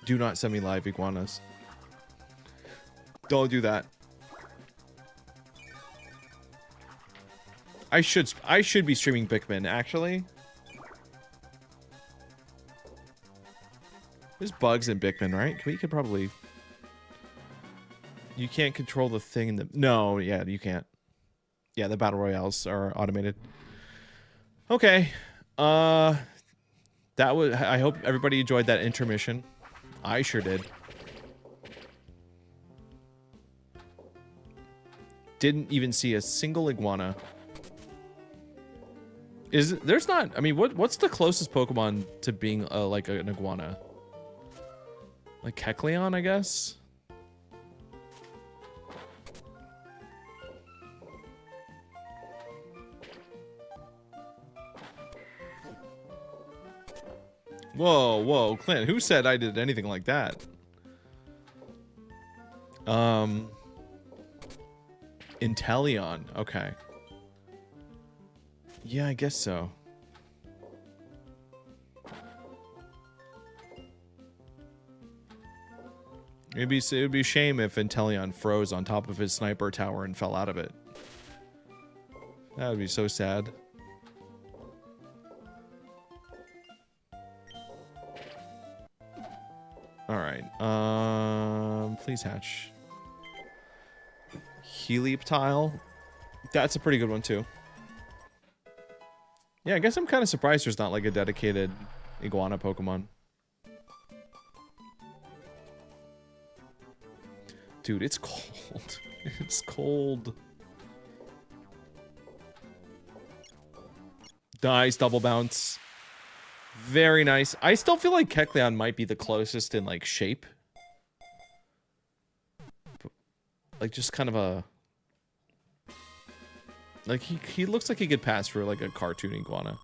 Do not send me live iguanas. Don't do that. I should be streaming Pikmin, actually. There's bugs in Pikmin, right? We could probably... You can't control the thing in the... No, yeah, you can't. Yeah, the battle royales are automated. Okay. That was... I hope everybody enjoyed that intermission. I sure did. Didn't even see a single iguana. There's not... I mean, what's the closest Pokemon to being like an iguana? Like Kecleon, I guess? Whoa, whoa, Clint, who said I did anything like that? Inteleon, okay. Yeah, I guess so. It would be a shame if Inteleon froze on top of his sniper tower and fell out of it. That would be so sad. Alright, please hatch. Helioptile. That's a pretty good one too. Yeah, I guess I'm kind of surprised there's not like a dedicated iguana Pokemon. Dude, it's cold. It's cold. Nice double bounce. Very nice. I still feel like Kecleon might be the closest in like shape. Like just kind of a... Like he looks like he could pass for like a cartoon iguana.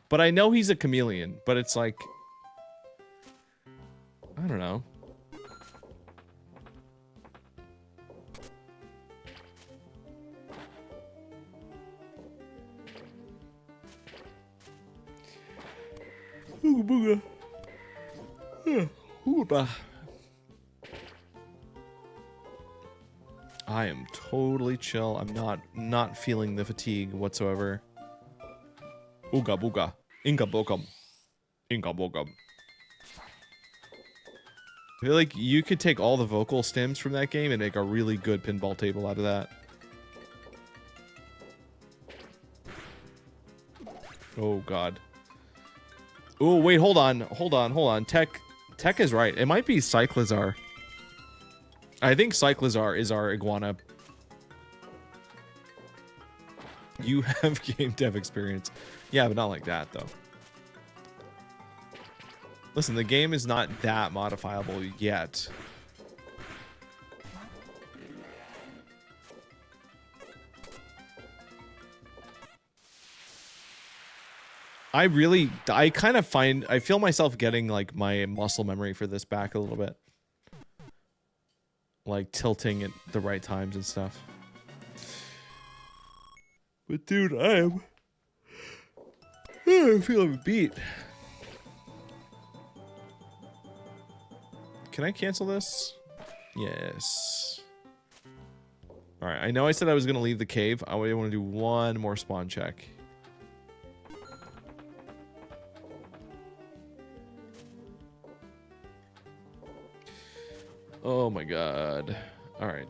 But I know he's a chameleon, but it's like... I don't know. Ooga booga. Ooga. I am totally chill. I'm not feeling the fatigue whatsoever. Ooga booga. Inga bogum. Inga bogum. I feel like you could take all the vocal stems from that game and make a really good pinball table out of that. Oh god. Oh wait, hold on. Tech is right. It might be Cyclizar. I think Cyclizar is our iguana. You have game dev experience. Yeah, but not like that, though. Listen, the game is not that modifiable yet. I kind of I feel myself getting, like, my muscle memory for this back a little bit. Like, tilting at the right times and stuff. But, dude, I'm feeling beat. Can I cancel this? Yes. Alright, I know I said I was going to leave the cave. I want to do one more spawn check. Oh my god. Alright.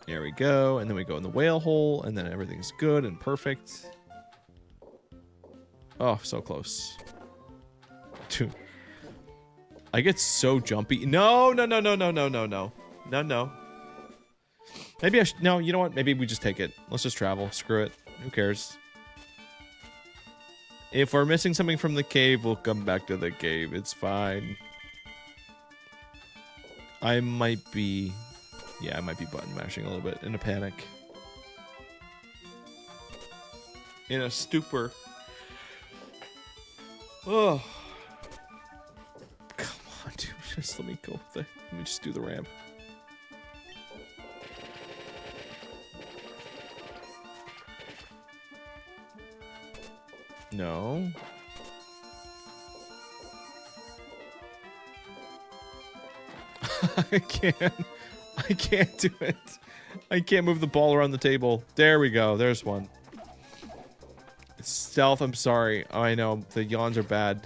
There we go, and then we go in the whale hole, and then everything's good and perfect. Oh, so close. Dude. I get so jumpy. No, no, no, no, no, no, no, no. No, no. Maybe I should... No, you know what? Maybe we just take it. Let's just travel. Screw it. Who cares? If we're missing something from the cave, we'll come back to the cave. It's fine. I might be... Yeah, I might be button mashing a little bit in a panic. In a stupor. Oh. Come on, dude. Just let me go. Let me just do the ramp. No. I can't do it. I can't move the ball around the table. There we go. There's one. Stealth, I'm sorry. Oh, I know. The yawns are bad.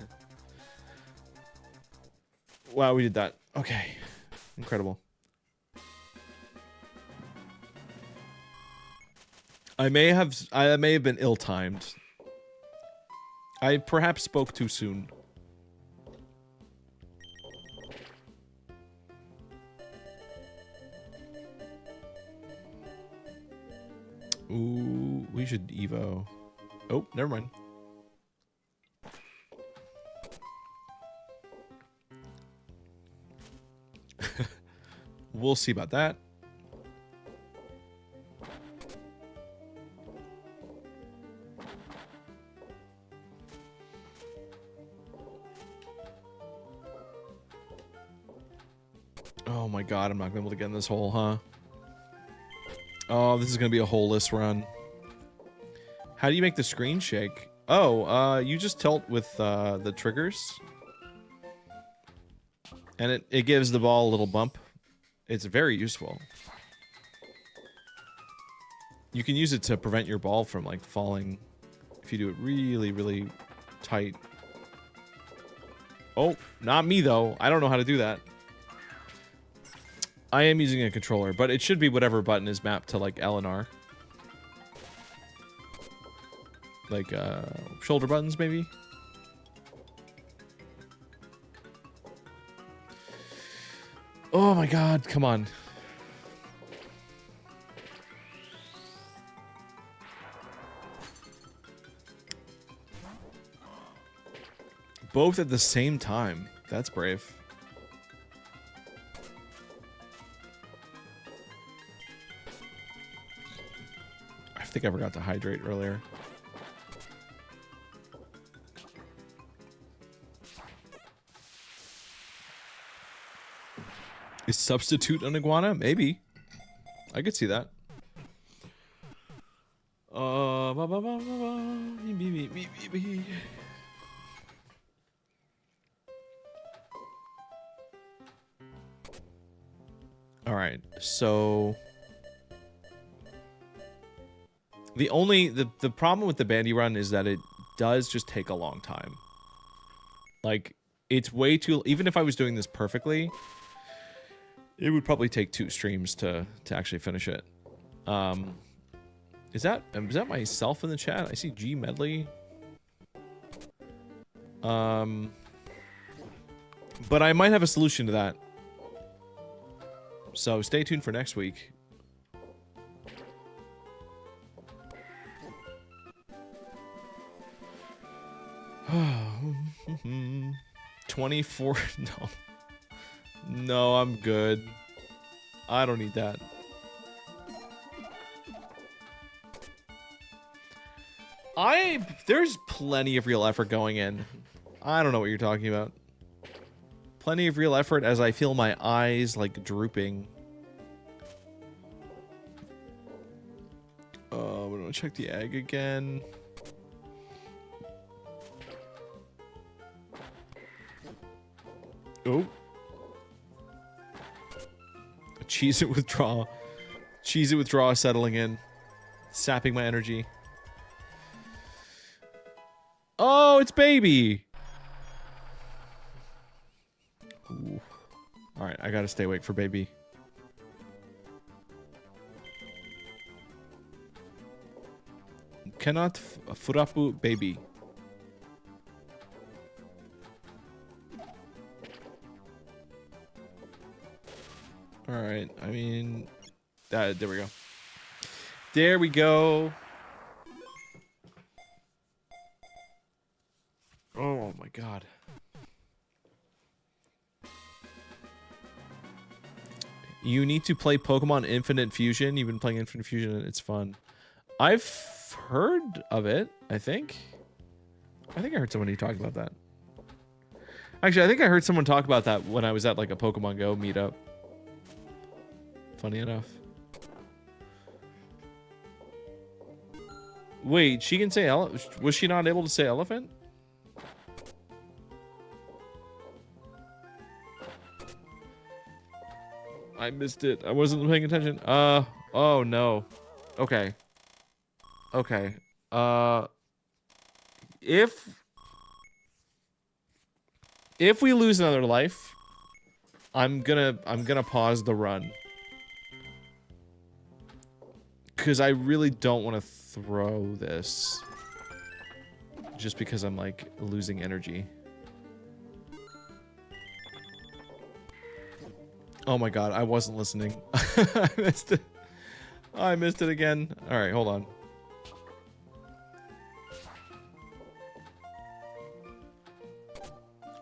Wow, we did that. Okay. Incredible. I may have been ill-timed. I perhaps spoke too soon. Ooh, we should Evo. Oh, never mind. We'll see about that. Oh my god, I'm not gonna be able to get in this hole, huh? Oh, this is gonna be a holeless run. How do you make the screen shake? Oh, you just tilt with the triggers. And it gives the ball a little bump. It's very useful. You can use it to prevent your ball from, like, falling if you do it really, really tight. Oh, not me, though. I don't know how to do that. I am using a controller, but it should be whatever button is mapped to, like, L and R. Like, shoulder buttons, maybe? Oh my god, come on. Both at the same time. That's brave. I think I forgot to hydrate earlier. Is substitute an iguana? Maybe. I could see that. Alright, so... The problem with the Bandy run is that it does just take a long time. Like, it's way too... Even if I was doing this perfectly... It would probably take 2 streams to actually finish it. Is that myself in the chat? I see gmedley. But I might have a solution to that. So stay tuned for next week. Oh, 24. No. No, I'm good. I don't need that. There's plenty of real effort going in. I don't know what you're talking about. Plenty of real effort as I feel my eyes like drooping. I'm gonna check the egg again. Oh. Cheese it withdraw. Cheese it withdraw settling in. Sapping my energy. Oh, it's baby. Ooh. All right, I gotta stay awake for baby. Cannot furapu baby. All right, I mean, there we go. There we go. Oh my god. You need to play Pokemon Infinite Fusion. You've been playing Infinite Fusion and it's fun. I've heard of it, I think. I heard somebody talk about that. Actually, I think I heard someone talk about that when I was at like a Pokemon Go meetup. Funny enough. Wait, she can say was she not able to say elephant? I missed it. I wasn't paying attention. Oh no. Okay. Okay. If we lose another life, I'm gonna pause the run. Cause I really don't want to throw this. Just because I'm like losing energy. Oh my god, I wasn't listening. I missed it. I missed it again. Alright, hold on.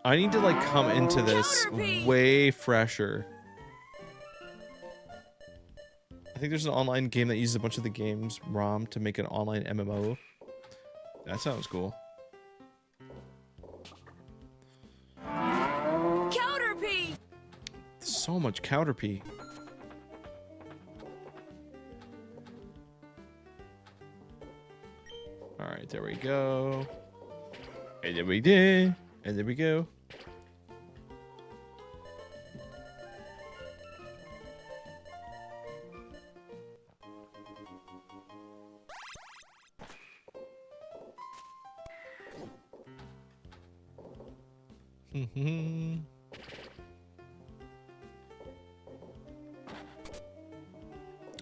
I need to like come into this way fresher. I think there's an online game that uses a bunch of the game's ROM to make an online MMO. That sounds cool. Counterpie! So much Counterpie. Alright, there we go. And there we did. And there we go.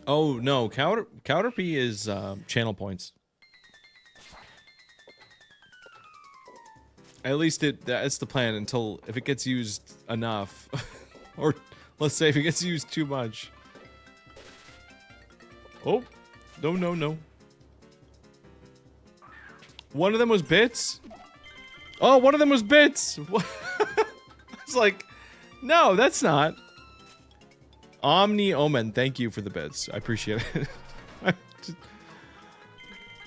Oh no, Counterpie is channel points. At least that's the plan until if it gets used enough, or let's say if it gets used too much. Oh, no. One of them was bits. Oh, one of them was bits. It's like, no, that's not. Omni Omen, thank you for the bits. I appreciate it.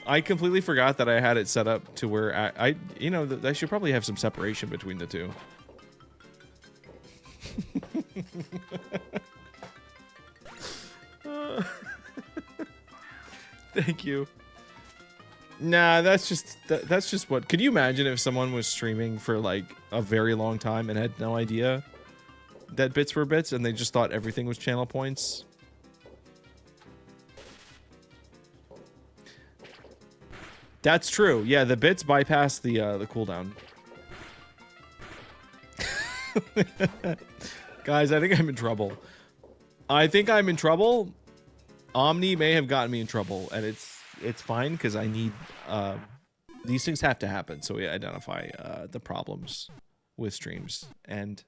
I completely forgot that I had it set up to where I you know, I should probably have some separation between the two. Thank you. Nah, that's just what. Could you imagine if someone was streaming for like a very long time and had no idea that bits were bits and they just thought everything was channel points? That's true. Yeah, the bits bypass the cooldown. Guys, I think I'm in trouble. Omni may have gotten me in trouble, and it's fine because I need these things have to happen so we identify the problems with streams, and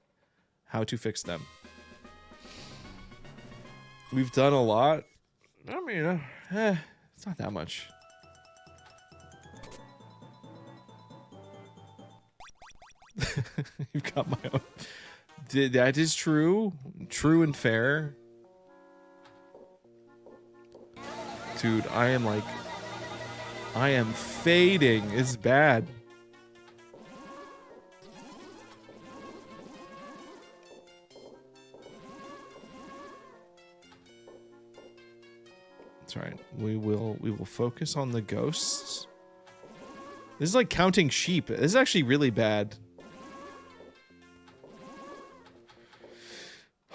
how to fix them. We've done a lot. I mean, it's not that much. You've got my own. That is true. True and fair. Dude, I am fading. It's bad. That's right. We will focus on the ghosts. This is like counting sheep. This is actually really bad.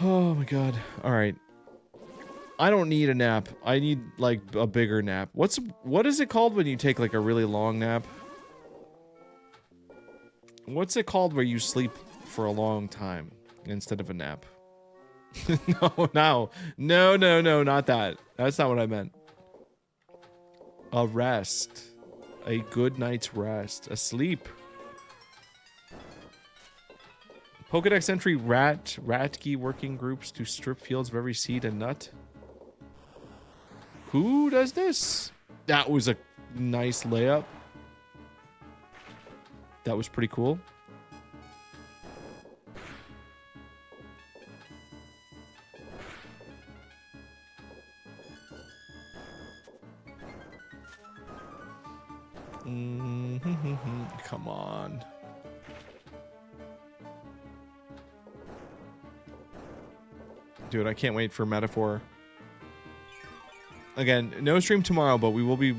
Oh my god. All right. I don't need a nap. I need like a bigger nap. What is it called when you take like a really long nap? What's it called where you sleep for a long time instead of a nap? No, not that. That's not what I meant. A rest. A good night's rest. A sleep. Pokedex entry Ratki working groups to strip fields of every seed and nut. Who does this? That was a nice layup. That was pretty cool. Come on. Dude, I can't wait for Metaphor. Again, no stream tomorrow, but we will be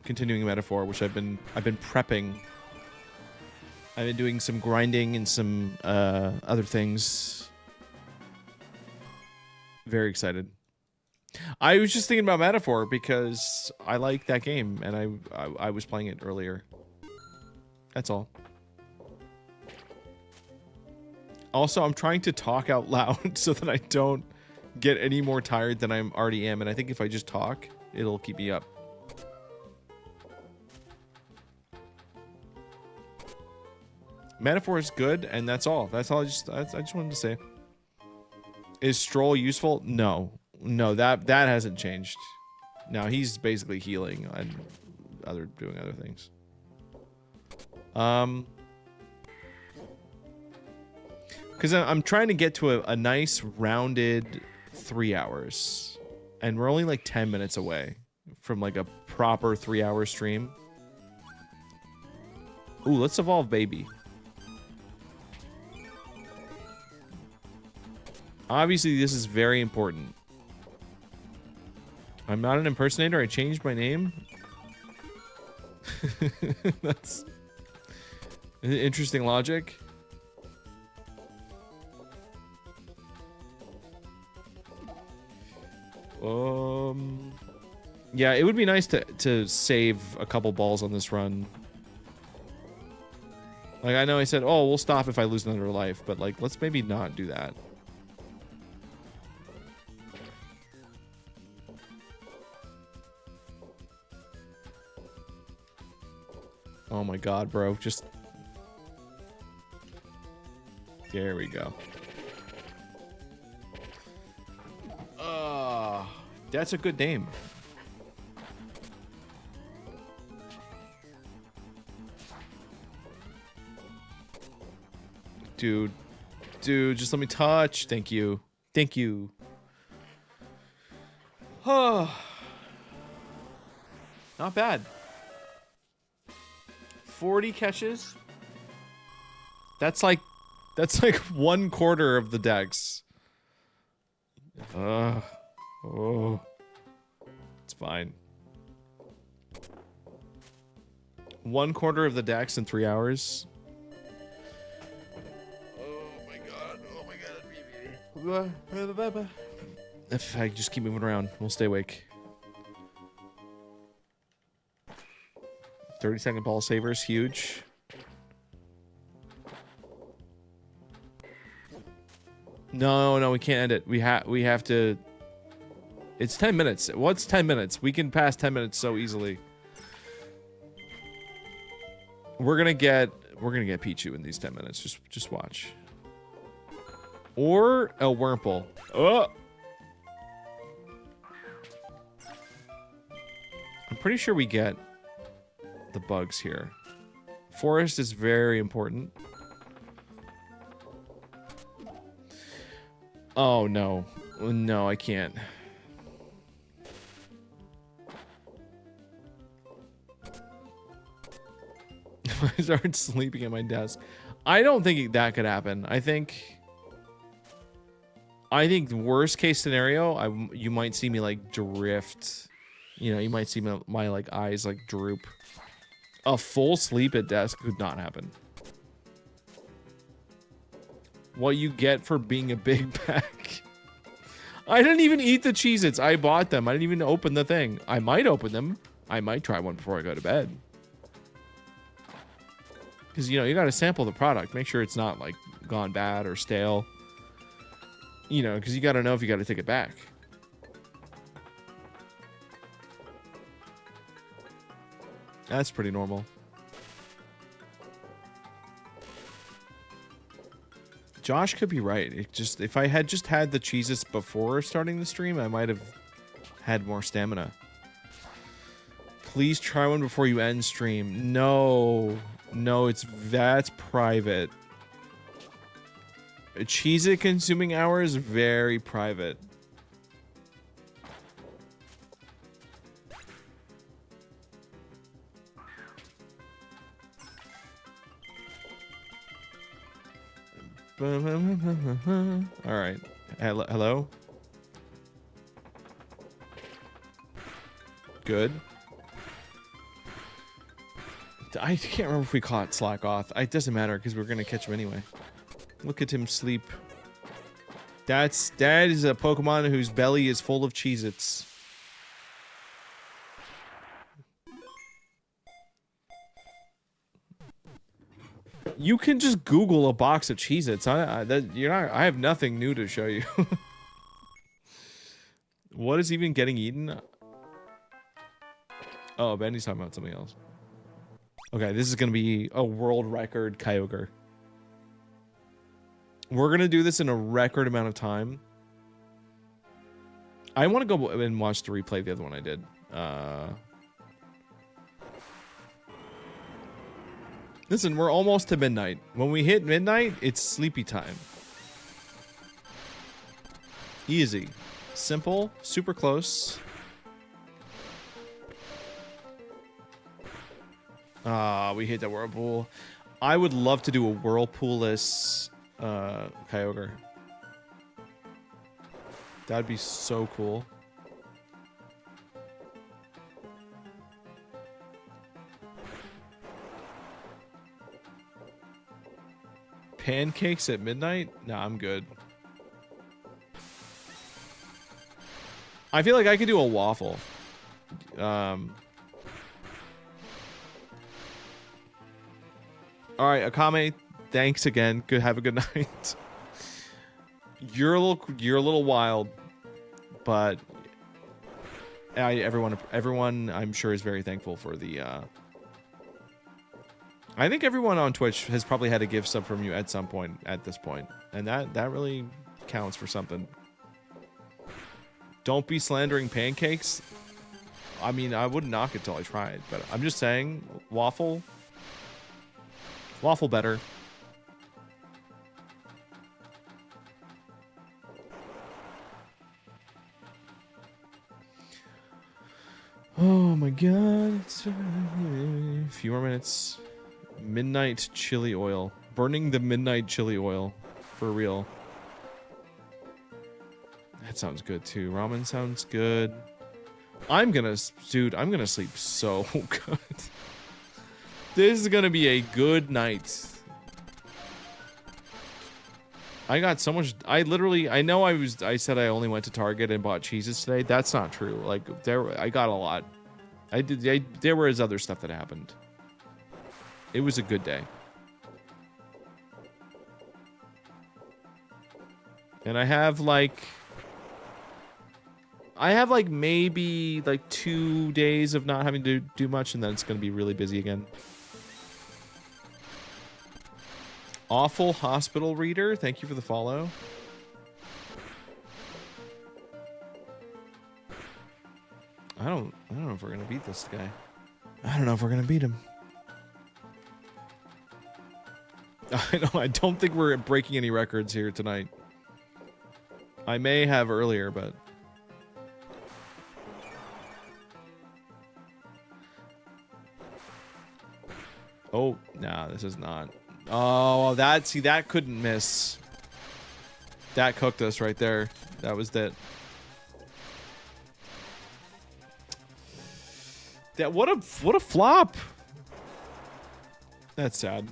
continuing Metaphor, which I've been prepping. I've been doing some grinding and some other things. Very excited. I was just thinking about Metaphor because I like that game and I was playing it earlier. That's all. Also, I'm trying to talk out loud so that I don't get any more tired than I already am, and I think if I just talk, it'll keep me up. Metaphor is good, and that's all. That's all I just wanted to say. Is Stroll useful? No. No, that hasn't changed. Now he's basically healing and doing other things. Because I'm trying to get to a nice rounded 3 hours, and we're only like 10 minutes away from like a proper 3-hour stream. Ooh, let's evolve baby. Obviously, this is very important. I'm not an impersonator. I changed my name. That's interesting logic. Yeah, it would be nice to save a couple balls on this run. Like, I know I said, oh, we'll stop if I lose another life, but like, let's maybe not do that. Oh my god, bro. Just... There we go. That's a good name. Dude, just let me touch. Thank you. Thank you. Oh. Not bad. 40 catches. That's like 1/4 of the decks. Oh. It's fine. 1/4 of the decks in 3 hours. If I just keep moving around, we'll stay awake. 30-second ball savers, huge. No, we can't end it. We have to. It's 10 minutes. What's 10 minutes? We can pass 10 minutes so easily. We're gonna get Pichu in these 10 minutes. Just watch. Or a Wurmple. Oh! I'm pretty sure we get the bugs here. Forest is very important. Oh, no. No, I can't. I started sleeping at my desk. I don't think that could happen. I think the worst case scenario, you might see me like drift. You know, you might see my like eyes like droop. A full sleep at desk could not happen. What you get for being a big pack. I didn't even eat the Cheez-Its. I bought them. I didn't even open the thing. I might open them. I might try one before I go to bed. Because, you know, you got to sample the product. Make sure it's not, like, gone bad or stale. You know, because you got to know if you got to take it back. That's pretty normal. Josh could be right. It just, if I had just had the Cheez-Its before starting the stream, I might have had more stamina. Please try one before you end stream. No, that's private. A Cheez-It consuming hour is very private. All right. Hello? Good. I can't remember if we caught Slack off. It doesn't matter because we're going to catch him anyway. Look at him sleep. That is a Pokemon whose belly is full of Cheez-Its. You can just Google a box of Cheez-Its. I have nothing new to show you. What is even getting eaten? Oh, Bandy's talking about something else. Okay, this is gonna be a world record Kyogre. We're gonna do this in a record amount of time. I want to go and watch the replay of the other one I did. Listen, we're almost to midnight. When we hit midnight, it's sleepy time. Easy. Simple. Super close. We hit the Whirlpool. I would love to do a Whirlpool-less Kyogre. That'd be so cool. Pancakes at midnight? Nah, I'm good. I feel like I could do a waffle. Alright, Akame, thanks again. Have a good night. You're a little wild, but everyone I'm sure is very thankful for the I think everyone on Twitch has probably had a gift sub from you at some point at this point, and that really counts for something. Don't be slandering pancakes. I mean, I wouldn't knock it till I tried, but I'm just saying, waffle better. Oh my god, it's a few more minutes. Midnight chili oil. Burning the midnight chili oil. For real. That sounds good too. Ramen sounds good. I'm gonna sleep so good. This is gonna be a good night. I got so much. I said I only went to Target and bought Cheez-Its today. That's not true. Like, I got a lot. There was other stuff that happened. It was a good day. And I have like maybe like 2 days of not having to do much, and then it's going to be really busy again. Awful Hospital Reader, thank you for the follow. I don't know if we're gonna beat this guy. I don't know if we're gonna beat him. I don't think we're breaking any records here tonight. I may have earlier, but oh, nah, this is not. Oh, that couldn't miss. That cooked us right there. That was that. That what a flop. That's sad.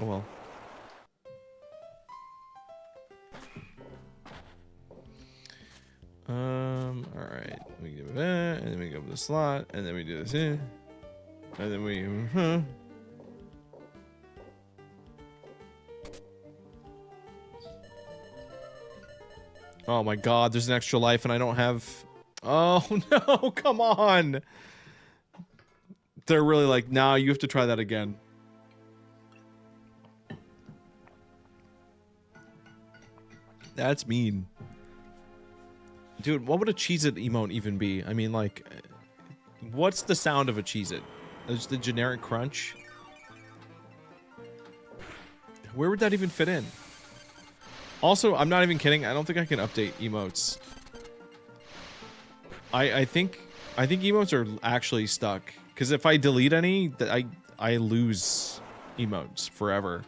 Oh well. All right. We give it that, and then we go with the slot, and then we do this in, and then we. Oh my God! There's an extra life, and I don't have. Oh no! Come on. They're really like, nah, you have to try that again. That's mean. Dude, what would a Cheez-It emote even be? I mean, like, what's the sound of a Cheez-It? Just the generic crunch? Where would that even fit in? Also, I'm not even kidding. I don't think I can update emotes. I think emotes are actually stuck. Because if I delete any, I lose emotes forever.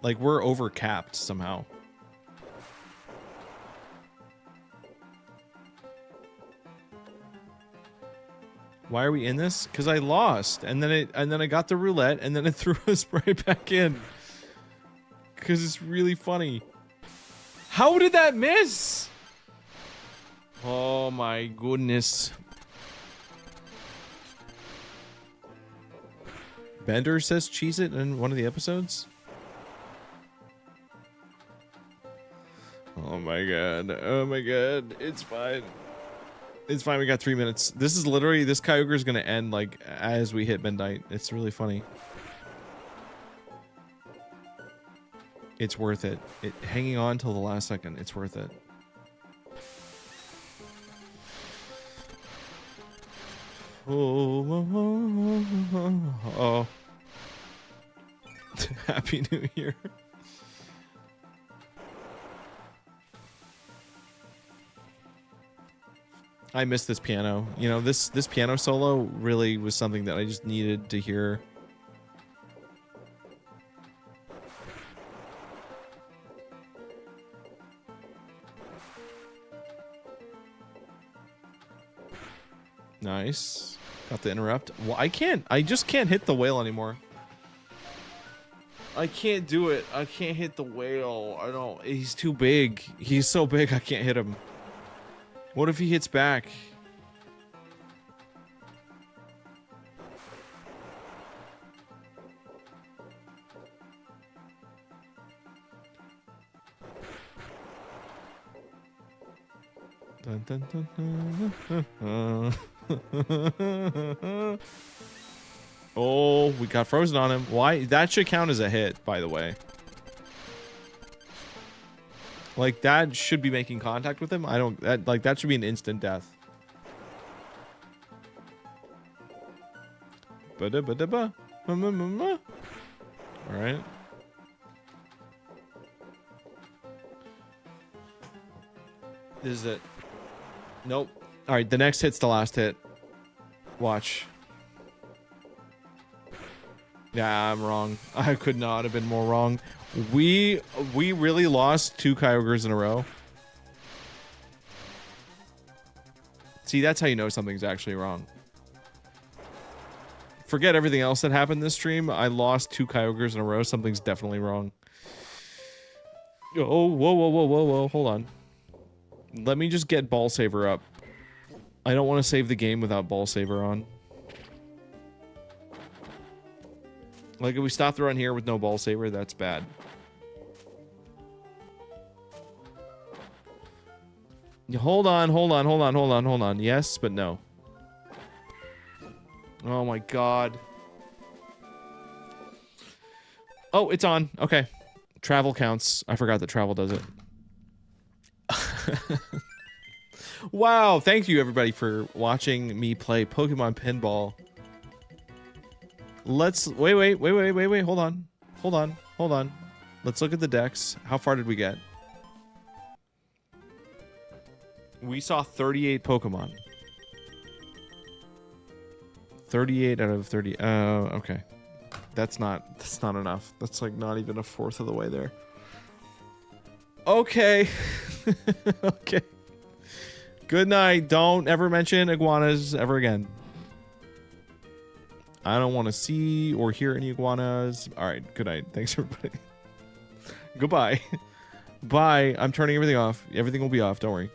Like, we're over-capped somehow. Why are we in this? Because I lost, and then I got the roulette, and then it threw us right back in. Because it's really funny. How did that miss? Oh my goodness. Bender says Cheez-It in one of the episodes. Oh my god. Oh my god. It's fine. It's fine. We got 3 minutes. This is literally, this Kyogre is going to end like as we hit midnight. It's really funny. It's worth it. Hanging on till the last second. It's worth it. Oh. Happy New Year. I miss this piano. You know, this piano solo really was something that I just needed to hear. Nice. Got the interrupt. Well, I just can't hit the whale anymore. I can't do it. I can't hit the whale. I don't. He's too big. He's so big I can't hit him. What if he hits back? Dun, dun, dun, dun. Oh, we got frozen on him. Why? That should count as a hit, by the way. Like, that should be making contact with him. I don't... that should be an instant death. Ba-da-ba-da-ba. Alright. This is it. Nope. Alright, the next hit's the last hit. Watch. Yeah, I'm wrong. I could not have been more wrong. We really lost 2 Kyogres in a row. See, that's how you know something's actually wrong. Forget everything else that happened this stream. I lost 2 Kyogres in a row. Something's definitely wrong. Oh, whoa. Hold on. Let me just get Ball Saver up. I don't want to save the game without Ball Saver on. Like, if we stop the run here with no Ball Saver, that's bad. Hold on. Yes, but no. Oh my god. Oh, it's on. Okay. Travel counts. I forgot that travel does it. Wow, thank you everybody for watching me play Pokemon Pinball. Let's wait, hold on. Let's look at the decks. How far did we get? We saw 38 Pokemon. 38 out of 30. Okay. That's not enough. That's like not even a fourth of the way there. Okay. Okay. Good night. Don't ever mention iguanas ever again. I don't want to see or hear any iguanas. All right. Good night. Thanks, everybody. Goodbye. Bye. I'm turning everything off. Everything will be off. Don't worry.